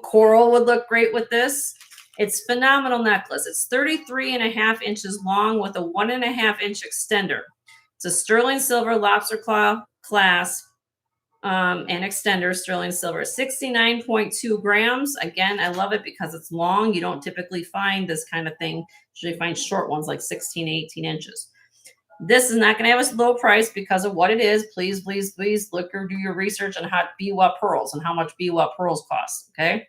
Coral would look great with this. It's a phenomenal necklace. It's 33.5 inches long with a 1.5 inch extender. It's a sterling silver lobster claw clasp and extender, sterling silver, 69.2 grams. Again, I love it because it's long. You don't typically find this kind of thing. Usually find short ones like 16, 18 inches. This is not going to have a low price because of what it is. Please, please, please look or do your research on how biwa pearls and how much biwa pearls cost. Okay.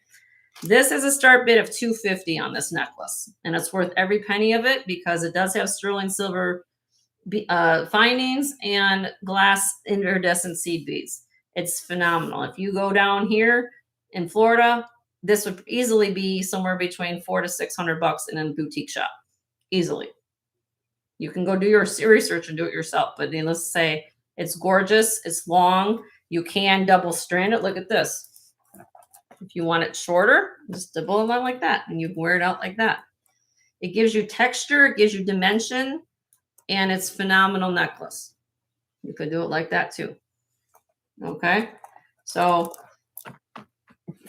This is a start bid of $250 on this necklace, and it's worth every penny of it because it does have sterling silver findings and glass iridescent seed beads. It's phenomenal. If you go down here in Florida, this would easily be somewhere between $400 to $600 in a boutique shop, easily. You can go do your research and do it yourself. But let's say it's gorgeous. It's long. You can double strand it. Look at this. If you want it shorter, just double it like that. And you wear it out like that. It gives you texture. It gives you dimension. And it's a phenomenal necklace. You could do it like that too. Okay. So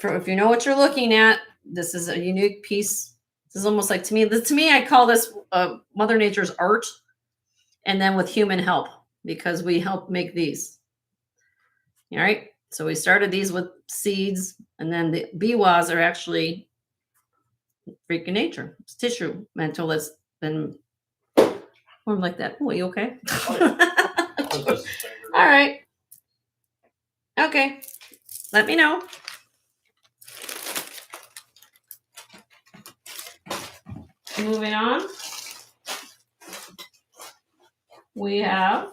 if you know what you're looking at, this is a unique piece. This is almost like, to me, I call this Mother Nature's art, and then with human help, because we help make these. All right. So we started these with seeds, and then the biwas are actually freaking nature. It's tissue until that's been formed like that. Oh, are you okay? Oh, All right. Okay. Let me know. Moving on, we have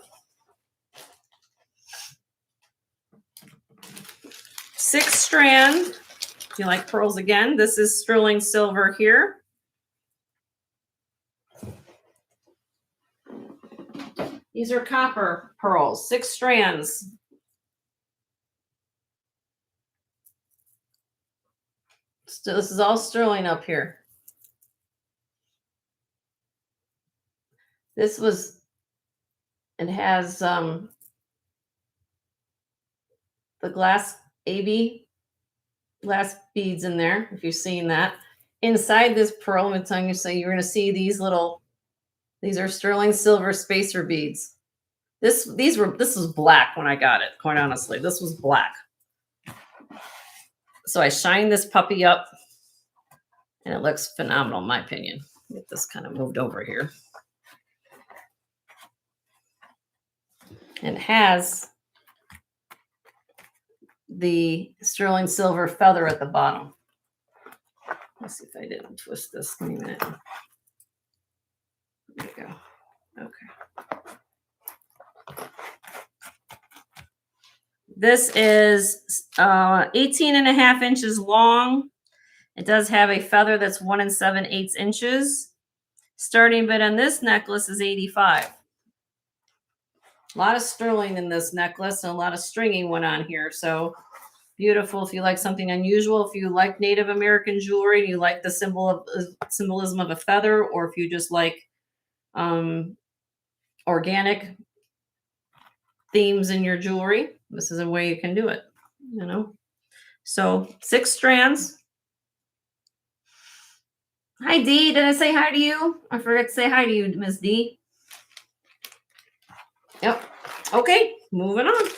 strand. If you like pearls again, this is sterling silver here. These are copper pearls, 6 strands. So this is all sterling up here. This was, it has the glass glass beads in there, if you've seen that. Inside this pearl, I'm telling you, so you're going to see these are sterling silver spacer beads. This was black when I got it, quite honestly. This was black. So I shined this puppy up, and it looks phenomenal, in my opinion. Get this kind of moved over here. And it has the sterling silver feather at the bottom. Let's see if I didn't twist this. Give me a minute. There you go. Okay. This is 18.5 inches long. It does have a feather that's 1 7/8 inches. Starting bid on this necklace is $85. A lot of sterling in this necklace and a lot of stringing went on here. So beautiful if you like something unusual. If you like Native American jewelry and you like the symbolism of a feather, or if you just like organic themes in your jewelry, this is a way you can do it, you know. So 6 strands. Hi, Dee. Did I say hi to you? I forgot to say hi to you, Miss D. Yep. Okay, moving on.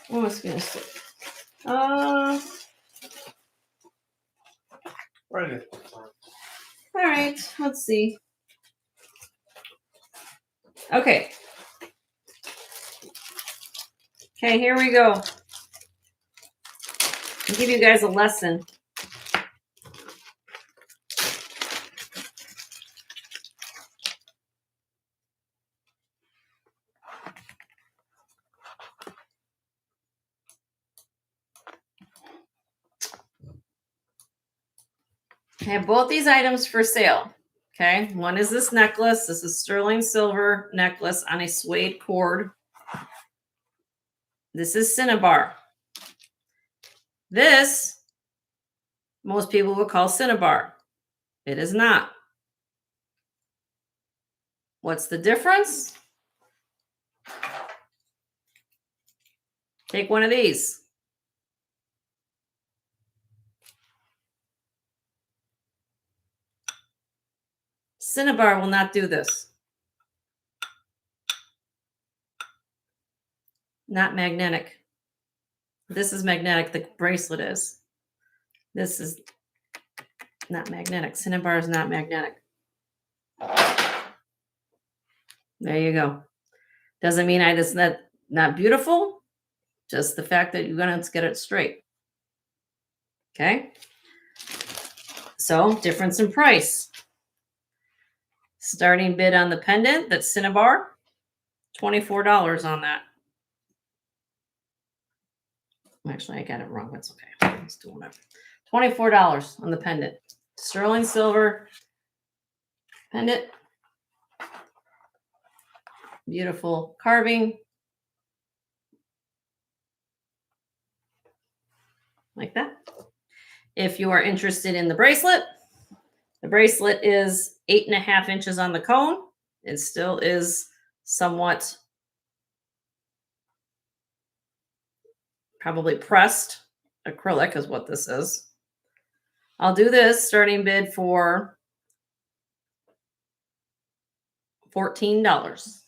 What was I going to say? Right. All right, let's see. Okay. Okay, here we go. I'll give you guys a lesson. I have both these items for sale. Okay, one is this necklace. This is sterling silver necklace on a suede cord. This is cinnabar. This, most people would call cinnabar. It is not. What's the difference? Take one of these. Cinnabar will not do this. Not magnetic. This is magnetic. The bracelet is. This is not magnetic. Cinnabar is not magnetic. There you go. Doesn't mean it's not beautiful. Just the fact that you're going to get it straight. Okay. So difference in price. Starting bid on the pendant, that's cinnabar, $24 on that. Actually, I got it wrong. That's okay. Let's do whatever. $24 on the pendant. Sterling silver pendant. Beautiful carving. Like that. If you are interested in the bracelet is 8.5 inches on the cone. It still is somewhat probably pressed acrylic is what this is. I'll do this starting bid for $14.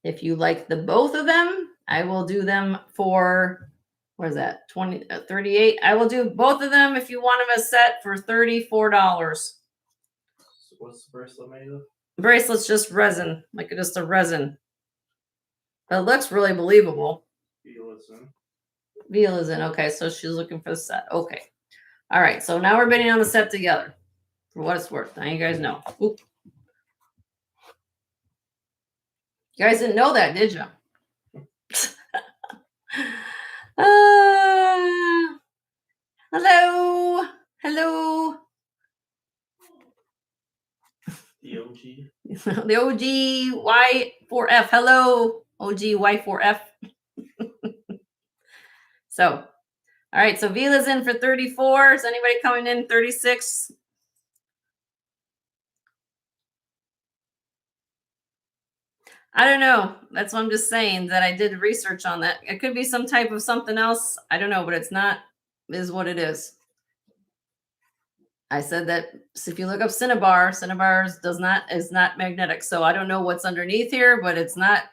If you like the both of them, I will do them for, what is that, 38. I will do both of them if you want them as set for $34. What's the bracelet made of? The bracelet's just resin, like just a resin. But it looks really believable. Veal is in. Okay, so she's looking for the set. Okay. All right, so now we're bidding on the set together for what it's worth. Now you guys know. Oop. You guys didn't know that, did you? Hello. Hello. The OG. The OG Y4F. Hello, OG Y4F. So, all right. So Vila's in for 34. Is anybody coming in 36? I don't know. That's what I'm just saying, that I did research on that. It could be some type of something else. I don't know, but it's not, is what it is. I said that if you look up Cinnabar is not magnetic. So I don't know what's underneath here, but it's not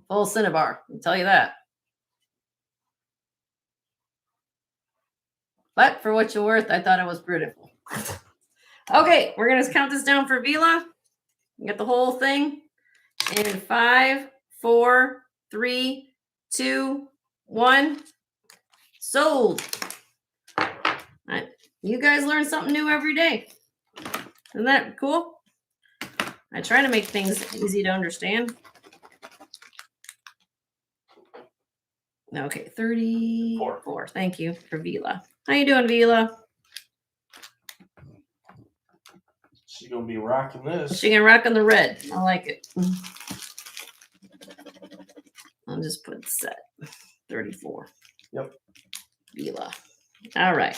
full Cinnabar. I'll tell you that. But for what you're worth, I thought it was beautiful. Okay, we're gonna count this down for Vila. Get the whole thing in 5, 4, 3, 2, 1. Sold. All right. You guys learn something new every day. Isn't that cool? I try to make things easy to understand. Okay, 34. Thank you for Vila. How you doing, Vila? She's gonna be rocking this. She can rock on the red. I like it. I'll just put set 34. Yep. Vila. All right.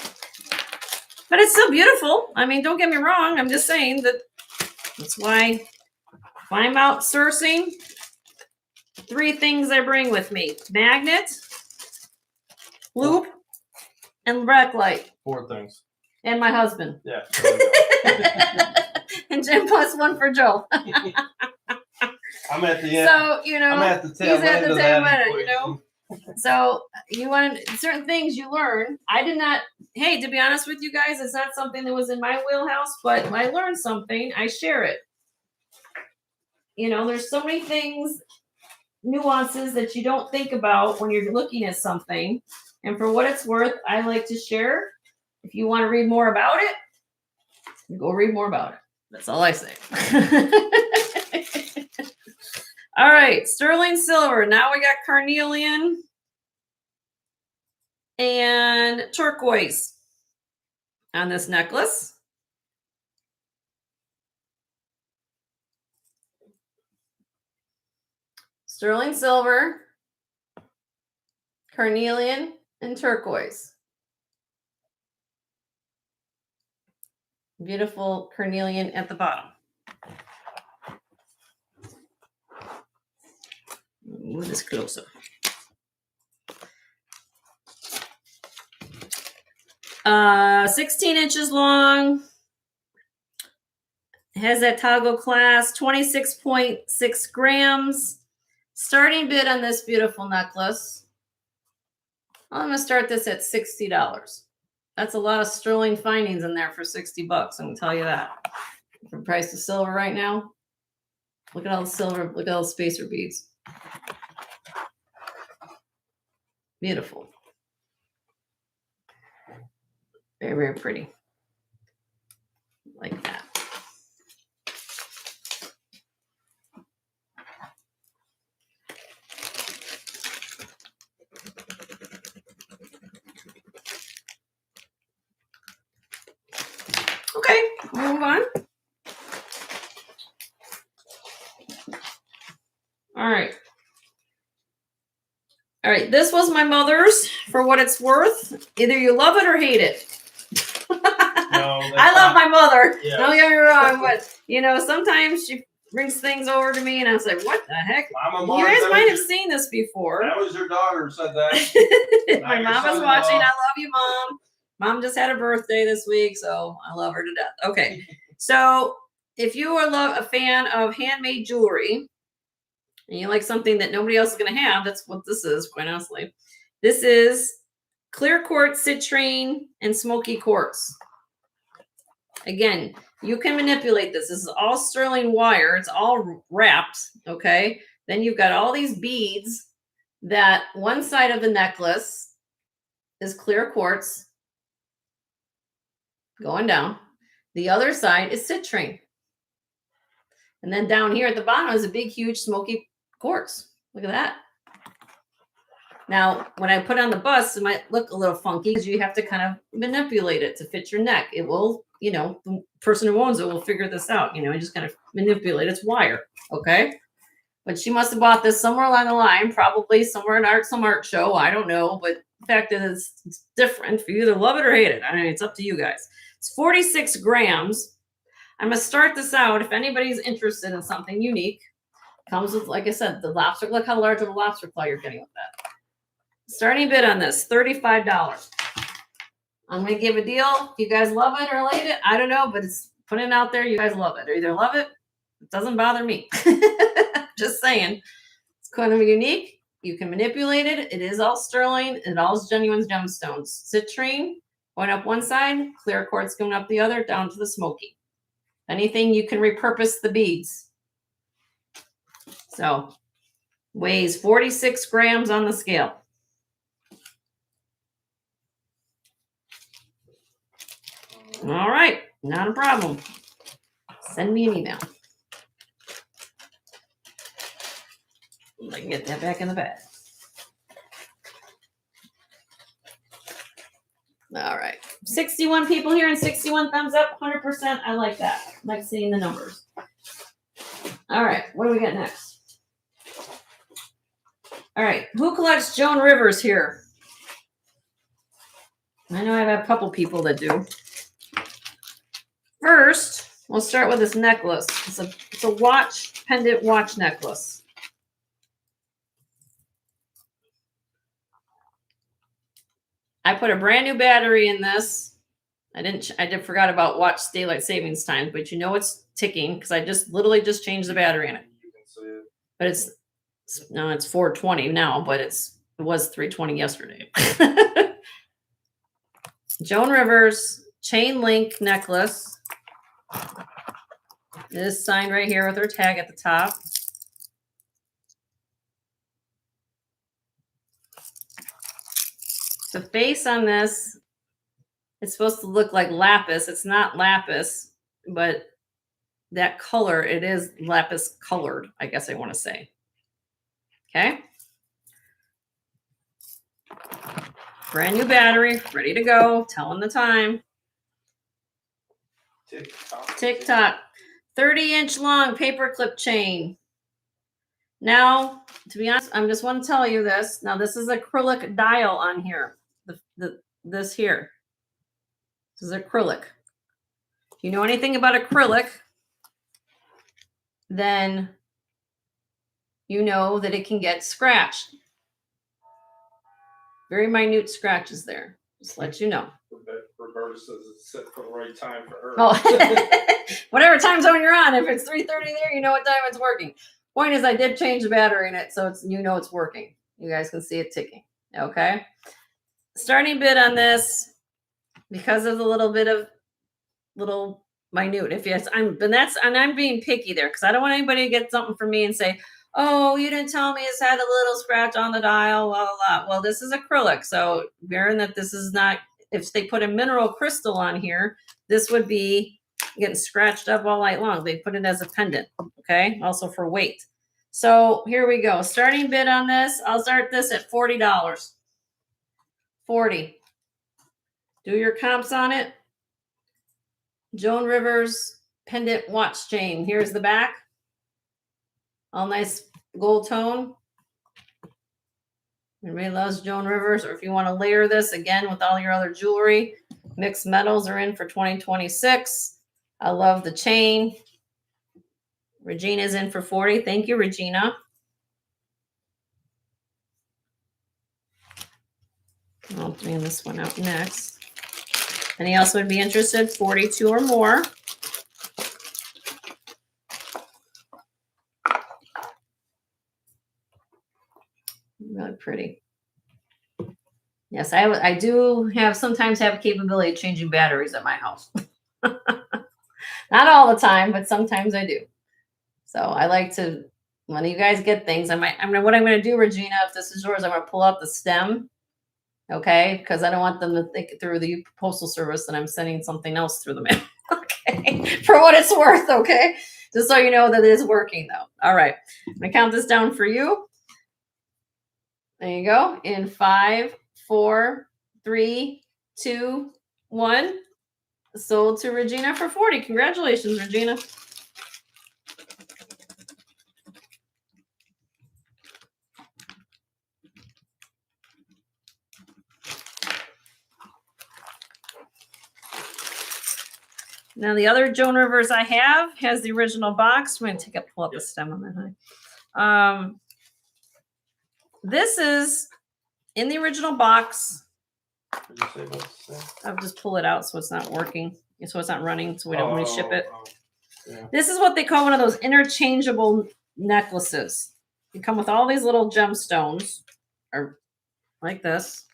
But it's still beautiful. I mean, don't get me wrong. I'm just saying that's why if I'm out sourcing, 3 things I bring with me: magnet, loop, and backlight. 4 things. And my husband. Yeah. And Jim plus 1 for Joe. I'm at the end. So, you know, I'm at the tail he's at the tail end, equation. you know. So you want certain things you learn. I did not, hey, to be honest with you guys, it's not something that was in my wheelhouse, but when I learned something, I share it. You know, there's so many things, nuances that you don't think about when you're looking at something. And for what it's worth, I like to share. If you want to read more about it, go read more about it. That's all I say. All right, sterling silver. Now we got carnelian and turquoise on this necklace. Sterling silver, carnelian, and turquoise. Beautiful carnelian at the bottom. Move this closer. 16 inches long. It has that toggle class, 26.6 grams. Starting bid on this beautiful necklace. I'm going to start this at $60. That's a lot of sterling findings in there for $60. I'm going to tell you that. For the price of silver right now, look at all the silver, look at all the spacer beads. Beautiful. Very, very pretty. Like that. Okay, move on. All right. All right, this was my mother's. For what it's worth, either you love it or hate it. No, I love my mother. Yeah. Don't get me wrong, but you know, sometimes she brings things over to me, and I was like, "What the heck?" Mama You Mars, guys that might was have your- seen this before. That was your daughter said that. My your mom is son-in-law. watching. I love you, Mom. Mom just had a birthday this week, so I love her to death. Okay, so if you are a fan of handmade jewelry, and you like something that nobody else is going to have, that's what this is, quite honestly. This is clear quartz, citrine, and smoky quartz. Again, you can manipulate this. This is all sterling wire. It's all wrapped, okay? Then you've got all these beads that one side of the necklace is clear quartz going down. The other side is citrine. And then down here at the bottom is a big, huge, smoky quartz. Look at that. Now, when I put on the bust, it might look a little funky because you have to kind of manipulate it to fit your neck. It will, you know, the person who owns it will figure this out. You know, you just kind of manipulate its wire, okay? But she must have bought this somewhere along the line, probably somewhere in some art show. I don't know, but the fact is it's different for you to love it or hate it. I mean, it's up to you guys. It's 46 grams. I'm going to start this out. If anybody's interested in something unique, comes with, like I said, the lobster. Look how large of a lobster claw you're getting with that. Starting bid on this, $35. I'm going to give a deal. If you guys love it or hate it, I don't know, but it's putting it out there. You guys love it. Or either love it. It doesn't bother me. Just saying. It's kind of unique. You can manipulate it. It is all sterling. It all is genuine gemstones. Citrine going up one side, clear quartz going up the other, down to the smoky. Anything you can repurpose the beads. So, weighs 46 grams on the scale. All right, not a problem. Send me an email. I can get that back in the bag. All right, 61 people here and 61 thumbs up, 100%. I like that. I like seeing the numbers. All right, what do we got next? All right, who collects Joan Rivers here? I know I have a couple people that do. First, we'll start with this necklace. It's a watch, pendant watch necklace. I put a brand new battery in this. I forgot about watch daylight savings time, but you know it's ticking because I literally just changed the battery in it. You can see it. But it's 420 now, but it was 320 yesterday. Joan Rivers chain link necklace. It is signed right here with her tag at the top. The face on this, it's supposed to look like lapis. It's not lapis, but that color, it is lapis colored, I guess I want to say. Okay. Brand new battery, ready to go, telling the time. Tick tock. 30-inch long paperclip chain. Now, to be honest, I just want to tell you this. Now, this is acrylic dial on here. This here. This is acrylic. If you know anything about acrylic, then you know that it can get scratched. Very minute scratches there. Just let you know. Roberta says it's set for the right time for her. Oh, whatever time zone you're on. If it's 3:30 there, you know what time it's working. Point is, I did change the battery in it, so it's working. You guys can see it ticking. Okay. Starting bid on this, because of the little minute. If yes, I'm being picky there because I don't want anybody to get something from me and say, "Oh, you didn't tell me it's had a little scratch on the dial." Blah, blah, blah. Well, this is acrylic, so bearing that this is not. If they put a mineral crystal on here, this would be getting scratched up all night long. They put it as a pendant, okay? Also for weight. So here we go. Starting bid on this, I'll start this at $40. 40. Do your comps on it. Joan Rivers pendant watch chain. Here's the back. All nice gold tone. Everybody loves Joan Rivers, or if you want to layer this again with all your other jewelry, mixed metals are in for 2026. I love the chain. Regina's in for 40. Thank you, Regina. I'll bring this one out next. Any else would be interested? 42 or more. Really pretty. Yes, I do sometimes have a capability of changing batteries at my house. Not all the time, but sometimes I do. So I like to, when you guys get things, what I'm going to do, Regina, if this is yours, I'm going to pull out the stem. Okay. Because I don't want them to think through the postal service that I'm sending something else through the mail. Okay. For what it's worth. Okay. Just so you know that it is working though. All right. I'm gonna count this down for you. There you go. In 5, 4, 3, 2, 1. Sold to Regina for 40. Congratulations, Regina. Now the other Joan Rivers I have has the original box. I'm going to pull up the stem on that. This is in the original box. Did you say what's the same? I'll just pull it out so it's not working. So it's not running, so we don't want to ship it. Yeah. This is what they call one of those interchangeable necklaces. You come with all these little gemstones, or like this.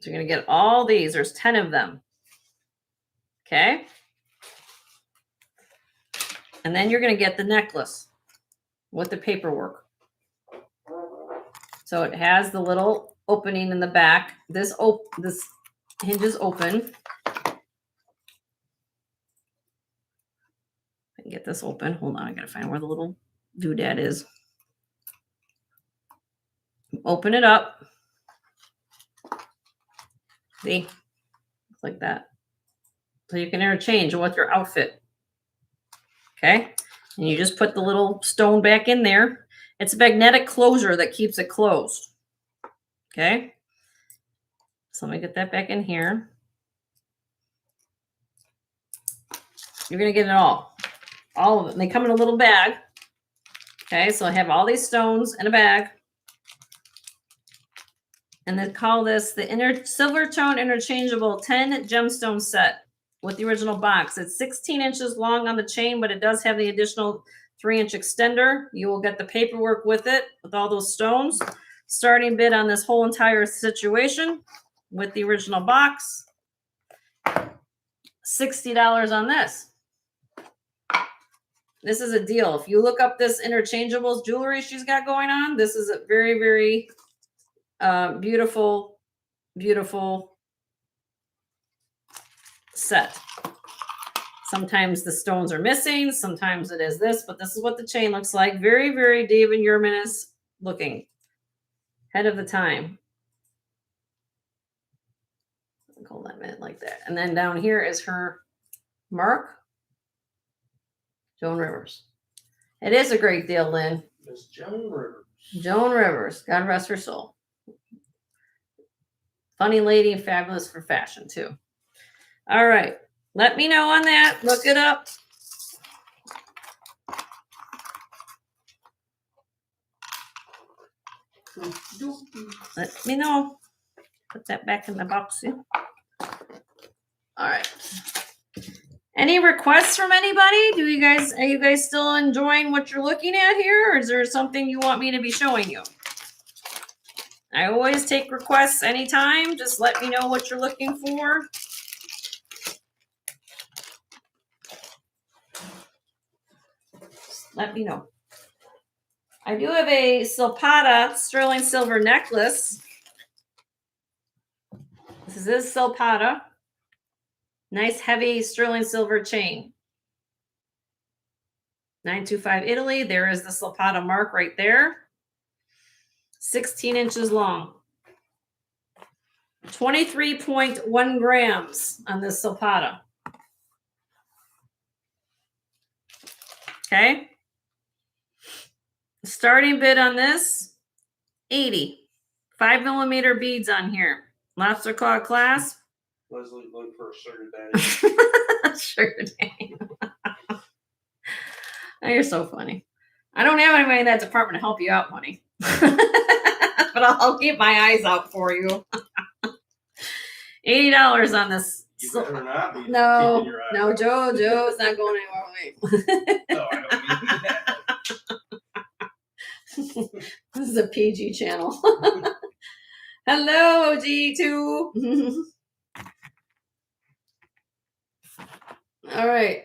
So you're going to get all these. There's 10 of them. Okay. And then you're going to get the necklace with the paperwork. So it has the little opening in the back. This hinges open. I can get this open. Hold on. I got to find where the little doodad is. Open it up. See? It's like that. So you can interchange with your outfit. Okay. And you just put the little stone back in there. It's a magnetic closure that keeps it closed. Okay. So let me get that back in here. You're going to get it all of it. And they come in a little bag. Okay. So I have all these stones in a bag. And they call this the silver tone interchangeable 10 gemstone set with the original box. It's 16 inches long on the chain, but it does have the additional 3-inch extender. You will get the paperwork with it, with all those stones. Starting bid on this whole entire situation with the original box. $60 on this. This is a deal. If you look up this interchangeables jewelry she's got going on, this is a very, very beautiful, beautiful set. Sometimes the stones are missing. Sometimes it is this, but this is what the chain looks like. Very, very David Yurmanis looking. Head of the time. Hold that minute like that. And then down here is her mark. Joan Rivers. It is a great deal, Lynn. Miss Joan Rivers. Joan Rivers. God rest her soul. Funny lady and fabulous for fashion, too. All right. Let me know on that. Look it up. Let me know. Put that back in the box. Yeah. All right. Any requests from anybody? Are you guys still enjoying what you're looking at here? Or is there something you want me to be showing you? I always take requests anytime. Just let me know what you're looking for. Let me know. I do have a Silpata sterling silver necklace. This is Silpata. Nice heavy sterling silver chain. 925 Italy. There is the Silpata mark right there. 16 inches long. 23.1 grams on this Silpata. Okay. Starting bid on this, 80. 5mm beads on here. Lobster claw clasp. Leslie, look for a sugar daddy. Sugar daddy. Oh, you're so funny. I don't have anybody in that department to help you out, honey. But I'll keep my eyes out for you. $80 on this. You better not be No, keeping your eye no, out. Joe's not going anywhere. No, I don't mean that. This is a PG channel. Hello, G2. All right.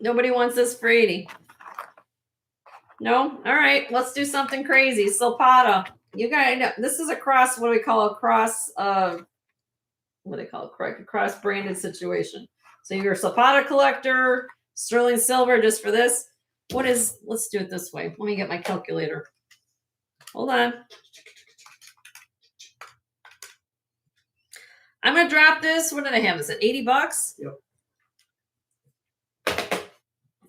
Nobody wants this for 80. No? All right. Let's do something crazy. Silpata. You guys know this is a cross, what do we call a cross? what do they call it? Cross-branded situation. So you're a Zapata collector, sterling silver just for this. Let's do it this way. Let me get my calculator. Hold on. I'm going to drop this. What did I have? Is it 80 bucks? Yep.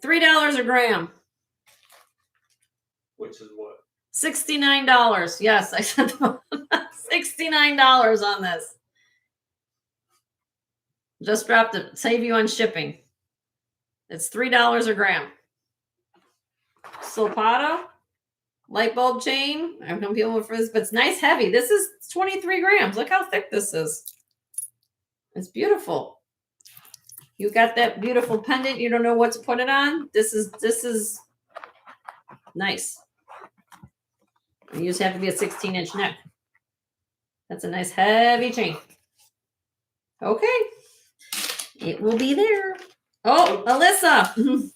$3 a gram. Which is what? $69. Yes, I said $69 on this. Just dropped it. Save you on shipping. It's $3 a gram. Silpata, light bulb chain. I'm going to be able for this, but it's nice heavy. This is 23 grams. Look how thick this is. It's beautiful. You got that beautiful pendant. You don't know what to put it on. This is nice. You just have to be a 16-inch neck. That's a nice heavy chain. Okay. It will be there. Oh, Alyssa.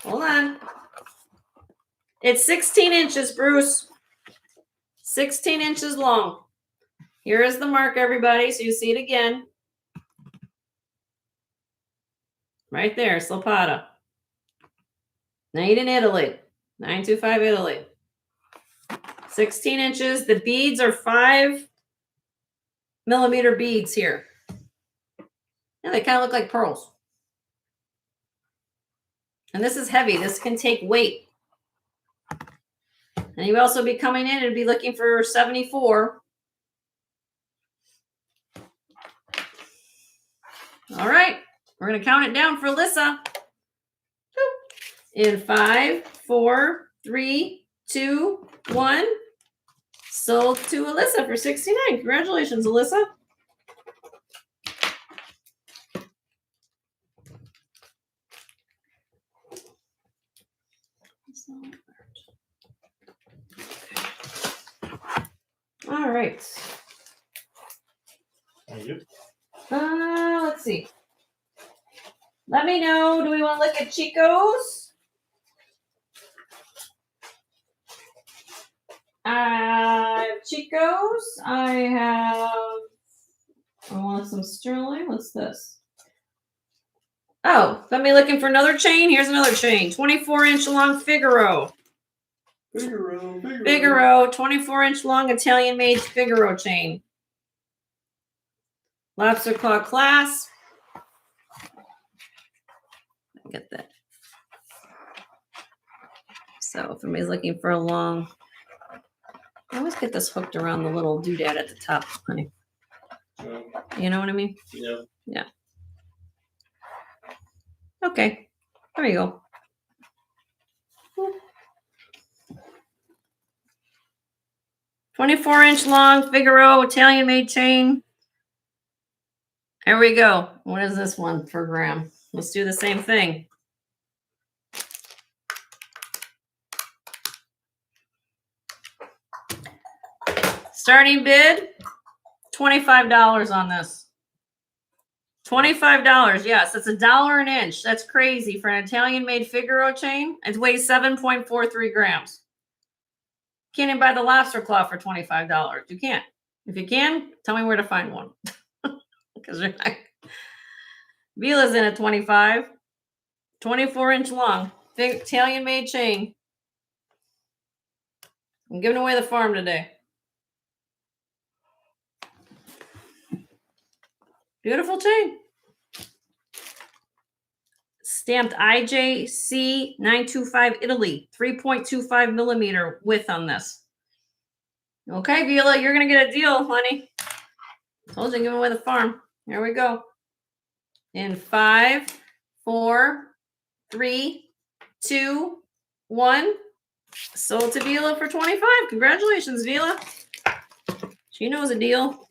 Hold on. It's 16 inches, Bruce. 16 inches long. Here is the mark, everybody, so you see it again. Right there, Silpata. Made in Italy. 925 Italy. 16 inches. The beads are 5 millimeter beads here. And they kind of look like pearls. And this is heavy. This can take weight. And you'd also be coming in and be looking for 74. All right. We're going to count it down for Alyssa. In 5, 4, 3, 2, 1. Sold to Alyssa for $69. Congratulations, Alyssa. All right. Thank you. Let's see. Let me know. Do we want to look at Chico's? Chico's. I want some sterling. What's this? Oh, got me looking for another chain. Here's another chain. 24-inch long Figaro. Figaro, 24-inch long Italian-made Figaro chain. Lobster claw clasp. Get that. So if anybody's looking for a long, I always get this hooked around the little doodad at the top, honey. You know what I mean? Yeah. Yeah. Okay. There you go. 24-inch long Figaro Italian-made chain. There we go. What is this one per gram? Let's do the same thing. Starting bid, $25 on this. $25. Yes, it's $1 an inch. That's crazy for an Italian-made Figaro chain. It weighs 7.43 grams. Can't even buy the lobster claw for $25. You can't. If you can, tell me where to find one. Because you're not. Vila's in at 25. 24-inch long. Big Italian-made chain. I'm giving away the farm today. Beautiful chain. Stamped IJC 925 Italy. 3.25 millimeter width on this. Okay, Vila, you're going to get a deal, honey. Told you, give away the farm. Here we go. In 5, 4, 3, 2, 1. Sold to Vila for 25. Congratulations, Vila. She knows a deal.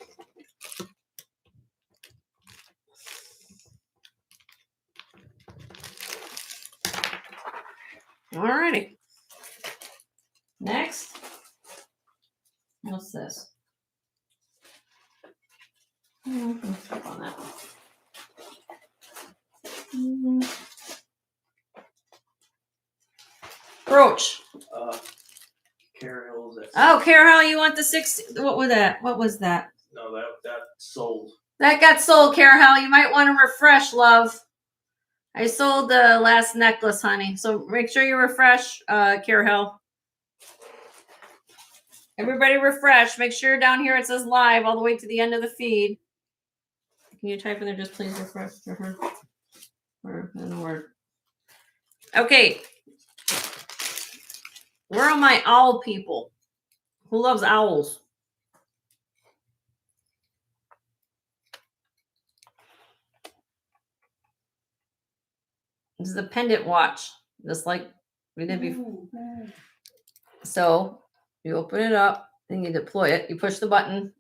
Alrighty. Next. What's this? Let's click on that. Brooch. Carol's. Oh, Carol, you want the 6? What was that? What was that? No, that Sold. That got sold, Carol. You might want to refresh, love. I sold the last necklace, honey. So make sure you refresh, Carol. Everybody refresh. Make sure down here it says live all the way to the end of the feed. Can you type in there? Just please refresh for her. Or in the word. Okay. Where are my owl people? Who loves owls? This is a pendant watch, just like we did before. So you open it up and you deploy it. You push the button.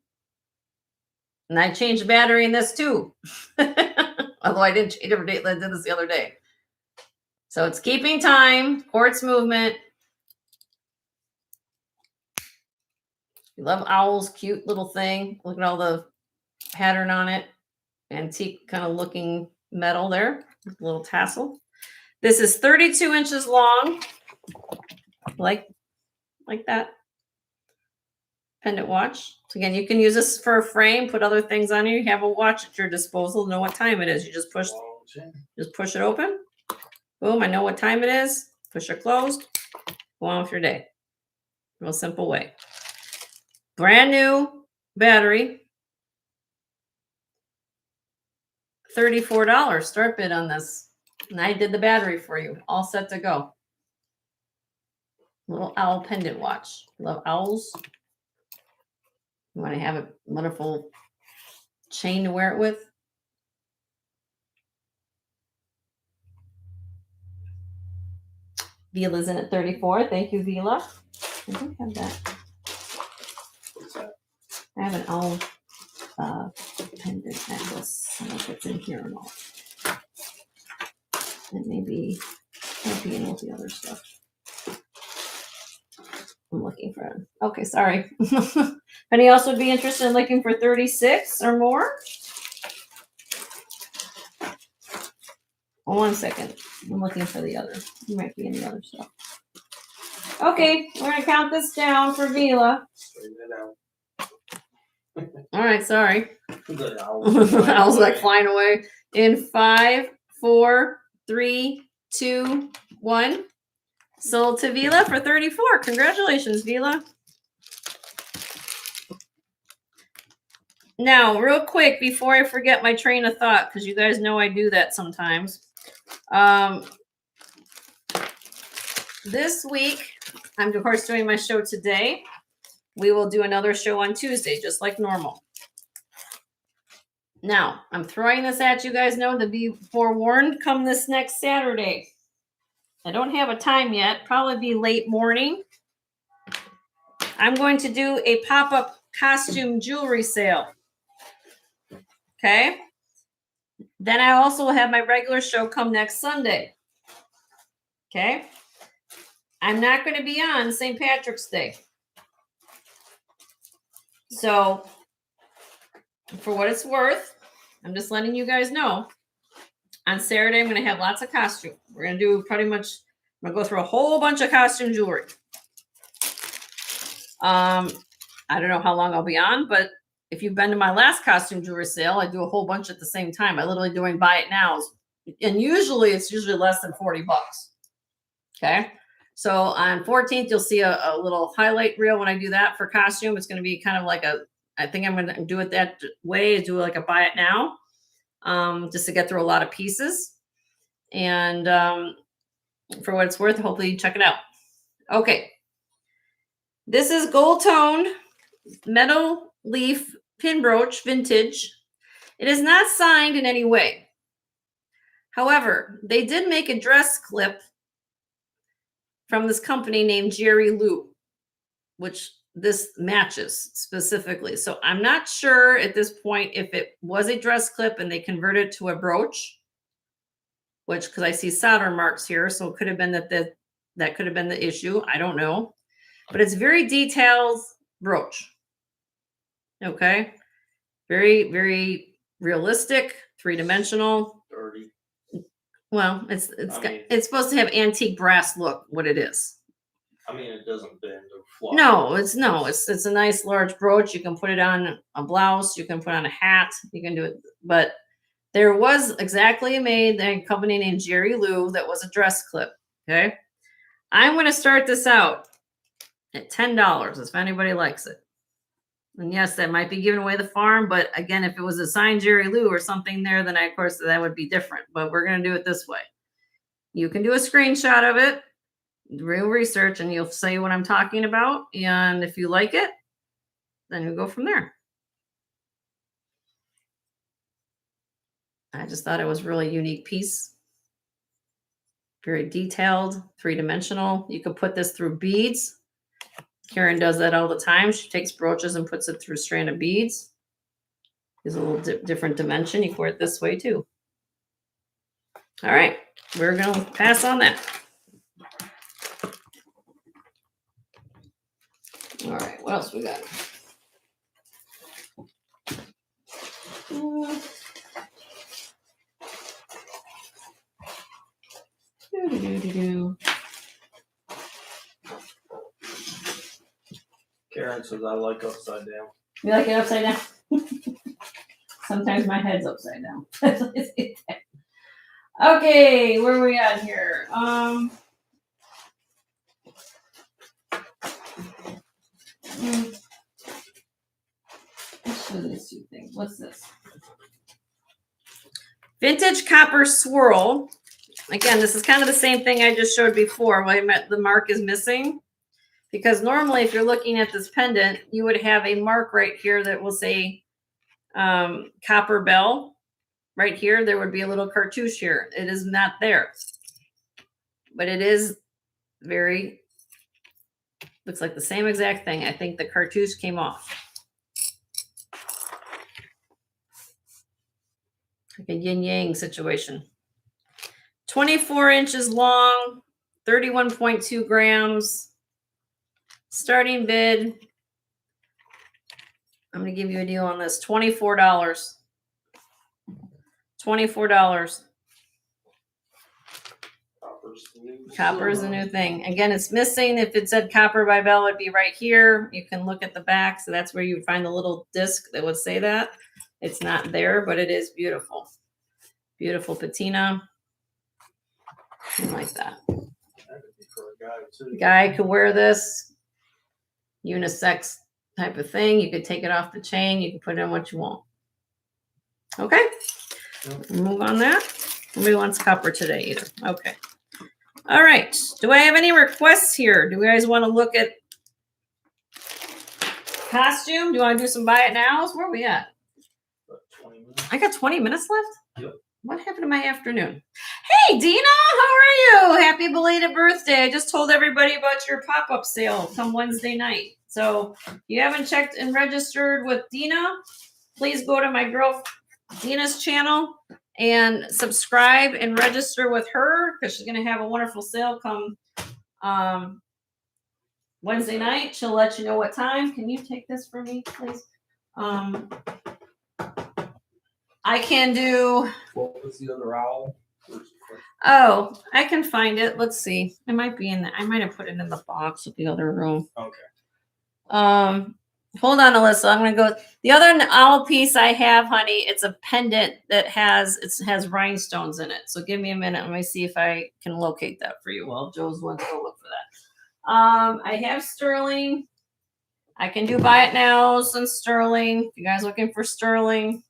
And I changed the battery in this too. Although I didn't change every day. I did this the other day. So it's keeping time, quartz movement. You love owls, cute little thing. Look at all the pattern on it. Antique kind of looking metal there. With a little tassel. This is 32 inches long. Like that. Pendant watch. So again, you can use this for a frame, put other things on you. You have a watch at your disposal, know what time it is. You just push it open. Boom, I know what time it is. Push it closed. Go on with your day. Real simple way. Brand new battery. $34 start bid on this. And I did the battery for you. All set to go. Little owl pendant watch. Love owls. You want to have a wonderful chain to wear it with? Vila's in at 34. Thank you, Vila. I don't have that. What's that? I have an owl pendant necklace. I don't know if it's in here or not. It may be in with the other stuff. I'm looking for it. Okay, sorry. Any else would be interested in looking for 36 or more? Oh, 1 second. I'm looking for the other. You might be in the other stuff. Okay, we're gonna count this down for Vila. Straighten it out. All right, sorry. The I was like flying away. In 5, 4, 3, 2, 1. Sold to Vila for 34. Congratulations, Vila. Now, real quick, before I forget my train of thought, because you guys know I do that sometimes. This week, I'm of course doing my show today. We will do another show on Tuesday, just like normal. Now, I'm throwing this at you guys know to be forewarned come this next Saturday. I don't have a time yet, probably be late morning. I'm going to do a pop-up costume jewelry sale. Okay? Then I also will have my regular show come next Sunday. Okay? I'm not going to be on St. Patrick's Day. So, for what it's worth, I'm just letting you guys know. On Saturday, I'm going to have lots of costume. We're going to do pretty much, I'm going to go through a whole bunch of costume jewelry. I don't know how long I'll be on, but if you've been to my last costume jewelry sale, I do a whole bunch at the same time. I literally doing buy it nows. And usually it's less than $40. Okay. So on 14th, you'll see a little highlight reel when I do that for costume. It's going to be kind of like I think I'm going to do it that way, do like a buy it now, just to get through a lot of pieces. And for what it's worth, hopefully you check it out. Okay. This is gold toned metal leaf pin brooch vintage. It is not signed in any way. However, they did make a dress clip from this company named Jerry Lou, which this matches specifically. So I'm not sure at this point if it was a dress clip and they converted it to a brooch, which because I see solder marks here, so it could have been that could have been the issue. I don't know, but it's very detailed brooch. Okay, very, very realistic, three-dimensional. Dirty. Well, it's supposed to have antique brass look. What it is. I mean, it doesn't bend or fly. No, it's a nice large brooch. You can put it on a blouse. You can put on a hat. You can do it. But there was exactly made a company named Jerry Lou that was a dress clip. Okay. I'm going to start this out at $10 if anybody likes it. And yes, that might be giving away the farm. But again, if it was a signed Jerry Lou or something there, then of course that would be different. But we're going to do it this way. You can do a screenshot of it, real research, and you'll say what I'm talking about. And if you like it, then you go from there. I just thought it was a really unique piece. Very detailed, three-dimensional. You could put this through beads. Karen does that all the time. She takes brooches and puts it through a strand of beads. Gives a little different dimension. You can wear it this way too. All right, we're going to pass on that. All right, what else we got? Karen says I like upside down. You like it upside down? Sometimes my head's upside down. Okay, where are we at here? Let's show these two things. What's this? Vintage copper swirl. Again, this is kind of the same thing I just showed before. The mark is missing. Because normally if you're looking at this pendant, you would have a mark right here that will say copper bell. Right here, there would be a little cartouche here. It is not there. But it is looks like the same exact thing. I think the cartouche came off. Like a yin-yang situation. 24 inches long, 31.2 grams. Starting bid. I'm going to give you a deal on this. $24. $24. Copper is a new thing. Again, it's missing. If it said copper by Bell, it'd be right here. You can look at the back. So that's where you would find the little disc that would say that. It's not there, but it is beautiful. Beautiful patina. I like that. That could be for a guy too. Guy could wear this. Unisex type of thing. You could take it off the chain. You can put in what you want. Okay. Move on that. Nobody wants copper today either. Okay. All right. Do I have any requests here? Do you guys want to look at costume? Do you want to do some buy it nows? Where are we at? 20 minutes. I got 20 minutes left? Yep. What happened to my afternoon? Hey, Dina, how are you? Happy belated birthday. I just told everybody about your pop-up sale come Wednesday night. So if you haven't checked and registered with Dina, please go to my girl Dina's channel and subscribe and register with her because she's going to have a wonderful sale come Wednesday night. She'll let you know what time. Can you take this for me, please? I can do. What was the other owl? Oh, I can find it. Let's see. It might be in the, I might have put it in the box of the other room. Okay. Hold on, Alyssa. I'm gonna go. The other owl piece I have, honey, it's a pendant that has rhinestones in it. So give me a minute. Let me see if I can locate that for you. Well, Joe's went to go look for that. I have sterling. I can do buy it nows and sterling. If you guys looking for sterling.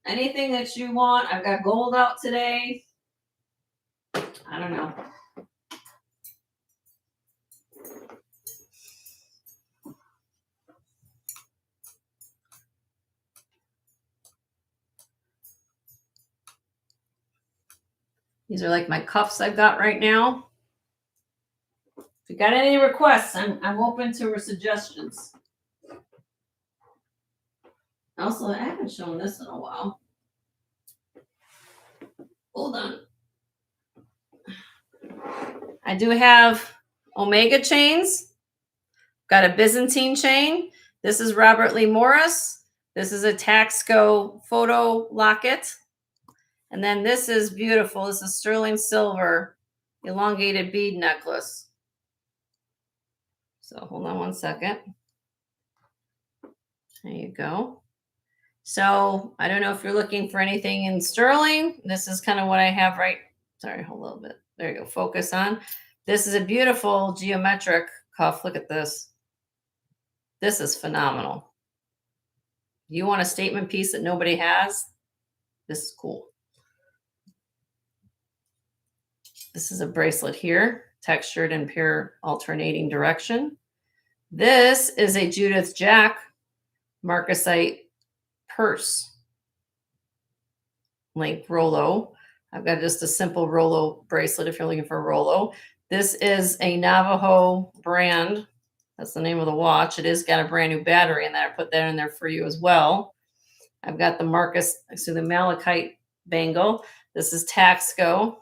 Anything that you want. I've got gold out today. I don't know. These are like my cuffs I've got right now. If you got any requests, I'm open to suggestions. Also, I haven't shown this in a while. Hold on. I do have Omega chains. Got a Byzantine chain. This is Robert Lee Morris. This is a Taxco photo locket. And then this is beautiful. This is sterling silver elongated bead necklace. So hold on one second. There you go. So I don't know if you're looking for anything in sterling. This is kind of what I have right. Sorry, hold a little bit. There you go. Focus on. This is a beautiful geometric cuff. Look at this. This is phenomenal. You want a statement piece that nobody has? This is cool. This is a bracelet here, textured in pure alternating direction. This is a Judith Jack Marcasite purse link Rolo. I've got just a simple Rolo bracelet if you're looking for a Rolo. This is a Navajo brand. That's the name of the watch. It is got a brand new battery in there. I put that in there for you as well. I've got the malachite bangle. This is Taxco.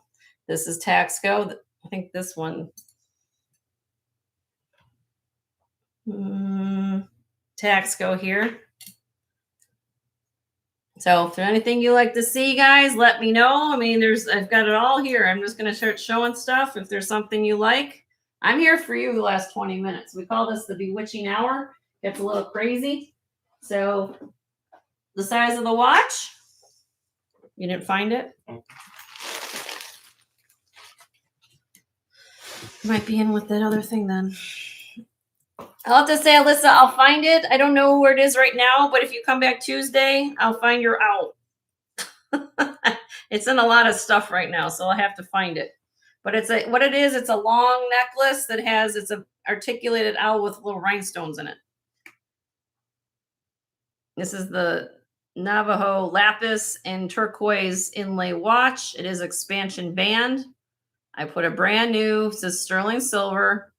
This is Taxco. I think this one. Taxco here. So if there's anything you like to see, guys, let me know. I mean, I've got it all here. I'm just going to start showing stuff. If there's something you like, I'm here for you the last 20 minutes. We call this the bewitching hour. Gets a little crazy. So the size of the watch, you didn't find it? Might be in with that other thing then. I'll have to say, Alyssa, I'll find it. I don't know where it is right now, but if you come back Tuesday, I'll find your owl. It's in a lot of stuff right now, so I'll have to find it. But it's a long necklace that it's an articulated owl with little rhinestones in it. This is the Navajo lapis and turquoise inlay watch. It is expansion band. I put a brand new, it says sterling silver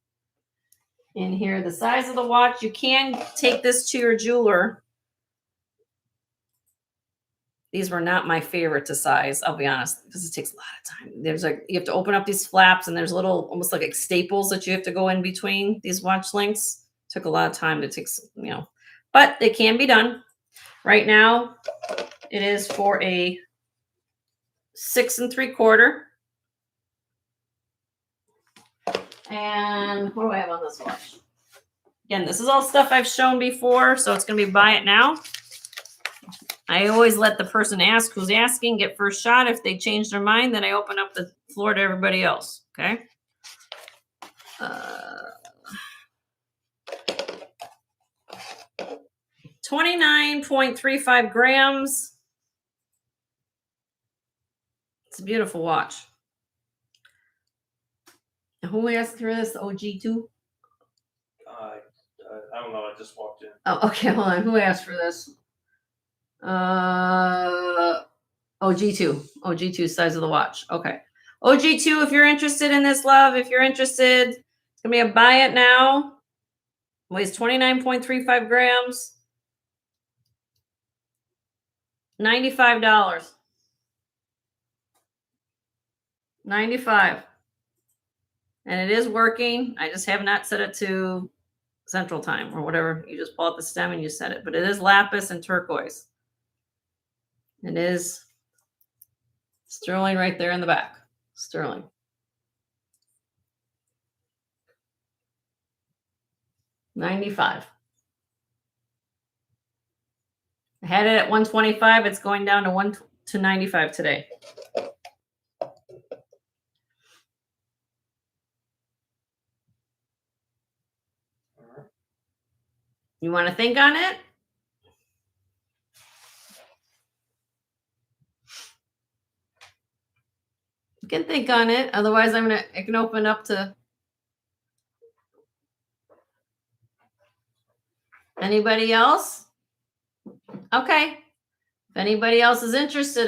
in here. The size of the watch, you can take this to your jeweler. These were not my favorite to size, I'll be honest, because it takes a lot of time. You have to open up these flaps, and there's little, almost like staples that you have to go in between these watch links. Took a lot of time. It takes, but it can be done. Right now, it is for a 6 3/4. And what do I have on this watch? Again, this is all stuff I've shown before, so it's going to be buy it now. I always let the person ask who's asking get first shot. If they change their mind, then I open up the floor to everybody else. Okay. 29.35 grams. It's a beautiful watch. Who asked for this? OG2? I don't know. I just walked in. Oh, okay. Hold on. Who asked for this? OG2. OG2 size of the watch. Okay. OG2, if you're interested in this, love, if you're interested, it's going to be a buy it now. Weighs 29.35 grams. $95. $95. And it is working. I just have not set it to Central Time or whatever. You just pull out the stem and you set it. But it is lapis and turquoise. It is sterling right there in the back. Sterling. $95. I had it at $125. It's going down to $95 today. You want to think on it? You can think on it. Otherwise, I can open up to anybody else. Okay. If anybody else is interested,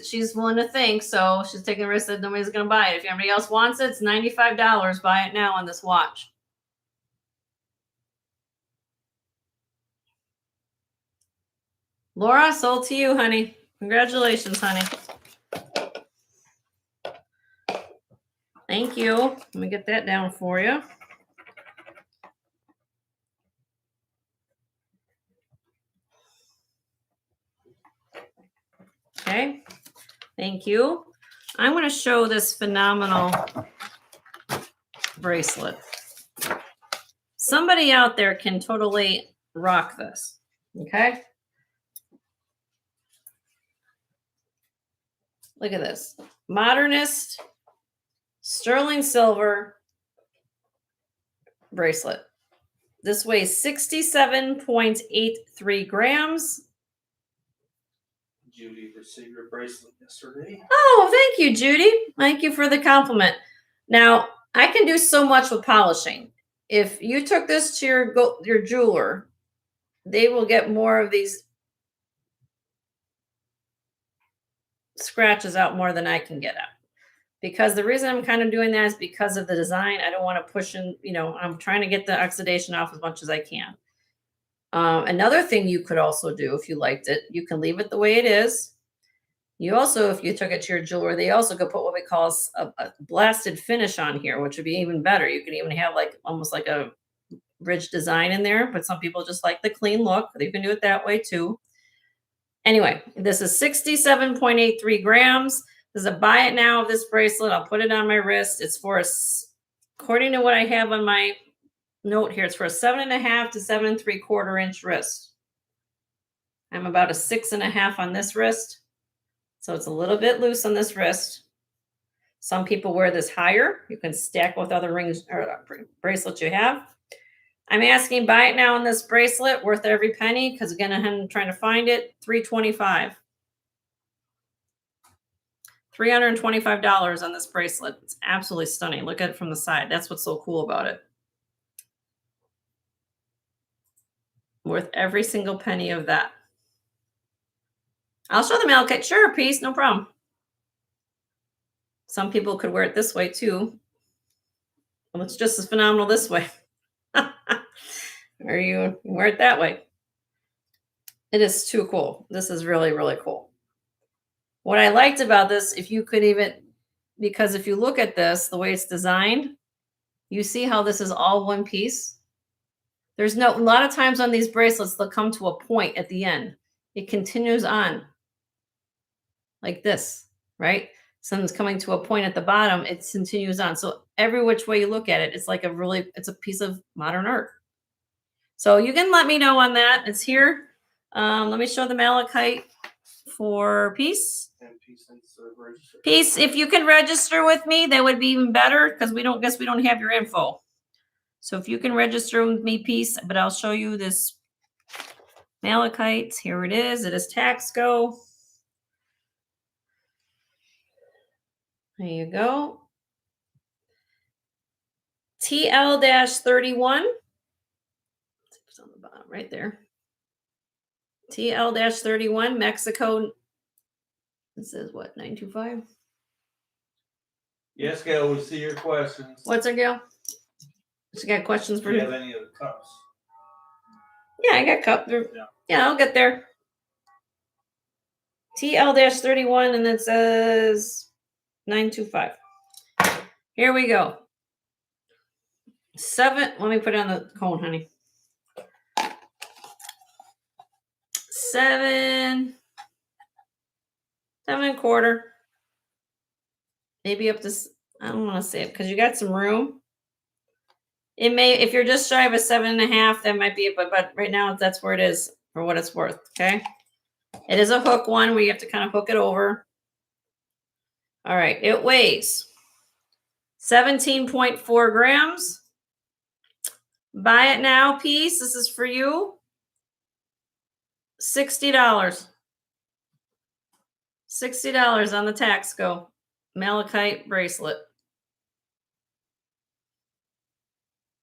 she's willing to think. So she's taking a risk that nobody's going to buy it. If anybody else wants it, it's $95. Buy it now on this watch. Laura, sold to you, honey. Congratulations, honey. Thank you. Let me get that down for you. Okay. Thank you. I'm going to show this phenomenal bracelet. somebody out there can totally rock this. Okay. Look at this. Modernist sterling silver bracelet. This weighs 67.83 grams. Judy received your bracelet yesterday. Oh, thank you, Judy. Thank you for the compliment. Now, I can do so much with polishing. If you took this to your jeweler, they will get more of these scratches out more than I can get out. Because the reason I'm kind of doing that is because of the design. I don't want to push in, I'm trying to get the oxidation off as much as I can. Another thing you could also do if you liked it, you can leave it the way it is. You also, if you took it to your jeweler, they also could put what we call a blasted finish on here, which would be even better. You can even have like almost like a ridge design in there, but some people just like the clean look. You can do it that way too. Anyway, this is 67.83 grams. There's a buy it now of this bracelet. I'll put it on my wrist. It's for according to what I have on my note here, it's for a 7.5 to 7 3/4 inch wrist. I'm about a 6.5 on this wrist. So it's a little bit loose on this wrist. Some people wear this higher. You can stack with other rings or bracelets you have. I'm asking buy it now on this bracelet, worth every penny, because again, I'm trying to find it. $325. $325 on this bracelet. It's absolutely stunning. Look at it from the side. That's what's so cool about it. Worth every single penny of that. I'll show the malachite. Sure, piece, no problem. Some people could wear it this way too. Well, it's just as phenomenal this way. Or you wear it that way. It is too cool. This is really, really cool. What I liked about this, if you could even, because if you look at this, the way it's designed, you see how this is all one piece. There's a lot of times on these bracelets, they'll come to a point at the end. It continues on like this, right? Something's coming to a point at the bottom. It continues on. So every which way you look at it, it's like it's a piece of modern art. So you can let me know on that. It's here. Let me show the malachite for Peace. Peace, if you can register with me, that would be even better because we don't have your info. So if you can register with me, Peace, but I'll show you this malachite. Here it is. It is Taxco. There you go. TL-31. It's on the bottom right there. TL-31, Mexico. This is what, 925? Yes, Gail, we see your questions. What's our Gail? She got questions for Do you me? have any of the cups? Yeah, I got cup. Yeah, I'll get there. TL-31, and it says 925. Here we go. 7. Let me put it on the cone, honey. 7 1/4. Maybe up to, I don't want to say it because you got some room. It may, if you're just shy of a 7.5, that might be it. But right now, that's where it is for what it's worth. Okay. It is a hook one where you have to kind of hook it over. All right. It weighs 17.4 grams. Buy it now, Peace. This is for you. $60. $60 on the Taxco malachite bracelet.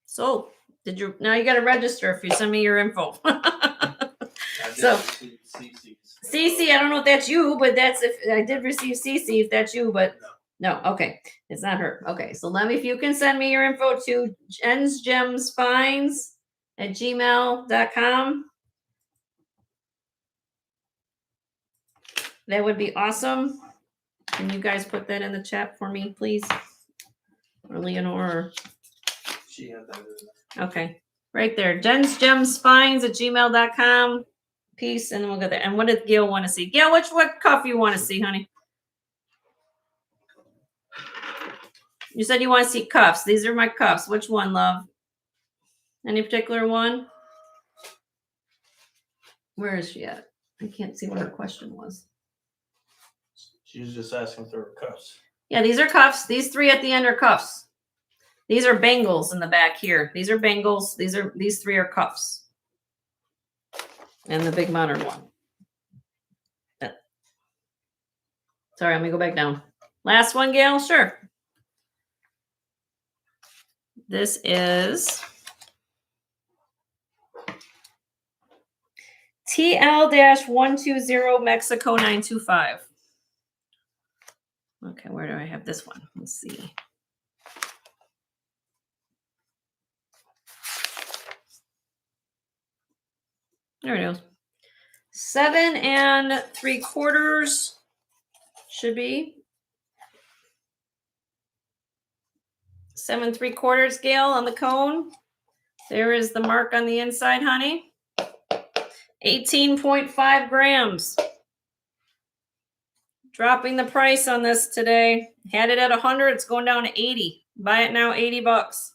So, now you got to register if you send me your info. So, CC, I don't know if that's you, but that's if I did receive CC, if that's you, but no, okay. It's not her. Okay, so if you can send me your info to jensgemsfinds@gmail.com. That would be awesome. Can you guys put that in the chat for me, please? Or Leonore. She had that in there. Okay. Right there. jensgemsfinds@gmail.com. Peace, and then we'll go there. And what did Gail want to see? Gail, what cuff you want to see, honey? You said you want to see cuffs. These are my cuffs. Which one, love? Any particular one? Where is she at? I can't see what her question was. She's just asking if there were cuffs. Yeah, these are cuffs. These 3 at the end are cuffs. These are bangles in the back here. These are bangles. These 3 are cuffs. And the big modern one. Sorry, let me go back down. Last one, Gail? Sure. This is TL-120 Mexico 925. Okay, where do I have this one? Let's see. There it is. 7 3/4 should be. 7 3/4 Gail on the cone. There is the mark on the inside, honey. 18.5 grams. Dropping the price on this today. Had it at 100, it's going down to 80. Buy it now, $80.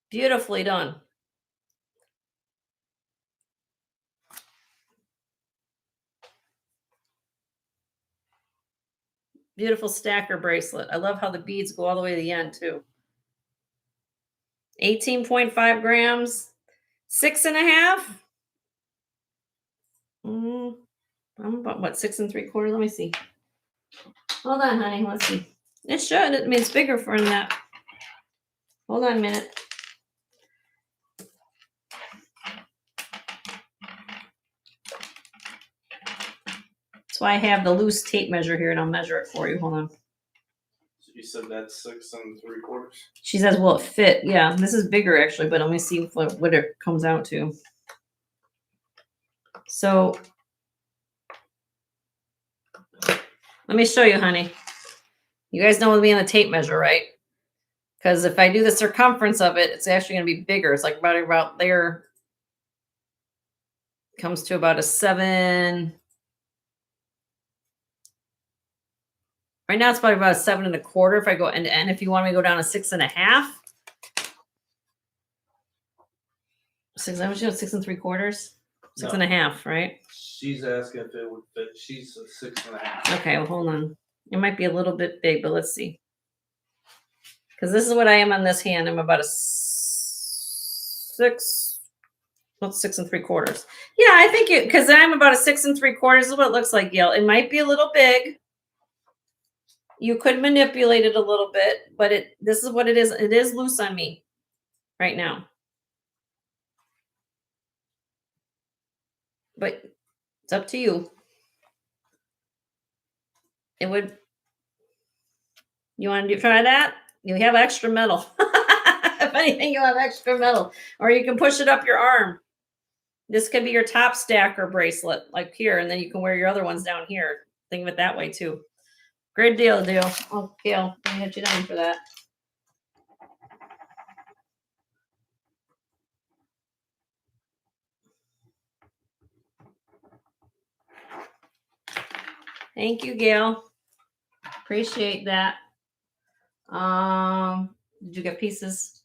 Beautifully done. Beautiful stacker bracelet. I love how the beads go all the way to the end too. 18.5 grams. 6.5. I'm about what, 6 3/4? Let me see. Hold on, honey. Let's see. It should. It means bigger for that. Hold on a minute. That's why I have the loose tape measure here, and I'll measure it for you. Hold on. So you said that's 6 3/4? She says, will it fit? Yeah, this is bigger actually, but let me see what it comes out to. So let me show you, honey. You guys know me on the tape measure, right? Because if I do the circumference of it, it's actually going to be bigger. It's like about there. Comes to about a 7. Right now, it's probably about a 7 1/4. If I go end to end, if you want me to go down to 6.5. 6 3/4. 6.5, right? She's asking if it would fit. She's a 6.5. Okay, well, hold on. It might be a little bit big, but let's see. Because this is what I am on this hand. I'm about a 6. What's 6 3/4? Yeah, I think it, because I'm about a 6 3/4 is what it looks like, Gail. It might be a little big. You could manipulate it a little bit, but this is what it is. It is loose on me right now. But it's up to you. It would. You want to try that? You have extra metal. If anything, you have extra metal. Or you can push it up your arm. This could be your top stacker bracelet, like here, and then you can wear your other ones down here. Think of it that way, too. Great deal. Oh, Gail, I had you down for that. Thank you, Gail. Appreciate that. Did you get pieces?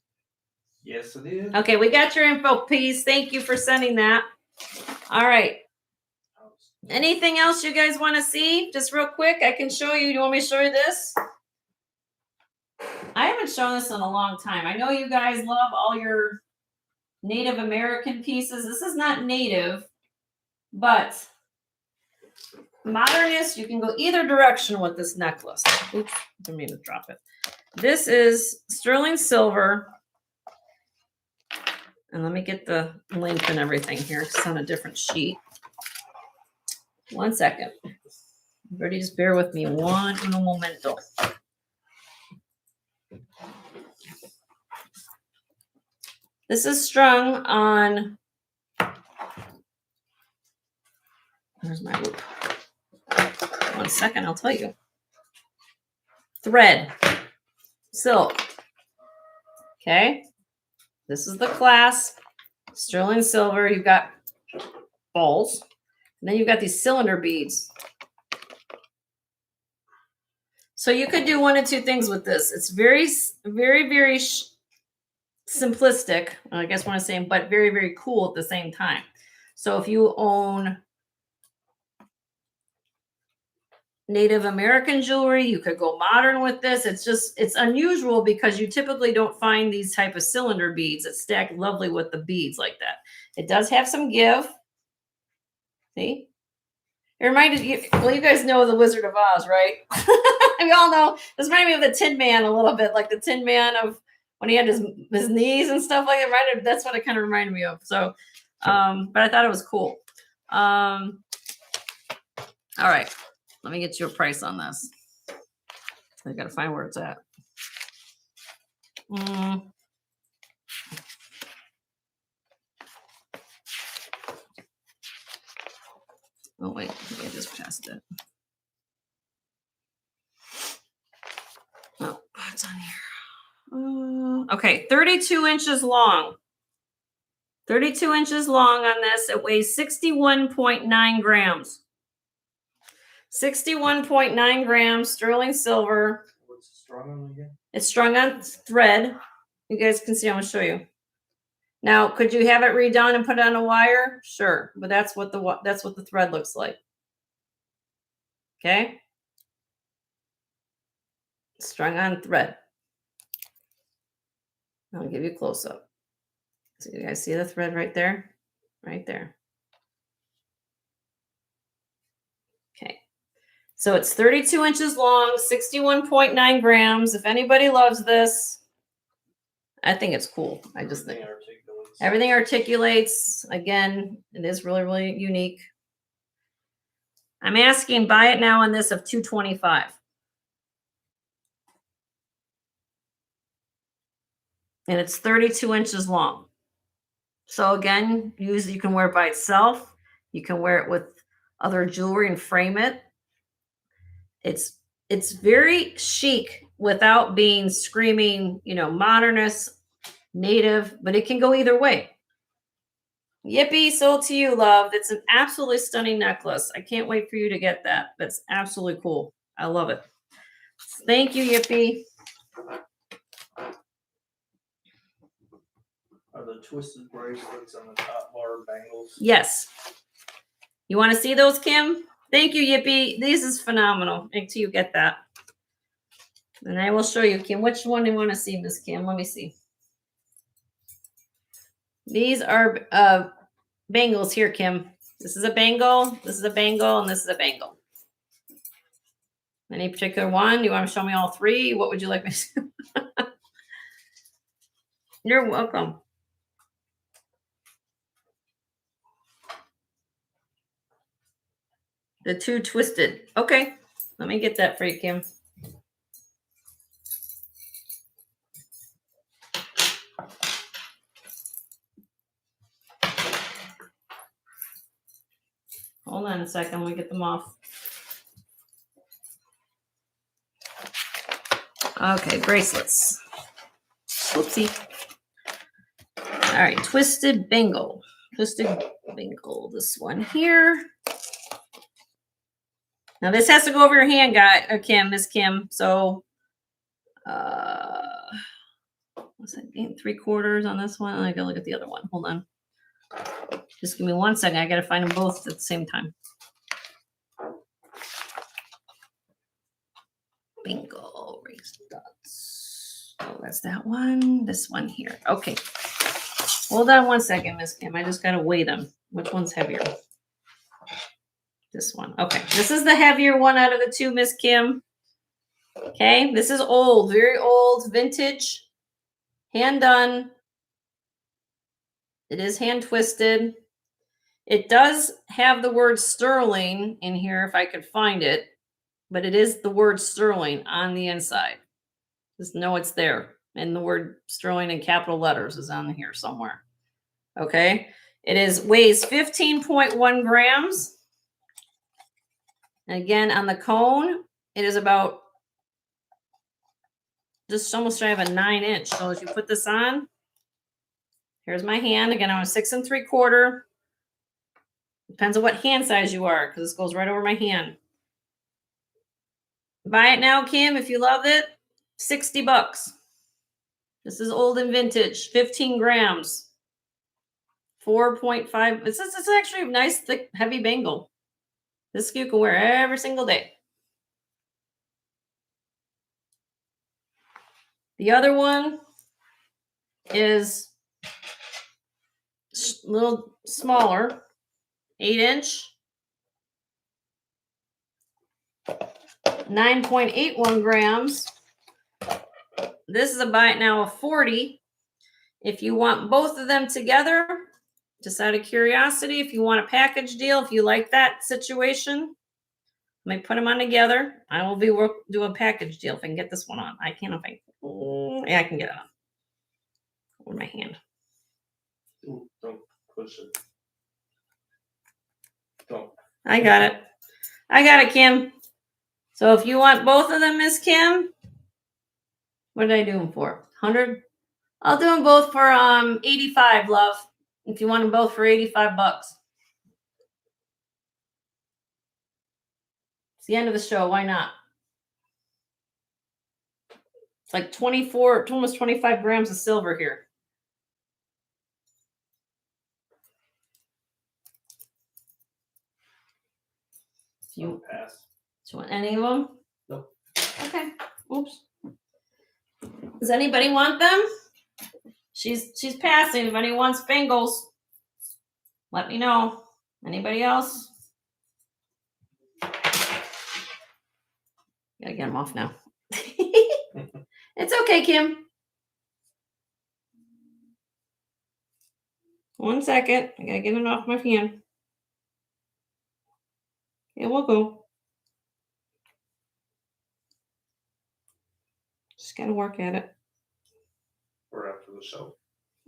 Yes, it is. Okay, we got your info piece. Thank you for sending that. All right. Anything else you guys want to see? Just real quick, I can show you. Do you want me to show you this? I haven't shown this in a long time. I know you guys love all your Native American pieces. This is not native, but modernist, you can go either direction with this necklace. Oops, I didn't mean to drop it. This is sterling silver. And let me get the link and everything here. It's on a different sheet. 1 second. Everybody just bear with me one momento. This is strung on, where's my loop? 1 second, I'll tell you. Thread, silk. Okay. This is the clasp, sterling silver. You've got balls. And then you've got these cylinder beads. So you could do one of two things with this. It's very, very, very simplistic, I guess what I'm saying, but very, very cool at the same time. So if you own Native American jewelry, you could go modern with this. It's unusual because you typically don't find these type of cylinder beads that stack lovely with the beads like that. It does have some give. See? It reminded you, well, you guys know the Wizard of Oz, right? We all know. This reminded me of the Tin Man a little bit, like the Tin Man of when he had his knees and stuff like that. That's what it kind of reminded me of. So, but I thought it was cool. All right. Let me get you a price on this. I got to find where it's at. Oh, wait. I just passed it. Oh, it's on here. Okay. 32 inches long. 32 inches long on this. It weighs 61.9 grams. 61.9 grams, sterling silver. What's it strung on again? It's strung on thread. You guys can see, I'm going to show you. Now, could you have it redone and put it on a wire? Sure, but that's what the thread looks like. Okay? Strung on thread. I'll give you a close up. So you guys see the thread right there? Right there. Okay. So it's 32 inches long, 61.9 grams. If anybody loves this, I think it's cool. I just think everything articulates. Again, it is really, really unique. I'm asking buy it now on this of $225. And it's 32 inches long. So again, you can wear it by itself. You can wear it with other jewelry and frame it. It's very chic without being screaming, modernist, native, but it can go either way. Yippee, sold to you, love. It's an absolutely stunning necklace. I can't wait for you to get that. That's absolutely cool. I love it. Thank you, Yippee. Are the twisted bracelets on the top bar bangles? Yes. You want to see those, Kim? Thank you, Yippee. This is phenomenal until you get that. And I will show you, Kim. Which one do you want to see, Miss Kim? Let me see. These are bangles here, Kim. This is a bangle, this is a bangle, and this is a bangle. Any particular one? Do you want to show me all three? What would you like me to do? You're welcome. The two twisted. Okay. Let me get that for you, Kim. Hold on a second. Let me get them off. Okay, bracelets. Whoopsie. All right, twisted bangle. Twisted bangle. This one here. Now this has to go over your hand, Kim, Miss Kim. So, what's that? 3/4 on this one. I gotta look at the other one. Hold on. Just give me 1 second. I gotta find them both at the same time. Bingo. Raise dots. Oh, that's that one. This one here. Okay. Hold on 1 second, Miss Kim. I just gotta weigh them. Which one's heavier? This one. Okay. This is the heavier one out of the two, Miss Kim. Okay. This is old, very old, vintage, hand done. It is hand twisted. It does have the word sterling in here if I could find it, but it is the word sterling on the inside. Just know it's there. And the word sterling in capital letters is on here somewhere. Okay. It weighs 15.1 grams. And again, on the cone, it is about just almost shy of a 9-inch. So as you put this on, here's my hand. Again, I'm a 6 3/4. Depends on what hand size you are, because this goes right over my hand. Buy it now, Kim, if you love it. $60. This is old and vintage, 15 grams, 4.5. It's actually a nice, thick, heavy bangle. This you can wear every single day. The other one is a little smaller, 8-inch, 9.81 grams. This is a buy it now of 40. If you want both of them together, just out of curiosity, if you want a package deal, if you like that situation, let me put them on together. I will do a package deal if I can get this one on. I can't if I. Yeah, I can get it on. With my hand. Ooh, don't push it. Don't. I got it. I got it, Kim. So if you want both of them, Miss Kim, what did I do them for? 100? I'll do them both for 85, love. If you want them both for 85 bucks. It's the end of the show. Why not? It's like 24, almost 25 grams of silver here. Do you pass? Do you want any of them? No. Okay. Oops. Does anybody want them? She's passing. If anyone wants bangles, let me know. Anybody else? Gotta get them off now. It's okay, Kim. 1 second. I gotta get it off my hand. It will go. Just gotta work at it. Or after the show.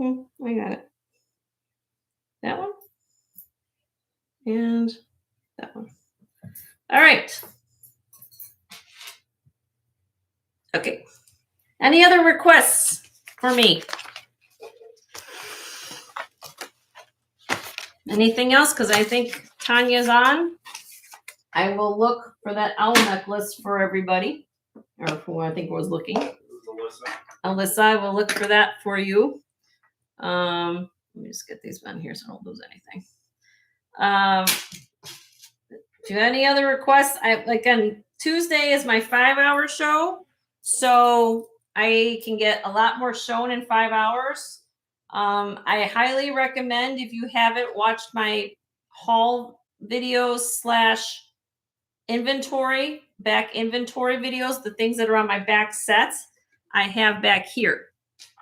I got it. That one. And that one. All right. Okay. Any other requests for me? Anything else? Because I think Tanya's on. I will look for that owl necklace for everybody. Or who I think was looking. Alyssa, I will look for that for you. Let me just get these on here so I don't lose anything. Do you have any other requests? On Tuesday is my 5-hour show, so I can get a lot more shown in 5 hours. I highly recommend, if you haven't watched my haul videos / inventory videos, the things that are on my back sets, I have back here.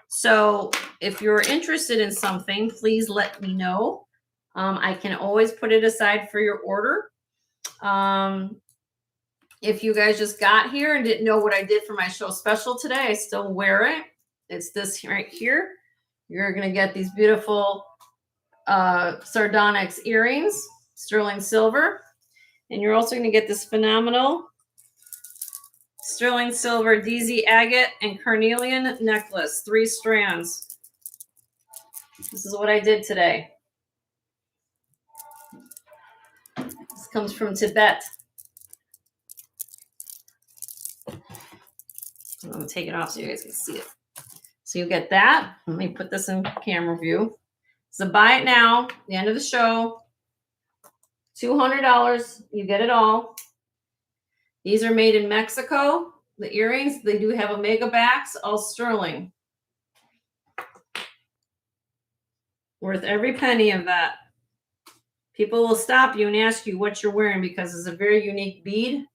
So if you're interested in something, please let me know. I can always put it aside for your order. If you guys just got here and didn't know what I did for my show special today, I still wear it. It's this right here. You're going to get these beautiful sardonyx earrings, sterling silver. And you're also going to get this phenomenal sterling silver DZ agate and carnelian necklace, 3 strands. This is what I did today. This comes from Tibet. I'm going to take it off so you guys can see it. So you get that. Let me put this in camera view. So buy it now, the end of the show. $200. You get it all. These are made in Mexico. The earrings, they do have omega backs, all sterling. Worth every penny of that. People will stop you and ask you what you're wearing because it's a very unique bead.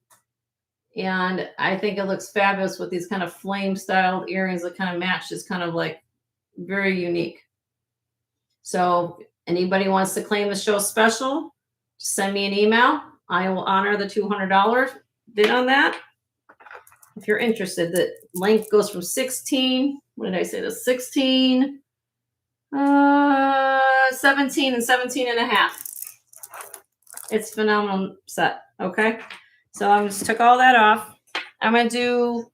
And I think it looks fabulous with these kind of flame styled earrings that kind of match. It's kind of like very unique. So anybody wants to claim the show special, send me an email. I will honor the $200 bid on that. If you're interested, the length goes from 16. What did I say? The 16, 17 and 17 and a half. It's a phenomenal set. Okay. So I just took all that off. I'm going to do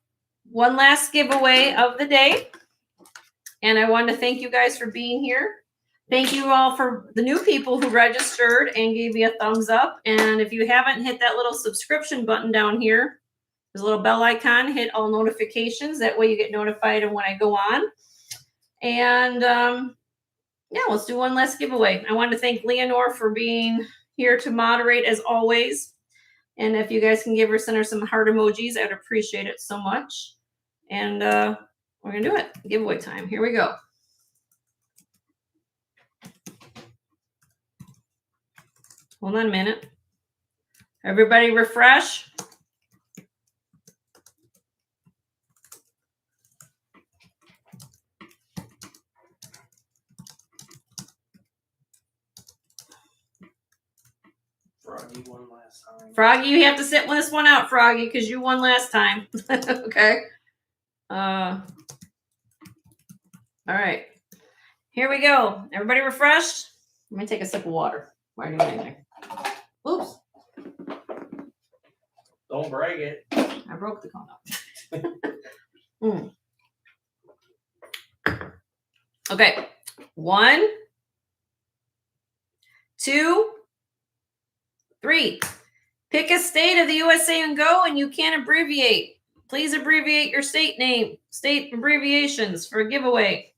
one last giveaway of the day. And I want to thank you guys for being here. Thank you all for the new people who registered and gave me a thumbs up. And if you haven't hit that little subscription button down here, there's a little bell icon, hit all notifications. That way you get notified of when I go on. And yeah, let's do one last giveaway. I want to thank Leonore for being here to moderate as always. And if you guys can send her some heart emojis, I'd appreciate it so much. And we're gonna do it. Giveaway time. Here we go. Hold on a minute. Everybody refresh. Froggy won last time. Froggy, you have to sit this one out, Froggy, because you won last time. Okay. All right. Here we go. Everybody refreshed? Let me take a sip of water. Why are you doing anything? Oops. Don't break it. I broke the Condo. Okay. 1, 2, 3. Pick a state of the USA and go, and you can't abbreviate. Please abbreviate your state name. State abbreviations for a giveaway.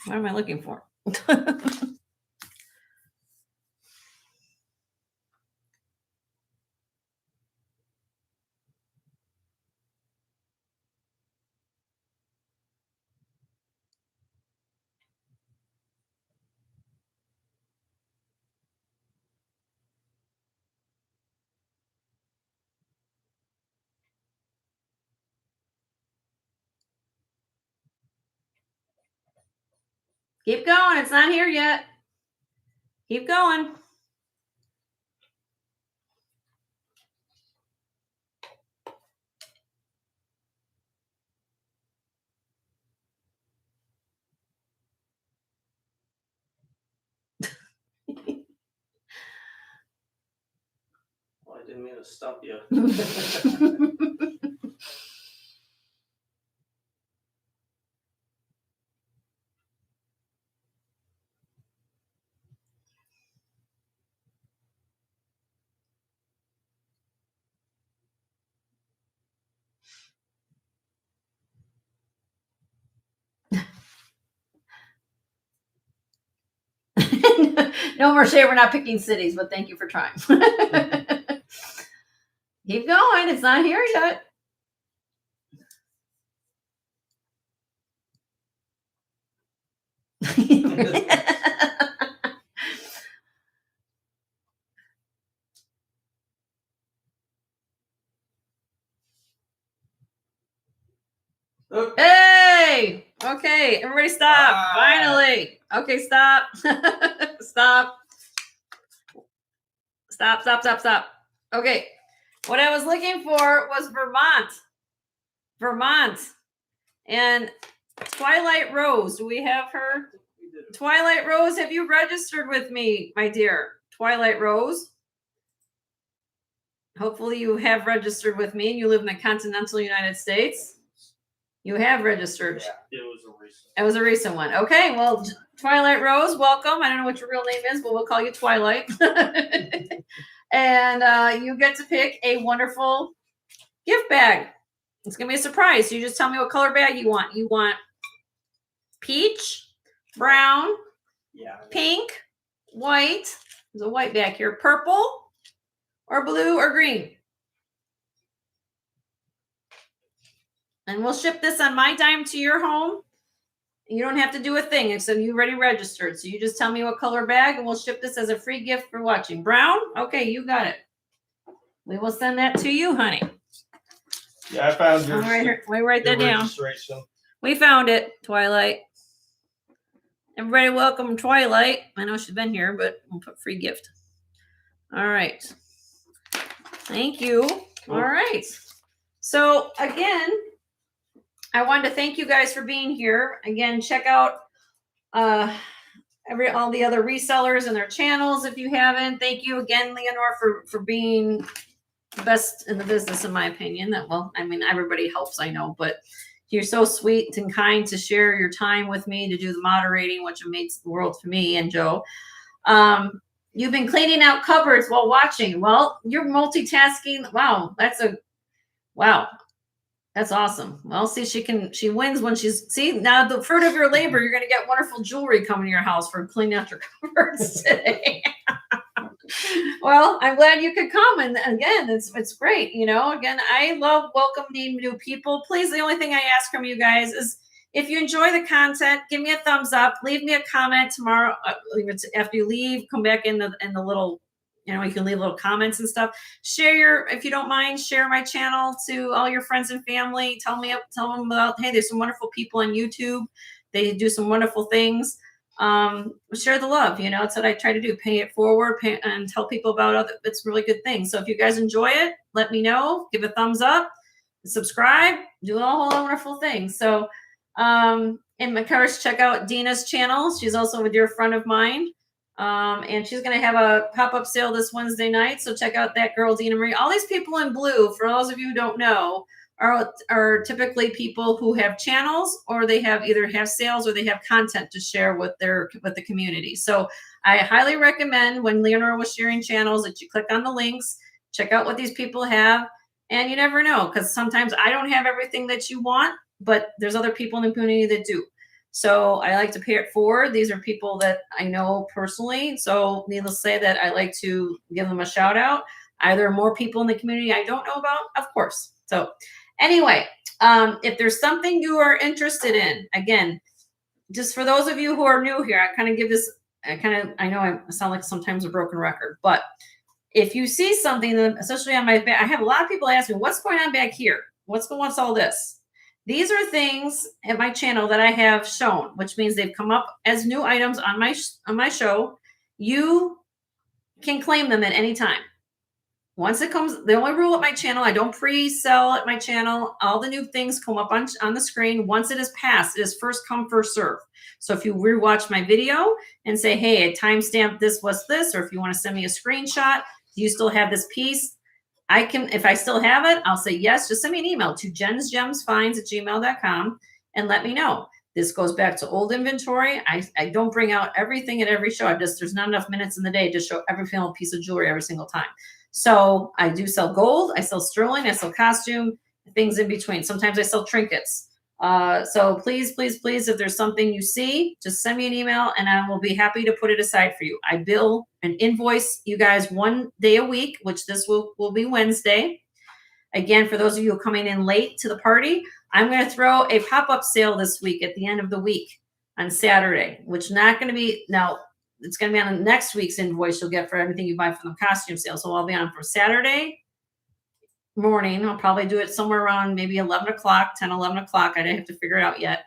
What am I looking for? Keep going. It's not here yet. Keep going. Well, I didn't mean to stop you. No, Marche, we're not picking cities, but thank you for trying. Keep going. It's not here yet. Hey! Okay, everybody stop. Finally. Okay, stop. Stop. Stop. Okay. What I was looking for was Vermont. And Twilight Rose. Do we have her? Twilight Rose, have you registered with me, my dear? Twilight Rose. Hopefully you have registered with me and you live in the continental United States. You have registered. Yeah, it was a recent. It was a recent one. Okay, well, Twilight Rose, welcome. I don't know what your real name is, but we'll call you Twilight. And you get to pick a wonderful gift bag. It's going to be a surprise. So you just tell me what color bag you want. You want peach, brown, pink, white. There's a white bag here. Purple, or blue, or green. And we'll ship this on my dime to your home. You don't have to do a thing except you already registered. So you just tell me what color bag and we'll ship this as a free gift for watching. Brown? Okay, you got it. We will send that to you, honey. Yeah, I found yours. All right, here, we write that down. We found it, Twilight. Everybody welcome Twilight. I know she's been here, but we'll put free gift. All right. Thank you. All right. So again, I wanted to thank you guys for being here. Again, check out all the other resellers and their channels if you haven't. Thank you again, Leonore, for being the best in the business, in my opinion. That, well, I mean, everybody helps, I know, but you're so sweet and kind to share your time with me to do the moderating, which makes the world for me and Joe. You've been cleaning out cupboards while watching. Well, you're multitasking. Wow, wow. That's awesome. Well, see, she wins when see, now the fruit of your labor, you're going to get wonderful jewelry coming to your house for cleaning out your cupboards today. Well, I'm glad you could come. And again, it's great. Again, I love welcoming new people. Please, the only thing I ask from you guys is if you enjoy the content, give me a thumbs up, leave me a comment tomorrow. After you leave, come back in the little, you can leave little comments and stuff. Share if you don't mind, share my channel to all your friends and family. Tell them about, hey, there's some wonderful people on YouTube. They do some wonderful things. Share the love, it's what I try to do. Pay it forward, and tell people about it. It's really good things. So if you guys enjoy it, let me know, give a thumbs up, subscribe, do all wonderful things. So, and of course, check out Dina's channel. She's also a dear friend of mine. And she's going to have a pop-up sale this Wednesday night. So check out that girl, Dina Marie. All these people in blue, for those of you who don't know, are typically people who have channels, or they either have sales or they have content to share with the community. So I highly recommend, when Leonora was sharing channels, that you click on the links, check out what these people have. And you never know, because sometimes I don't have everything that you want, but there's other people in the community that do. So I like to pay it forward. These are people that I know personally. So needless to say that I like to give them a shout out. Either more people in the community I don't know about, of course. So anyway, if there's something you are interested in, again, just for those of you who are new here, I kind of give this, I know I sound like sometimes a broken record, but if you see something, especially on my back, I have a lot of people ask me, what's going on back here? What's all this? These are things at my channel that I have shown, which means they've come up as new items on my show. You can claim them at any time. Once it comes, the only rule at my channel, I don't pre-sell at my channel. All the new things come up on the screen. Once it is passed, it is first come, first serve. So if you rewatch my video and say, hey, I timestamped this, what's this? Or if you want to send me a screenshot, do you still have this piece? I can, if I still have it, I'll say yes. Just send me an email to jensgemsfinds@gmail.com and let me know. This goes back to old inventory. I don't bring out everything at every show. There's not enough minutes in the day to show every single piece of jewelry every single time. So I do sell gold. I sell sterling. I sell costume, things in between. Sometimes I sell trinkets. So please, please, please, if there's something you see, just send me an email and I will be happy to put it aside for you. I bill and invoice you guys 1 day a week, which this will be Wednesday. Again, for those of you coming in late to the party, I'm going to throw a pop-up sale this week at the end of the week on Saturday, which not going to be, now it's going to be on the next week's invoice you'll get for everything you buy from the costume sale. So I'll be on for Saturday morning. I'll probably do it somewhere around maybe 11 o'clock, 10, 11 o'clock. I didn't have to figure it out yet.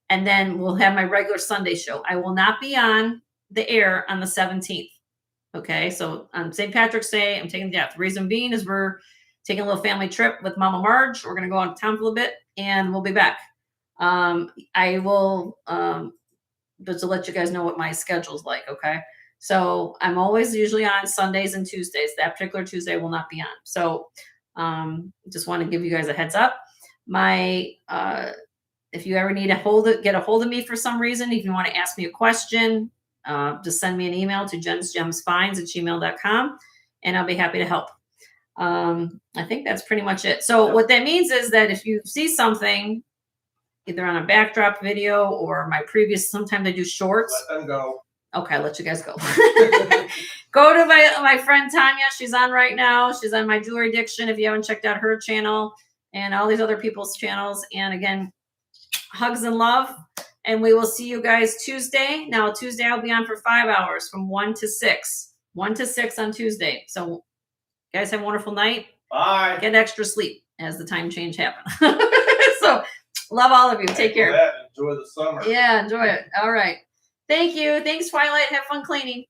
And then we'll have my regular Sunday show. I will not be on the air on the 17th. Okay. So on St. Patrick's Day, I'm taking the day. The reason being is we're taking a little family trip with Mama Marge. We're going to go out of town for a little bit and we'll be back. I will, just to let you guys know what my schedule's like. Okay. So I'm always usually on Sundays and Tuesdays. That particular Tuesday will not be on. So just want to give you guys a heads up. If you ever need get a hold of me for some reason, if you want to ask me a question, just send me an email to jensgemsfinds@gmail.com and I'll be happy to help. I think that's pretty much it. So what that means is that if you see something either on a backdrop video or my previous, sometimes I do shorts. Let them go. Okay, I'll let you guys go. Go to my friend Tanya. She's on right now. She's on My Jewelry Addiction if you haven't checked out her channel and all these other people's channels. And again, hugs and love. And we will see you guys Tuesday. Now, Tuesday I'll be on for 5 hours from 1 to 6. 1 to 6 on Tuesday. So guys have a wonderful night. Bye. Get extra sleep as the time change happens. So love all of you. Take care. Enjoy the summer. Yeah, enjoy it. All right. Thank you. Thanks, Twilight. Have fun cleaning.